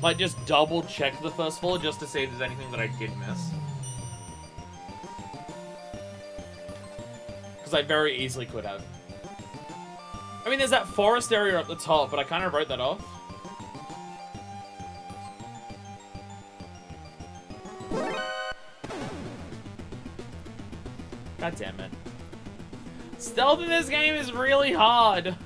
Like, just double check the first floor just to see if there's anything that I did miss. Because I very easily could have. I mean, there's that forest area at the top, but I kind of wrote that off. God damn it. Stealth in this game is really hard.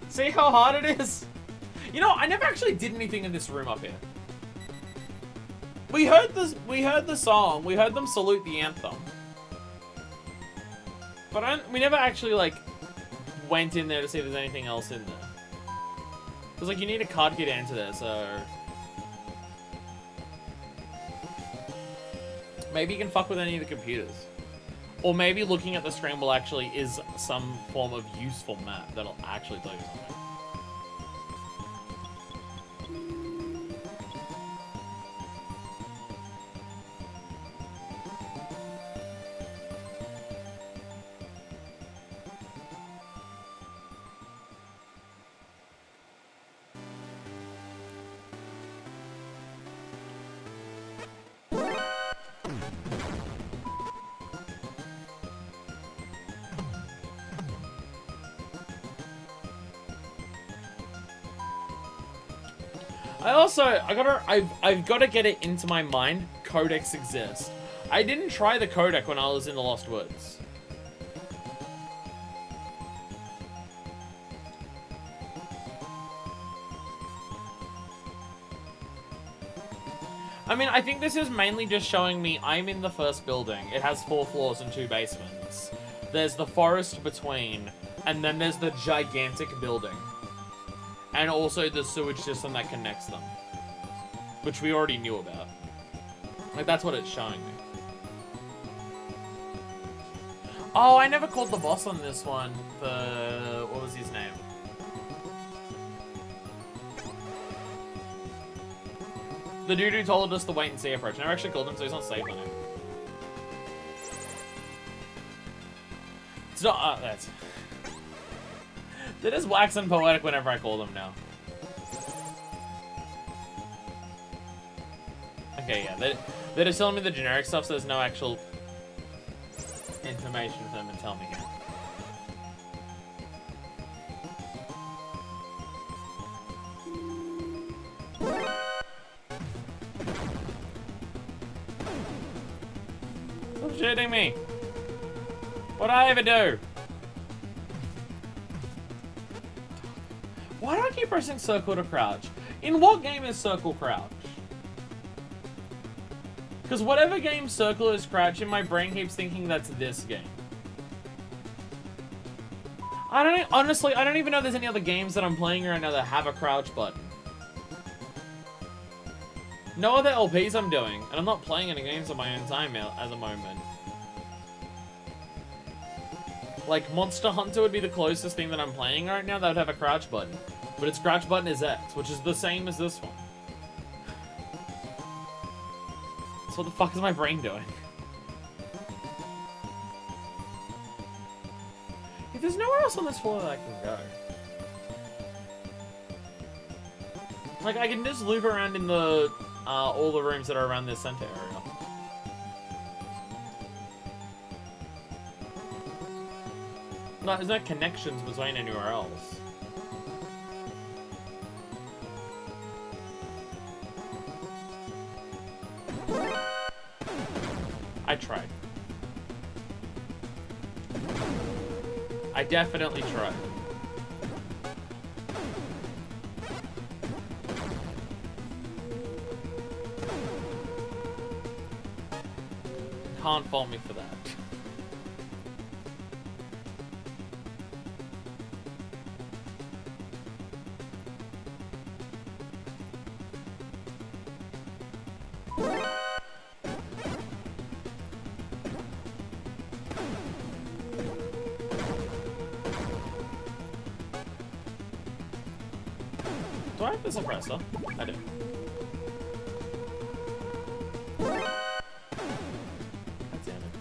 See how hard it is? You know, I never actually did anything in this room up here. We heard the song, we heard them salute the anthem. But we never actually, like, went in there to see if there's anything else in there. Because, like, you need a card key to enter there, so... Maybe you can fuck with any of the computers. Or maybe looking at the screen will actually is some form of useful map that'll actually tell you something. I've got to get it into my mind. Codecs exist. I didn't try the codec when I was in the Lost Woods. I mean, I think this is mainly just showing me I'm in the first building. It has 4 floors and 2 basements. There's the forest between, and then there's the gigantic building. And also the sewage system that connects them. Which we already knew about. Like, that's what it's showing me. Oh, I never called the boss on this one. What was his name? The dude who told us the wait and see approach. I never actually called him, so he's not safe on him. It's not, that's... They're just waxing poetic whenever I call them now. Okay, yeah, they're just telling me the generic stuff, so there's no actual information for them to tell me here. Stop shooting me! What'd I ever do? Why do I keep pressing circle to crouch? In what game is circle crouch? Because whatever game circle is crouch in, my brain keeps thinking that's this game. Honestly, I don't even know if there's any other games that I'm playing right now that have a crouch button. No other LPs I'm doing, and I'm not playing any games on my own time at the moment. Like, Monster Hunter would be the closest thing that I'm playing right now that would have a crouch button. But its crouch button is X, which is the same as this one. So what the fuck is my brain doing? If there's nowhere else on this floor that I can go. Like, I can just loop around in the, all the rooms that are around this center area. No, there's no connections between anywhere else. I tried. I definitely tried. Can't fault me for that. Do I have the suppressor? I do. God damn it.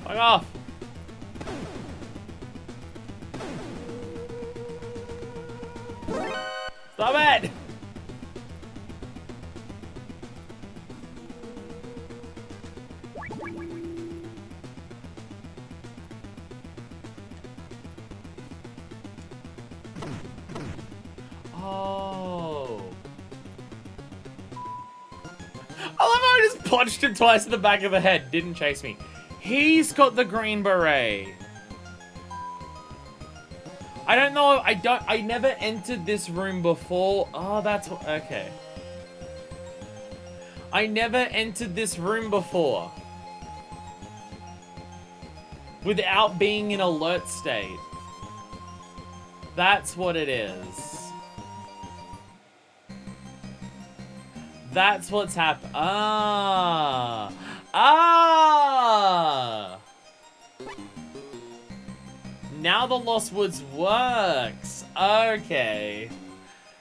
Fuck off! Stop it! Oh. I love how I just punched him twice in the back of the head. Didn't chase me. He's got the green beret. I don't know. I never entered this room before. Oh, that's okay. I never entered this room before. without being in alert state. That's what it is. That's what's happened. Ah. Ah. Now the Lost Woods works. Okay.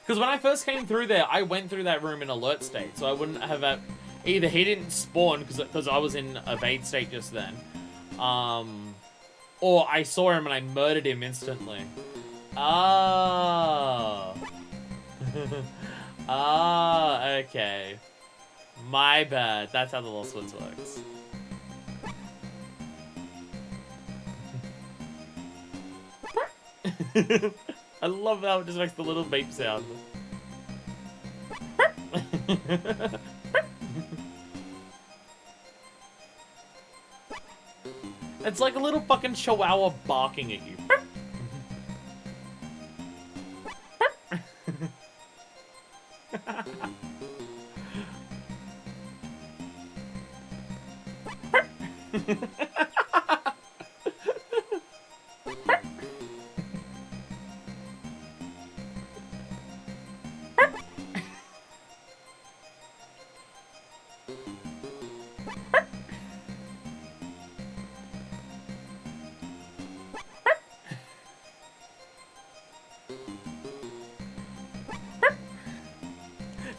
Because when I first came through there, I went through that room in alert state. So I wouldn't have... either he didn't spawn because I was in evade state just then. Or I saw him and I murdered him instantly. Oh. Ah, okay. My bad. That's how the Lost Woods works. I love how it just makes the little beep sound. It's like a little fucking chihuahua barking at you.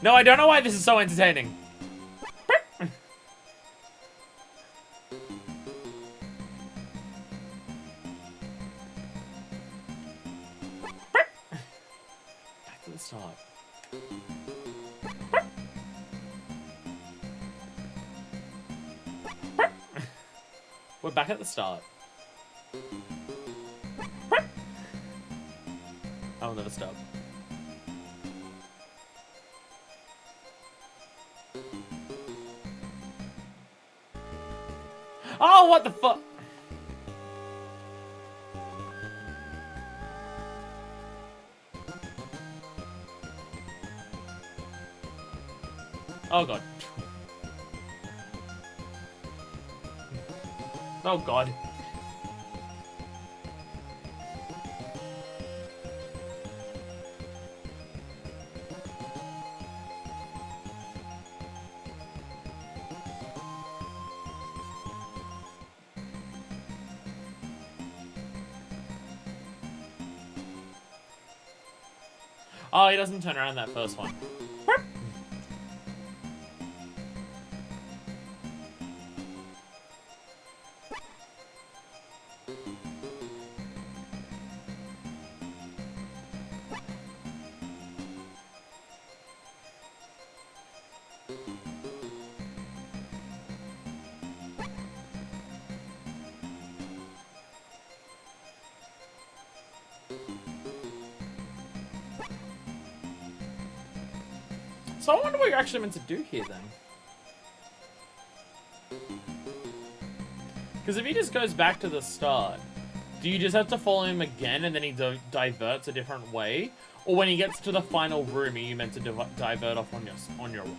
No, I don't know why this is so entertaining. Back to the start. We're back at the start. I'll never stop. Oh, what the fuck? Oh god. Oh god. Oh, he doesn't turn around that first one. So I wonder what you're actually meant to do here, then. Because if he just goes back to the start, do you just have to follow him again and then he diverts a different way? Or when he gets to the final room, are you meant to divert off on your own?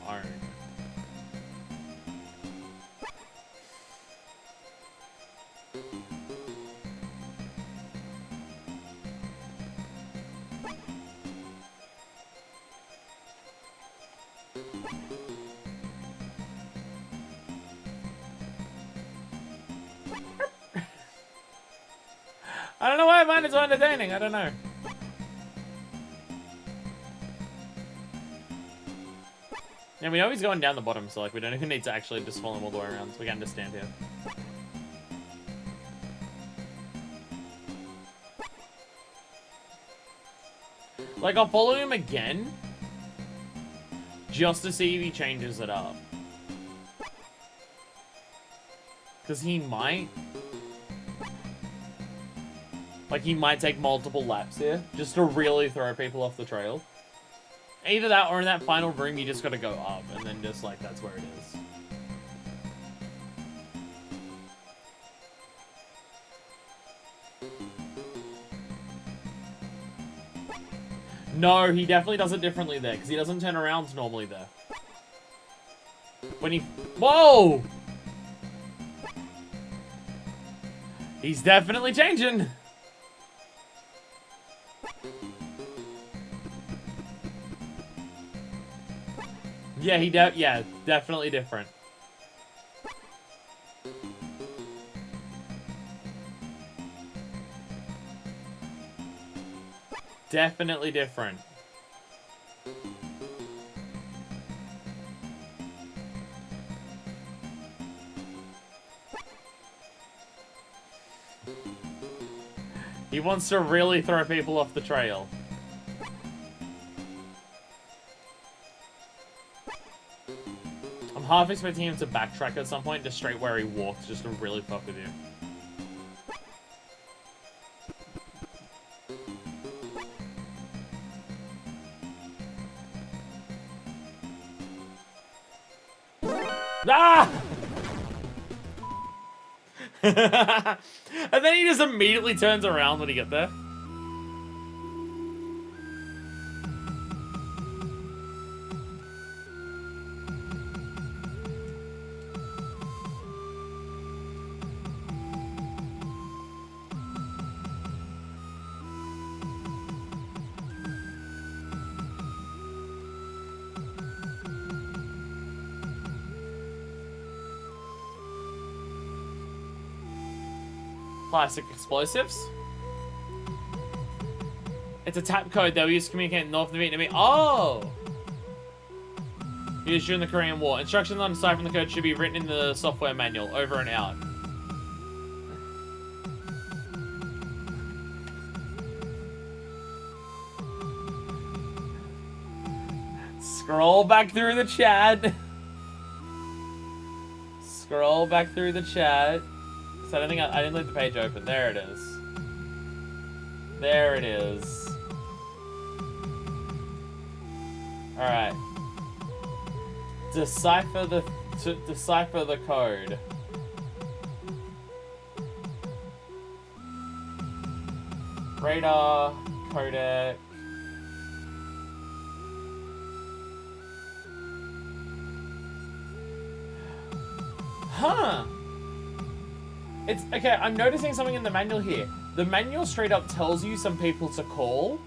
I don't know why I find it so entertaining. I don't know. Yeah, we know he's going down the bottom, so like we don't even need to actually just follow him all the way around. So we can understand here. Like, I'll follow him again, just to see if he changes it up. Because he might. Like, he might take multiple laps here, just to really throw people off the trail. Either that, or in that final room, you just gotta go up, and then just, like, that's where it is. No, he definitely does it differently there, because he doesn't turn around normally there. When he... Whoa! He's definitely changing. Yeah, yeah, definitely different. Definitely different. He wants to really throw people off the trail. I'm half expecting him to backtrack at some point, just straight where he walked, just to really fuck with you. Ah! And then he just immediately turns around when he gets there. Plastic explosives. It's a tap code that we use to communicate North Vietnamese. Oh! Used during the Korean War. Instructions on deciphering the code should be written in the software manual. Over and out. Scroll back through the chat. Scroll back through the chat. So I don't think I didn't leave the page open. There it is. There it is. Alright. Decipher the code. Radar, codec. Huh. It's okay, I'm noticing something in the manual here. The manual straight up tells you some people to call.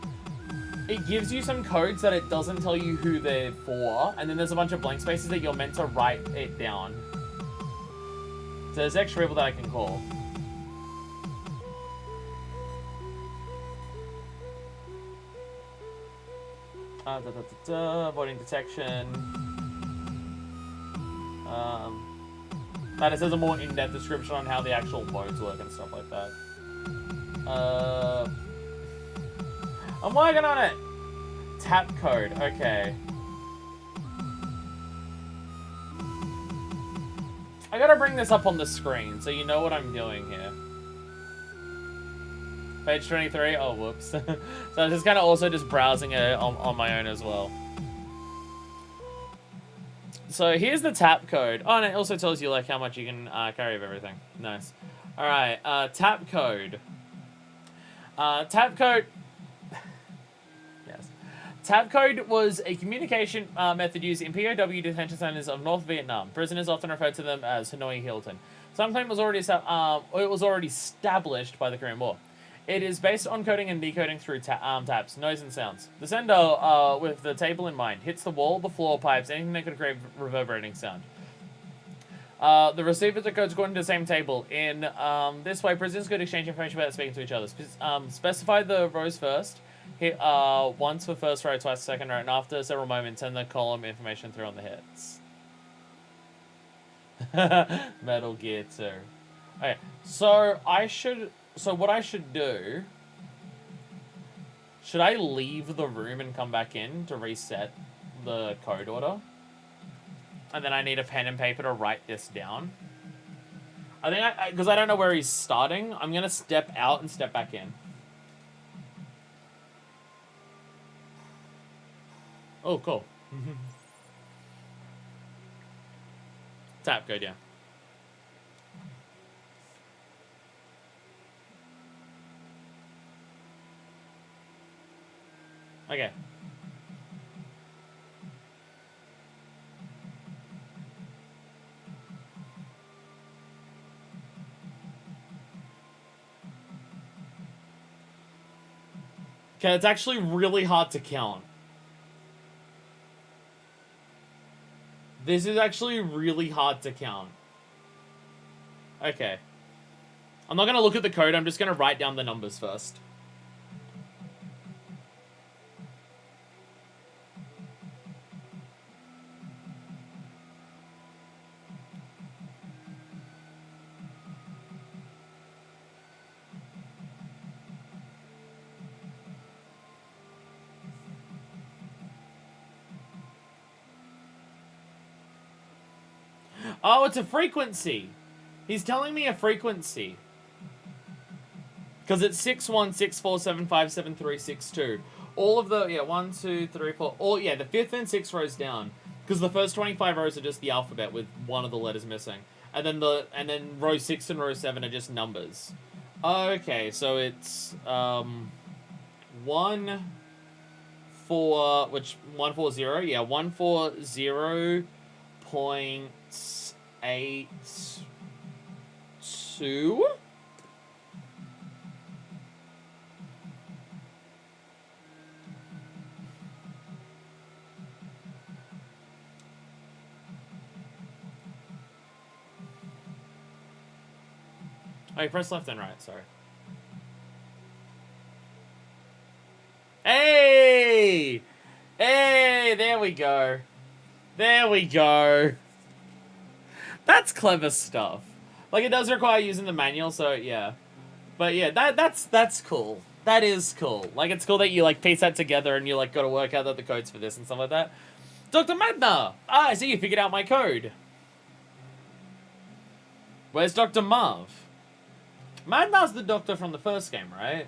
It gives you some codes that it doesn't tell you who they're for, and then there's a bunch of blank spaces that you're meant to write it down. So there's extra people that I can call. Avoiding detection. It says a more in-depth description on how the actual modes work and stuff like that. I'm working on it! Tap code, okay. I gotta bring this up on the screen so you know what I'm doing here. Page 23, oh whoops. So I'm just kind of also just browsing it on my own as well. So here's the tap code. Oh, and it also tells you like how much you can carry of everything. Nice. All right, tap code. Tap code. Yes. Tap code was a communication method used in POW detention centers of North Vietnam. Prisoners often referred to them as Hanoi Hilton. Some claim it was already established by the Korean War. It is based on coding and decoding through taps, noise and sounds. The sender, with the table in mind, hits the wall, the floor, pipes, anything that could create reverberating sound. The receiver decodes according to the same table. In this way, prisoners could exchange information without speaking to each other. Specify the rows first. Hit once for first row, twice for second row, and after several moments, send the column information through on the hits. Metal Gear 2. Okay, so what I should do... Should I leave the room and come back in to reset the code order? And then I need a pen and paper to write this down. I think because I don't know where he's starting, I'm going to step out and step back in. Oh, cool. Tap code, yeah. Okay. Okay, it's actually really hard to count. This is actually really hard to count. Okay. I'm not going to look at the code, I'm just going to write down the numbers first. Oh, it's a frequency. He's telling me a frequency. Because it's 616475732. All of the, 1, 2, 3, 4, all, the 5th and 6th rows down. Because the first 25 rows are just the alphabet with one of the letters missing. And then row 6 and row 7 are just numbers. Okay, so it's, 140, yeah, 140.82. Oh, you press left and right, sorry. Hey! Hey, there we go. There we go. That's clever stuff. Like, it does require using the manual, so yeah. But yeah, that's cool. That is cool. Like, it's cool that you, like, piece that together and you, like, gotta work out the codes for this and stuff like that. Dr. Madna! Ah, I see you figured out my code. Where's Dr. Marv? Madna's the doctor from the first game, right?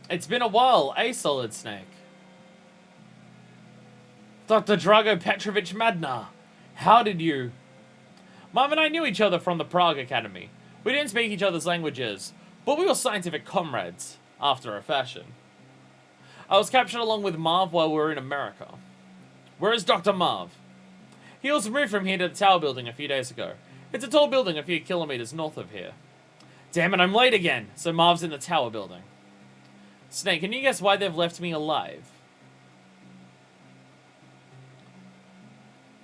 It's been a while, Solid Snake. Dr. Drago Petrovich Madna, how did you... Marv and I knew each other from the Prague Academy. We didn't speak each other's languages, but we were scientific comrades, after a fashion. I was captured along with Marv while we were in America. Where is Dr. Marv? He also moved from here to the Tower Building a few days ago. It's a tall building a few kilometers north of here. Damn it, I'm late again. So Marv's in the Tower Building. Snake, can you guess why they've left me alive?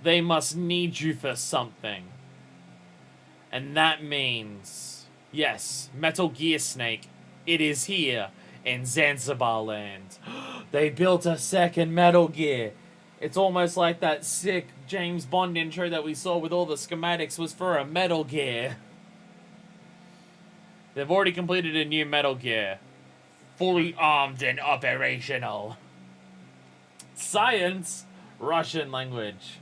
They must need you for something. And that means... Yes, Metal Gear Snake. It is here in Zanzibar land. They built a second Metal Gear. It's almost like that sick James Bond intro that we saw with all the schematics was for a Metal Gear. They've already completed a new Metal Gear. Fully armed and operational. Science? Russian language.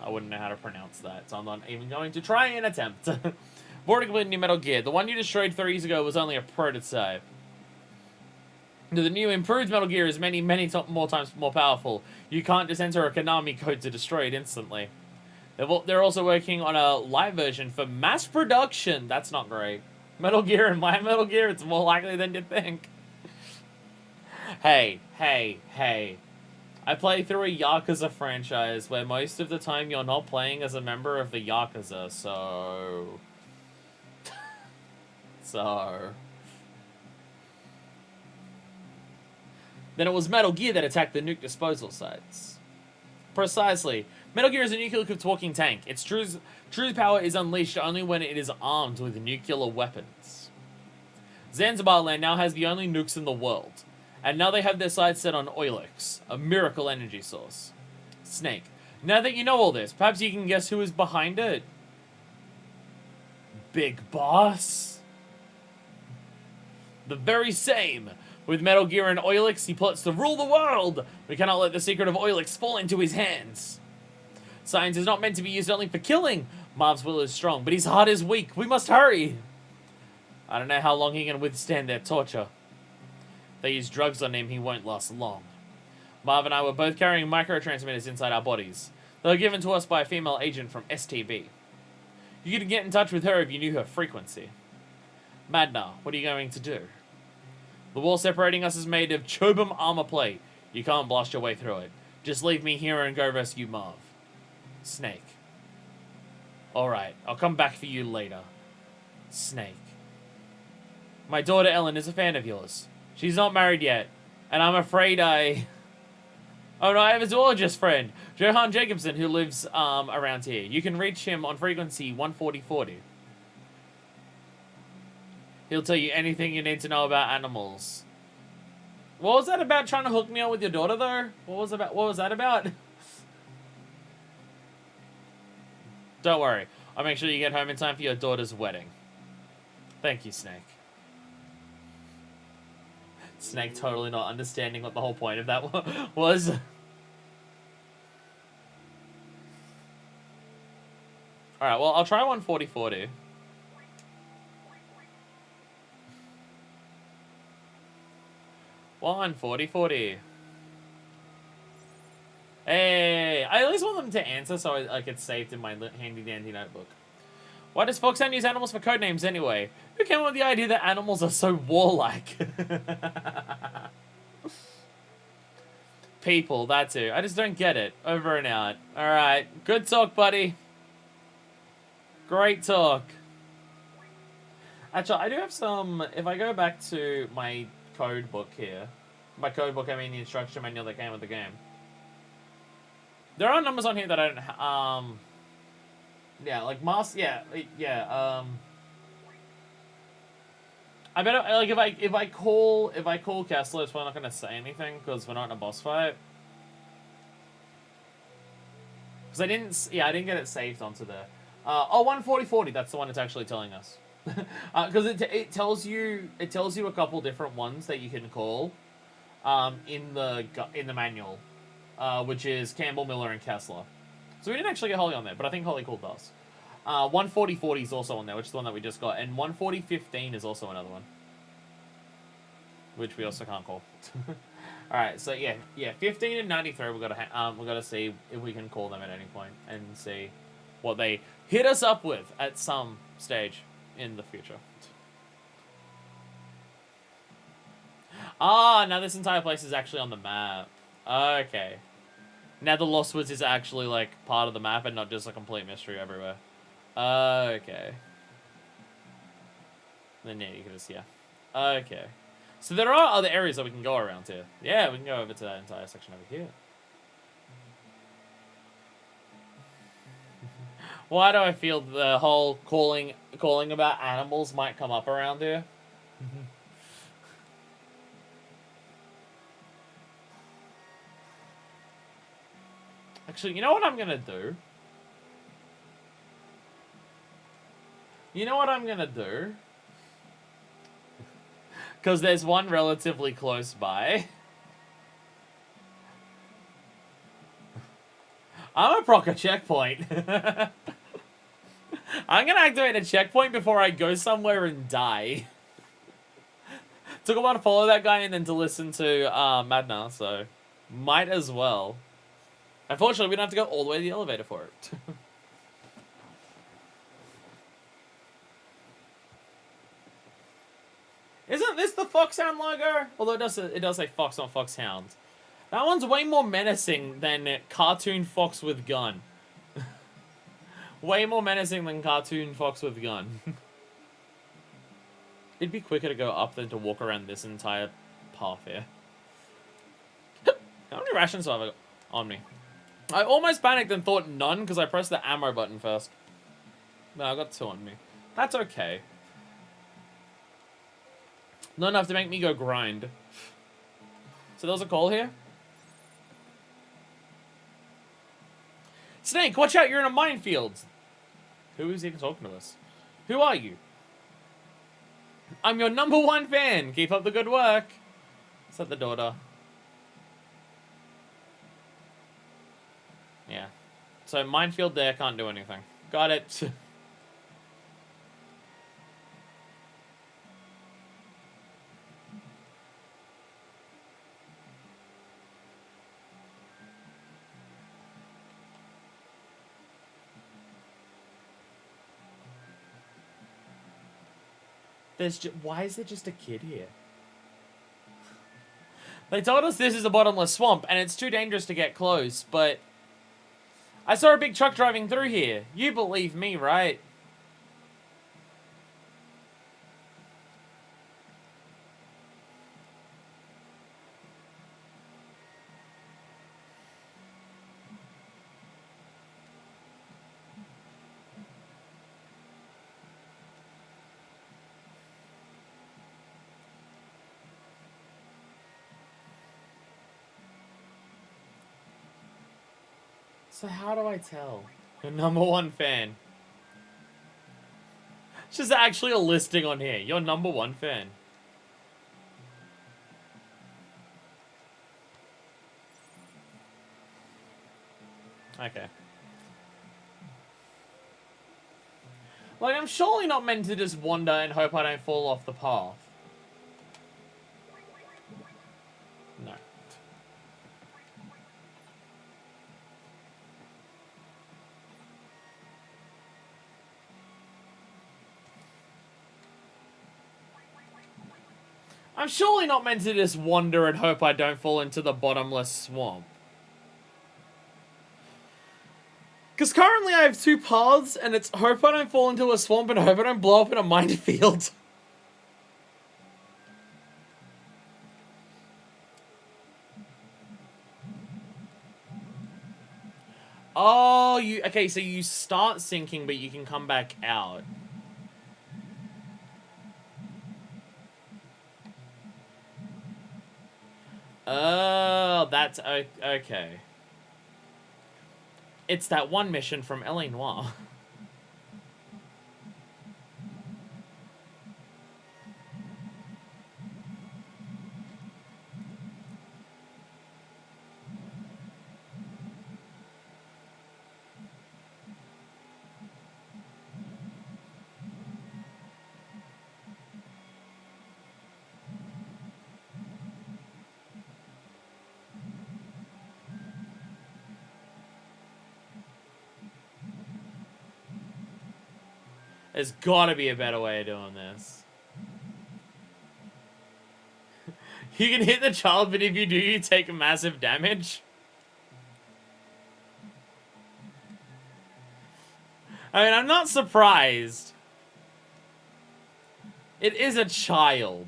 I wouldn't know how to pronounce that, so I'm not even going to try and attempt. I've already completed a new Metal Gear. The one you destroyed 3 years ago was only a prototype. The new improved Metal Gear is many more times more powerful. You can't just enter a Konami code to destroy it instantly. They're also working on a live version for mass production. That's not great. Metal Gear and my Metal Gear, it's more likely than you think. Hey. I play through a Yakuza franchise where most of the time you're not playing as a member of the Yakuza, so... Then it was Metal Gear that attacked the nuke disposal sites. Precisely. Metal Gear is a nuclear talking tank. Its true power is unleashed only when it is armed with nuclear weapons. Zanzibar land now has the only nukes in the world. And now they have their sights set on Oilix, a miracle energy source. Snake. Now that you know all this, perhaps you can guess who is behind it? Big Boss? The very same. With Metal Gear and Oilix, he plots to rule the world. We cannot let the secret of Oilix fall into his hands. Science is not meant to be used only for killing. Marv's will is strong, but his heart is weak. We must hurry. I don't know how long he can withstand their torture. If they use drugs on him, he won't last long. Marv and I were both carrying microtransmitters inside our bodies. They were given to us by a female agent from STB. You could get in touch with her if you knew her frequency. Madna, what are you going to do? The wall separating us is made of chobam armor plate. You can't blast your way through it. Just leave me here and go rescue Marv. Snake. Alright, I'll come back for you later. Snake. My daughter Ellen is a fan of yours. She's not married yet, and I'm afraid I... Oh no, I have a zoologist friend, Johan Jacobson, who lives around here. You can reach him on frequency 14040. He'll tell you anything you need to know about animals. What was that about, trying to hook me up with your daughter, though? What was that about? Don't worry. I'll make sure you get home in time for your daughter's wedding. Thank you, Snake. Snake totally not understanding what the whole point of that was. Alright, well, I'll try 14040. One 40. Hey, I at least want them to answer so like it's saved in my handy dandy notebook. Why does Foxhound use animals for code names anyway? Who came up with the idea that animals are so warlike? People, that too. I just don't get it. Over and out. Alright, good talk, buddy. Great talk. Actually, I do have some... If I go back to my code book here... By code book, I mean the instruction manual that came with the game. There are numbers on here that I don't... Yeah, like mass... Yeah. I better... Like, if I call Kessler, it's probably not going to say anything, because we're not in a boss fight. Because I didn't get it saved onto there. Oh, 14040, that's the one it's actually telling us. Because it tells you a couple different ones that you can call in the manual, which is Campbell, Miller, and Kessler. So we didn't actually get Holly on there, but I think Holly called us. 14040 is also on there, which is the one that we just got, and 14015 is also another one, which we also can't call. All right, so yeah, 15 and 93. We gotta see if we can call them at any point and see what they hit us up with at some stage in the future. Ah, now this entire place is actually on the map. Okay. Now the Lost Woods is actually, like, part of the map and not just a complete mystery everywhere. Okay. Then, yeah, you can just, yeah. Okay. So there are other areas that we can go around here. Yeah, we can go over to that entire section over here. Why do I feel the whole calling about animals might come up around here? Actually, you know what I'm gonna do? Because there's one relatively close by. I'm a proc a checkpoint. I'm gonna activate a checkpoint before I go somewhere and die. Took a while to follow that guy and then to listen to Madna, so might as well. Unfortunately, we don't have to go all the way to the elevator for it. Isn't this the Foxhound logo? Although it does say Fox, not Foxhound. That one's way more menacing than Cartoon Fox with Gun. Way more menacing than Cartoon Fox with Gun. It'd be quicker to go up than to walk around this entire path here. How many rations have I got on me? I almost panicked and thought none because I pressed the ammo button first. No, I got 2 on me. That's okay. Not enough to make me go grind. So there was a call here? Snake, watch out, you're in a minefield. Who is even talking to us? Who are you? I'm your #1 fan. Keep up the good work. Said the daughter. Yeah. So minefield there, can't do anything. Got it. Why is there just a kid here? They told us this is a bottomless swamp, and it's too dangerous to get close, but... I saw a big truck driving through here. You believe me, right? So how do I tell? Your number one fan. It's just actually a listing on here. Your number one fan. Okay. Like, I'm surely not meant to just wander and hope I don't fall off the path. No. I'm surely not meant to just wander and hope I don't fall into the bottomless swamp. Because currently I have two paths, and it's hope I don't fall into a swamp and hope I don't blow up in a minefield. Oh, okay, so you start sinking, but you can come back out. Oh, that's okay. It's that one mission from L.A. Noire. There's gotta be a better way of doing this. You can hit the child, but if you do, you take massive damage. I mean, I'm not surprised. It is a child.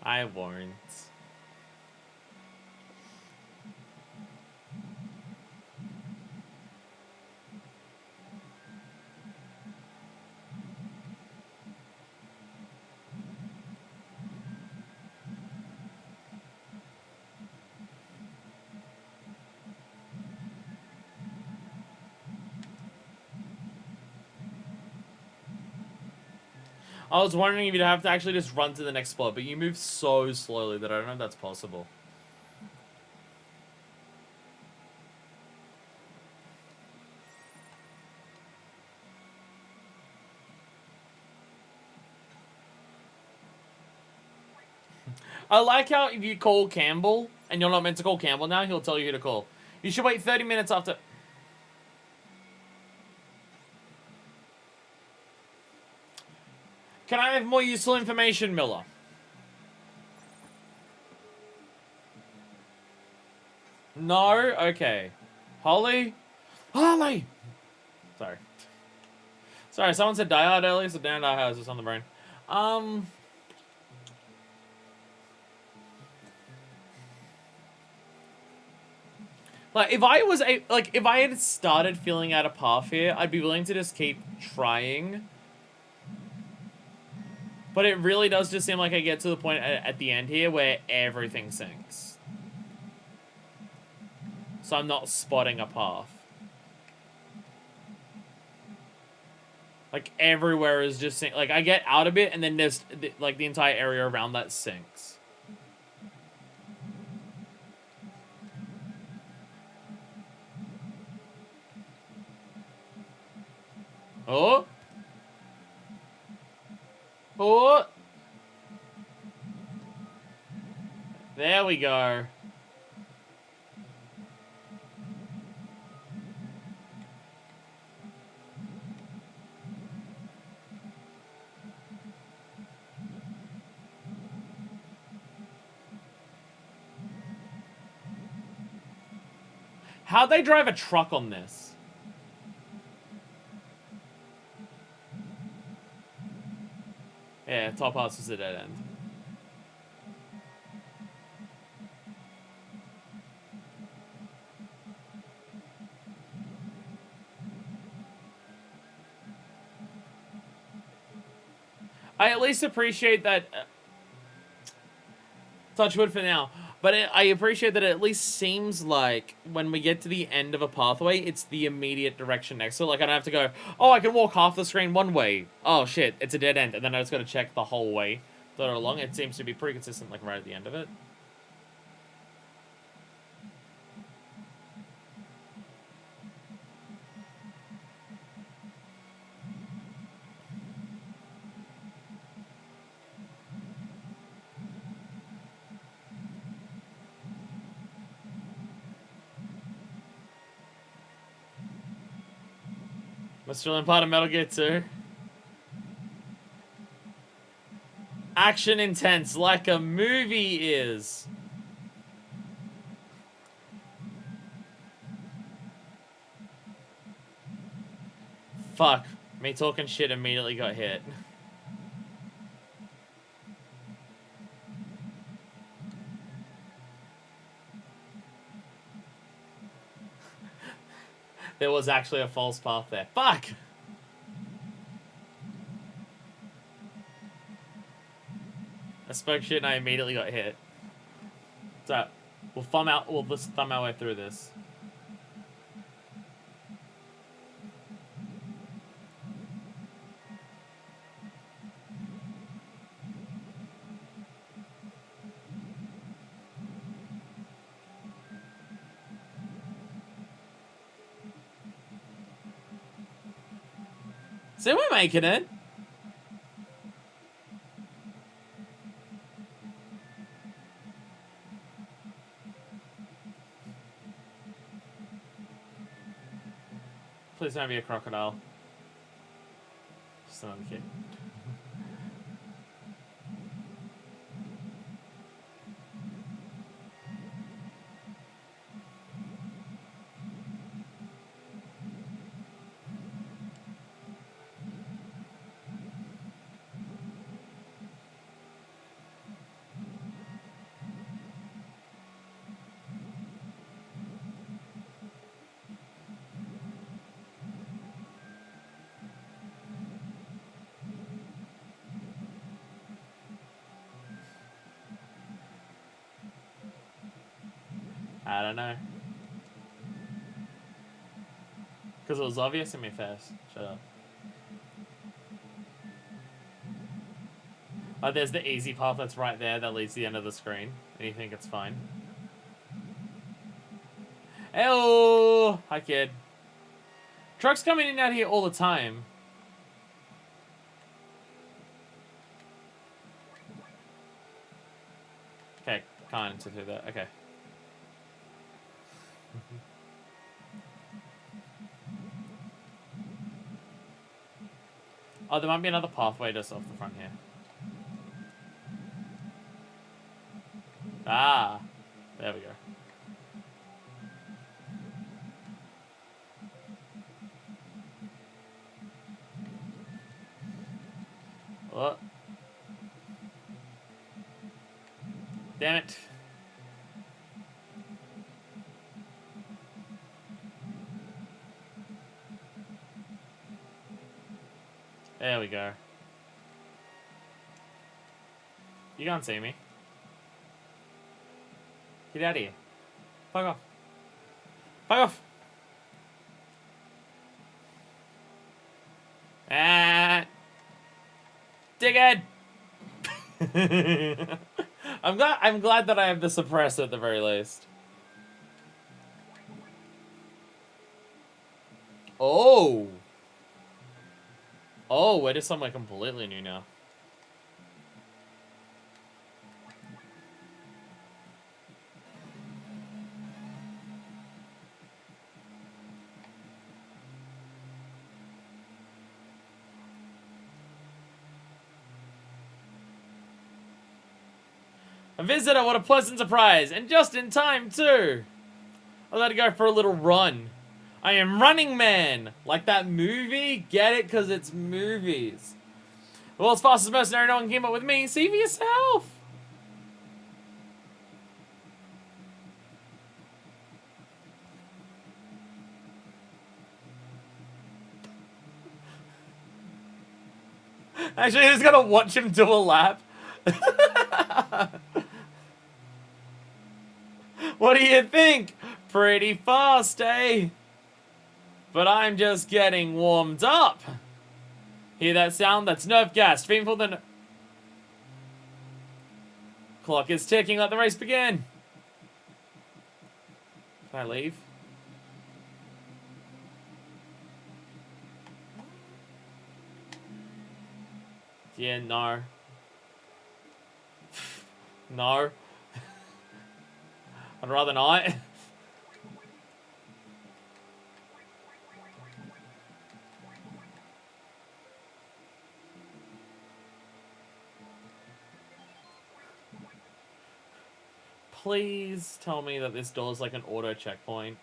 I won't. I was wondering if you'd have to actually just run to the next spot, but you move so slowly that I don't know if that's possible. I like how if you call Campbell, and you're not meant to call Campbell now, he'll tell you who to call. You should wait 30 minutes after... Can I have more useful information, Miller? No? Okay. Holly? Holly! Sorry. Sorry, someone said Die Hard earlier, so Dan Die Hard is on the brain. Like, if I had started filling out a path here, I'd be willing to just keep trying. But it really does just seem like I get to the point at the end here where everything sinks. So I'm not spotting a path. Like, everywhere is just sink. Like, I get out a bit, and then there's, like, the entire area around that sinks. Oh! Oh! There we go. How'd they drive a truck on this? Yeah, top house is a dead end. I at least appreciate that. Touch wood for now. But I appreciate that it at least seems like when we get to the end of a pathway, it's the immediate direction next. So, like, I don't have to go, oh, I can walk half the screen one way. Oh, shit, it's a dead end. And then I just got to check the whole way that along. It seems to be pretty consistent, like, right at the end of it. What's still in part of Metal Gear 2? Action intense, like a movie is. Fuck. Me talking shit immediately got hit. There was actually a false path there. Fuck! I spoke shit and I immediately got hit. So, we'll just thumb our way through this. See, we're making it. Please don't be a crocodile. Just another kid. I don't know. Because it was obvious in me first. Shut up. Oh, there's the easy path that's right there that leads to the end of the screen. And you think it's fine. Ew! Hi, kid. Trucks coming in and out here all the time. Okay, can't enter through that. Okay. Oh, there might be another pathway just off the front here. Ah, there we go. What? Damn it. There we go. You can't see me. Get out of here. Fuck off. Fuck off. Ah. Dickhead. I'm glad that I have the suppressor at the very least. Oh. Oh, we're just somewhere completely new now. A visitor, what a pleasant surprise! And just in time, too! I let it go for a little run. I am Running Man! Like that movie? Get it? Because it's movies. The world's fastest mercenary, no one came up with me. See for yourself! Actually, I just gotta watch him do a lap. What do you think? Pretty fast, eh? But I'm just getting warmed up. Hear that sound? That's nerve gas. Stream for the... Clock is ticking. Let the race begin. Can I leave? Yeah, no. No. I'd rather not. Please tell me that this door is like an auto checkpoint.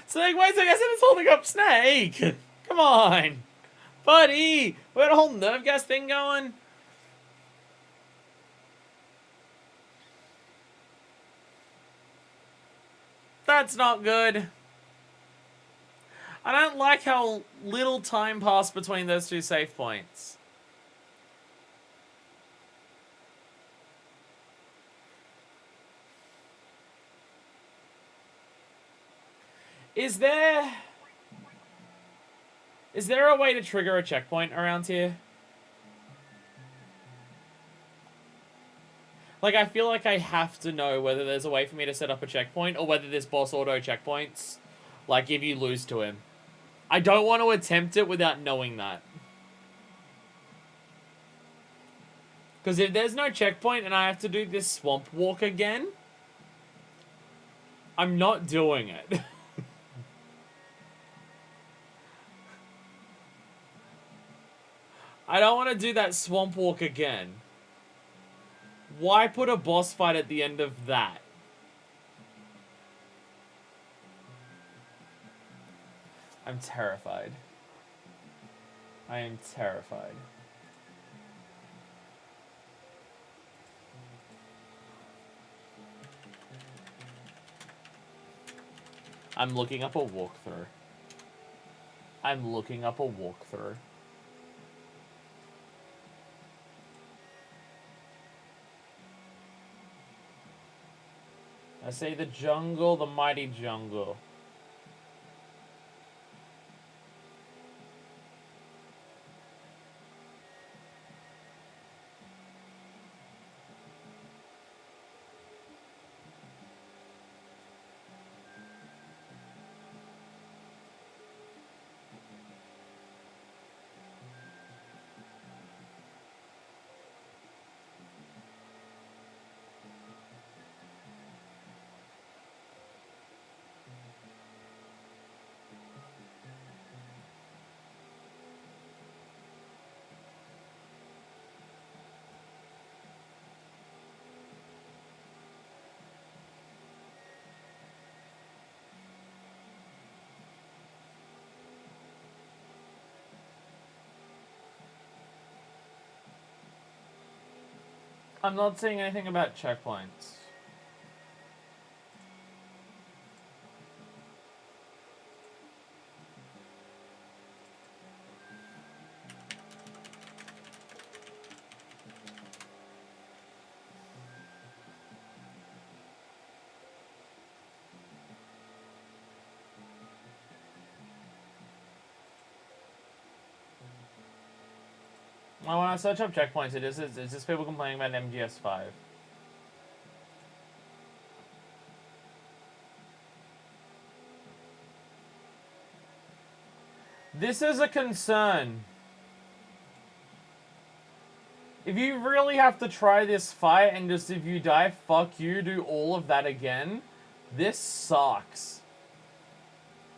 Snake, wait a second, I said it's holding up Snake! Come on! Buddy! We got a whole nerve gas thing going? That's not good. I don't like how little time passed between those two save points. Is there a way to trigger a checkpoint around here? Like, I feel like I have to know whether there's a way for me to set up a checkpoint or whether this boss auto checkpoints, like, if you lose to him. I don't want to attempt it without knowing that. Because if there's no checkpoint and I have to do this swamp walk again, I'm not doing it. I don't want to do that swamp walk again. Why put a boss fight at the end of that? I'm terrified. I am terrified. I'm looking up a walkthrough. I'm looking up a walkthrough. I say the jungle, the mighty jungle. I'm not saying anything about checkpoints. When I search up checkpoints, it's just people complaining about MGS5. This is a concern. If you really have to try this fight and just if you die, fuck you, do all of that again, this sucks.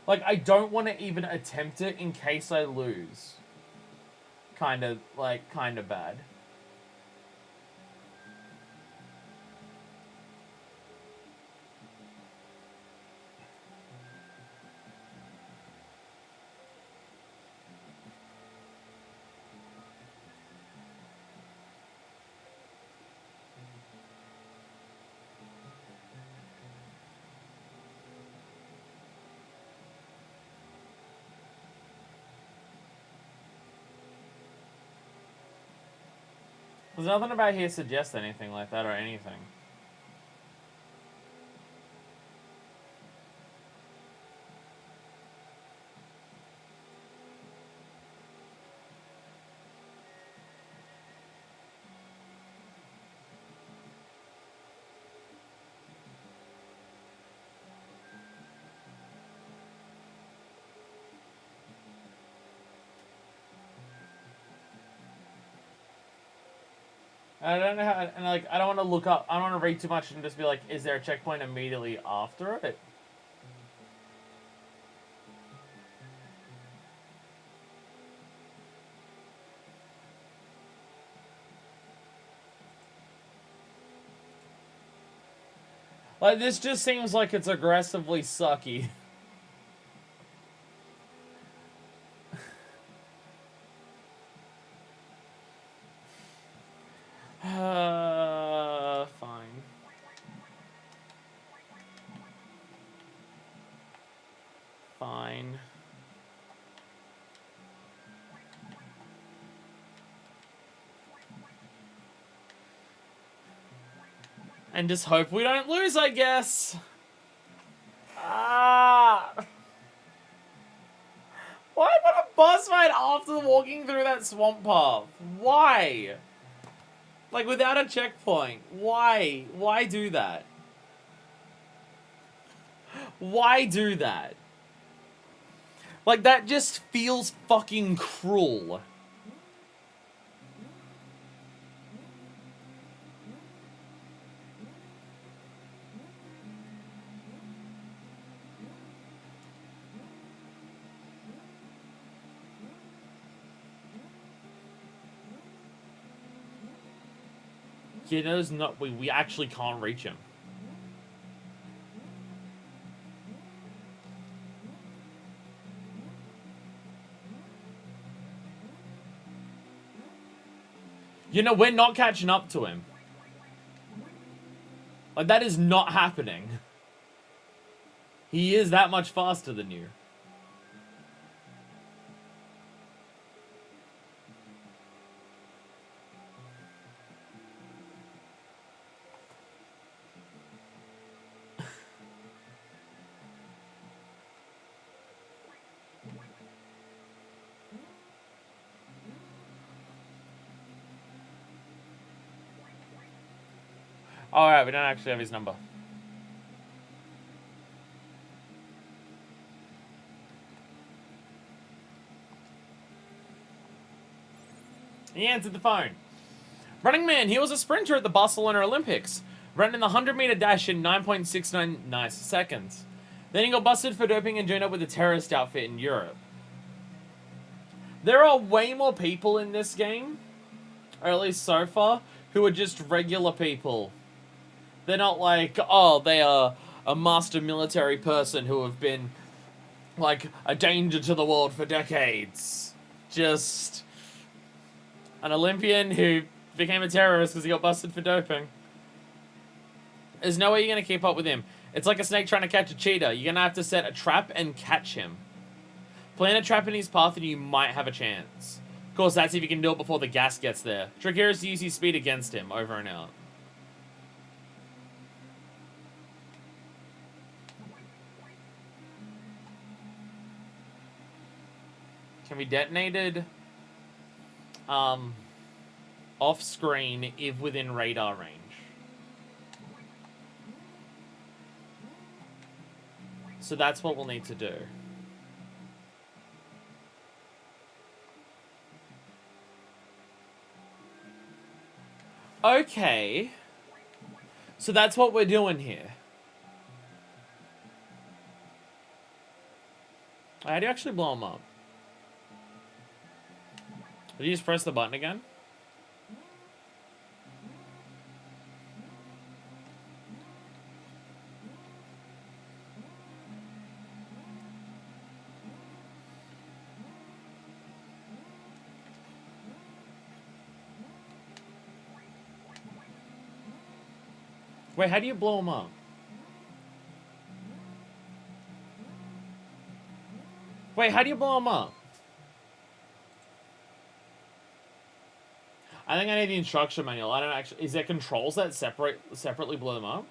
Like, I don't want to even attempt it in case I lose. Kind of bad. There's nothing about here suggests anything like that or anything. I don't know how, and like, I don't want to look up, I don't want to read too much and just be like, is there a checkpoint immediately after it? Like, this just seems like it's aggressively sucky. Fine. Fine. And just hope we don't lose, I guess. Ah! Why put a boss fight after walking through that swamp path? Why? Like, without a checkpoint. Why? Why do that? Why do that? Like, that just feels fucking cruel. You know, not, we actually can't reach him. You know, we're not catching up to him. Like, that is not happening. He is that much faster than you. Alright, we don't actually have his number. He answered the phone. Running Man, he was a sprinter at the Barcelona Olympics. Ran in the 100-meter dash in 9.69 seconds. Then he got busted for doping and joined up with a terrorist outfit in Europe. There are way more people in this game, or at least so far, who are just regular people. They're not like, oh, they are a master military person who have been, like, a danger to the world for decades. Just an Olympian who became a terrorist because he got busted for doping. There's no way you're going to keep up with him. It's like a snake trying to catch a cheetah. You're going to have to set a trap and catch him. Plant a trap in his path and you might have a chance. Of course, that's if you can do it before the gas gets there. Trick here is to use his speed against him, over and out. Can be detonated off screen if within radar range. So that's what we'll need to do. Okay. So that's what we're doing here. How do you actually blow them up? Did you just press the button again? Wait, how do you blow them up? Wait, how do you blow them up? I think I need the instruction manual. I don't actually... Is there controls that separately blow them up?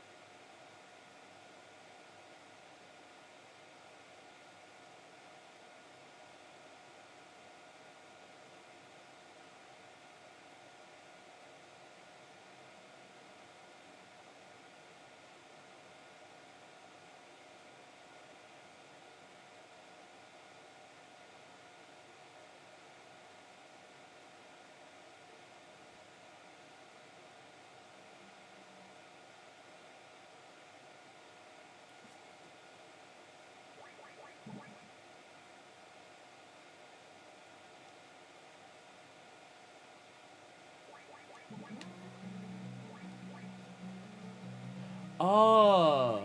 Oh.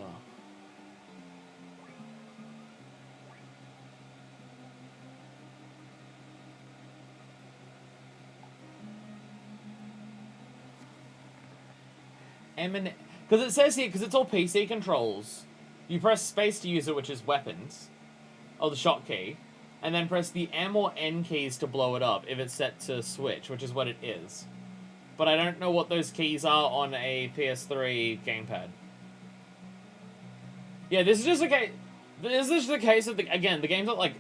Because it says here, because it's all PC controls, you press space to use it, which is weapons, or the shot key, and then press the M or N keys to blow it up if it's set to switch, which is what it is. But I don't know what those keys are on a PS3 gamepad. Yeah, this is just a case. This is just a case of again, the game's not like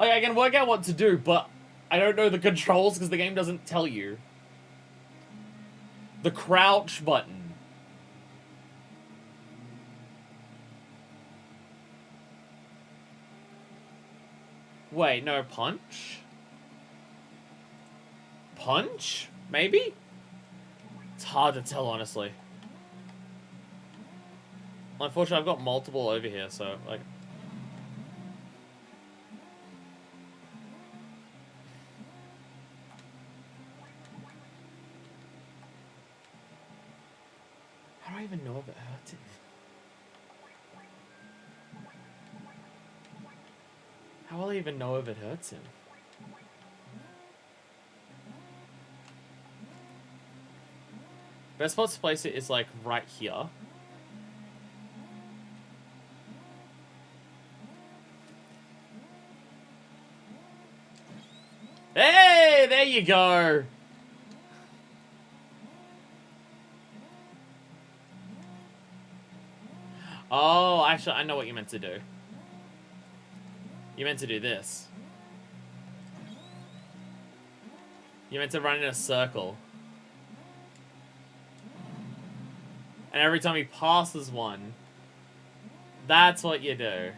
I can work out what to do, but I don't know the controls because the game doesn't tell you. The crouch button. Wait, no, punch? Punch? Maybe? It's hard to tell, honestly. Unfortunately, I've got multiple over here, so, like... How do I even know if it hurts him? How will I even know if it hurts him? Best spot to place it is, like, right here. Hey, there you go. Oh, actually, I know what you meant to do. You meant to do this. You meant to run in a circle. And every time he passes one, that's what you do.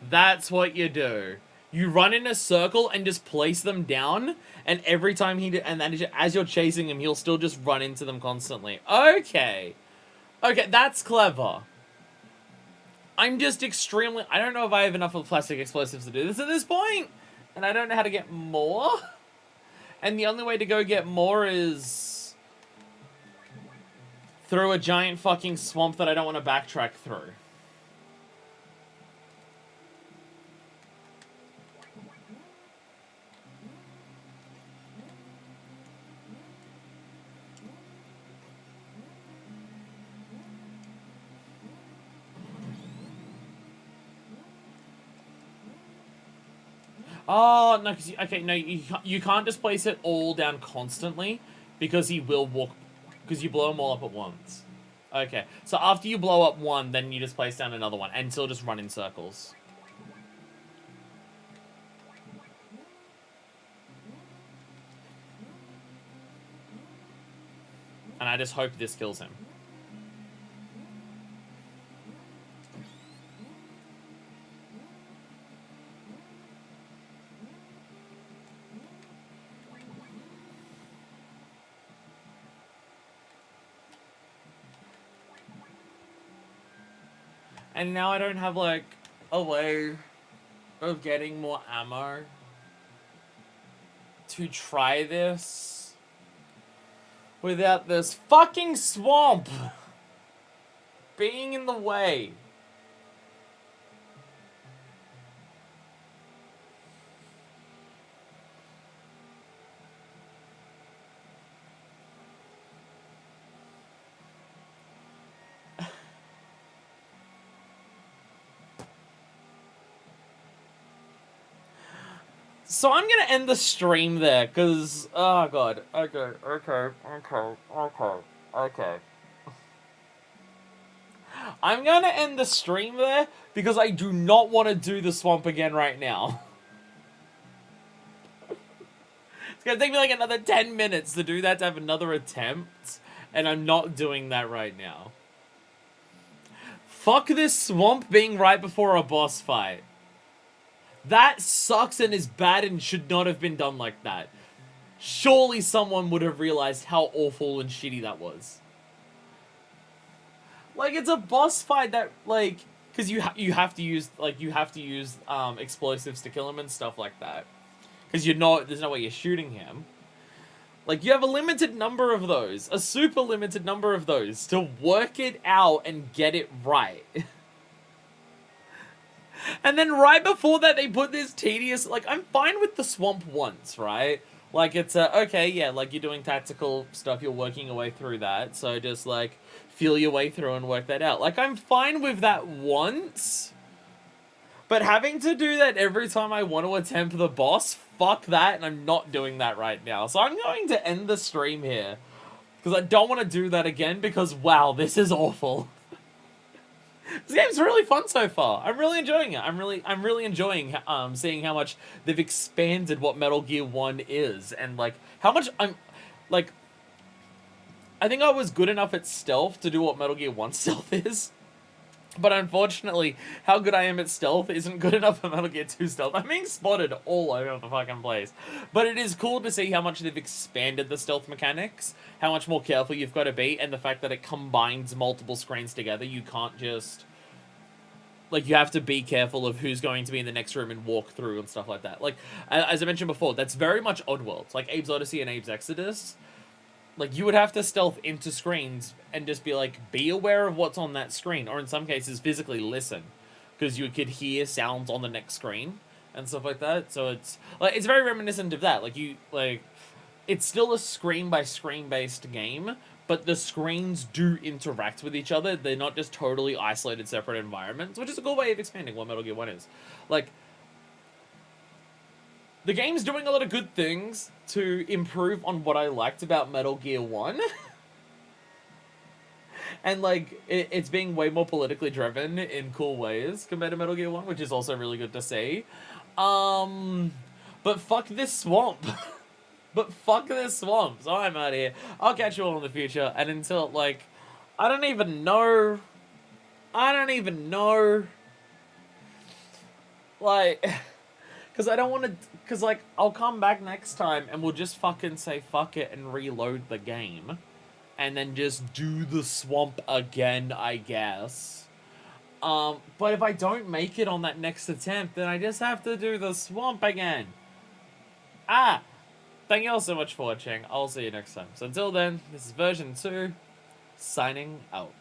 That's what you do. You run in a circle and just place them down, and every time and then as you're chasing him, he'll still just run into them constantly. Okay. Okay, that's clever. I'm just extremely... I don't know if I have enough of plastic explosives to do this at this point, and I don't know how to get more. And the only way to go get more is through a giant fucking swamp that I don't want to backtrack through. Oh, no, because... Okay, no, you can't just place it all down constantly, because he will walk... Because you blow them all up at once. Okay, so after you blow up one, then you just place down another one, and still just run in circles. And I just hope this kills him. And now I don't have, like, a way of getting more ammo to try this without this fucking swamp being in the way. So I'm gonna end the stream there, because, oh god, okay. I'm gonna end the stream there, because I do not want to do the swamp again right now. It's gonna take me like another 10 minutes to do that, to have another attempt, and I'm not doing that right now. Fuck this swamp being right before a boss fight. That sucks and is bad and should not have been done like that. Surely someone would have realized how awful and shitty that was. Like, it's a boss fight that, like, because you have to use explosives to kill him and stuff like that. Because there's no way you're shooting him. Like, you have a limited number of those, a super limited number of those, to work it out and get it right. And then right before that, they put this tedious, like, I'm fine with the swamp once, right? Like, it's okay, yeah, like, you're doing tactical stuff, you're working your way through that, so just, like, feel your way through and work that out. Like, I'm fine with that once, but having to do that every time I want to attempt the boss, fuck that, and I'm not doing that right now. So I'm going to end the stream here, because I don't want to do that again, because, wow, this is awful. This game's really fun so far. I'm really enjoying it. I'm really enjoying seeing how much they've expanded what Metal Gear 1 is, and like how much I think I was good enough at stealth to do what Metal Gear 1 stealth is. But unfortunately, how good I am at stealth isn't good enough for Metal Gear 2 stealth. I'm being spotted all over the fucking place. But it is cool to see how much they've expanded the stealth mechanics, how much more careful you've got to be, and the fact that it combines multiple screens together. You can't just... Like, you have to be careful of who's going to be in the next room and walk through and stuff like that. Like, as I mentioned before, that's very much Oddworld. Like, Abe's Odyssey and Abe's Exodus. Like, you would have to stealth into screens and just be like, be aware of what's on that screen. Or in some cases, physically listen. Because you could hear sounds on the next screen and stuff like that. So it's, like, it's very reminiscent of that. Like, it's still a screen-by-screen based game, but the screens do interact with each other. They're not just totally isolated, separate environments, which is a cool way of expanding what Metal Gear 1 is. Like, the game's doing a lot of good things to improve on what I liked about Metal Gear 1. And, like, it's being way more politically driven in cool ways compared to Metal Gear 1, which is also really good to see. But fuck this swamp. But fuck this swamp. So I'm out of here. I'll catch you all in the future. And until, like, I don't even know. Like... Because I don't want to... Because, like, I'll come back next time and we'll just fucking say fuck it and reload the game. And then just do the swamp again, I guess. But if I don't make it on that next attempt, then I just have to do the swamp again. Thank you all so much for watching. I'll see you next time. So until then, this is version 2, signing out.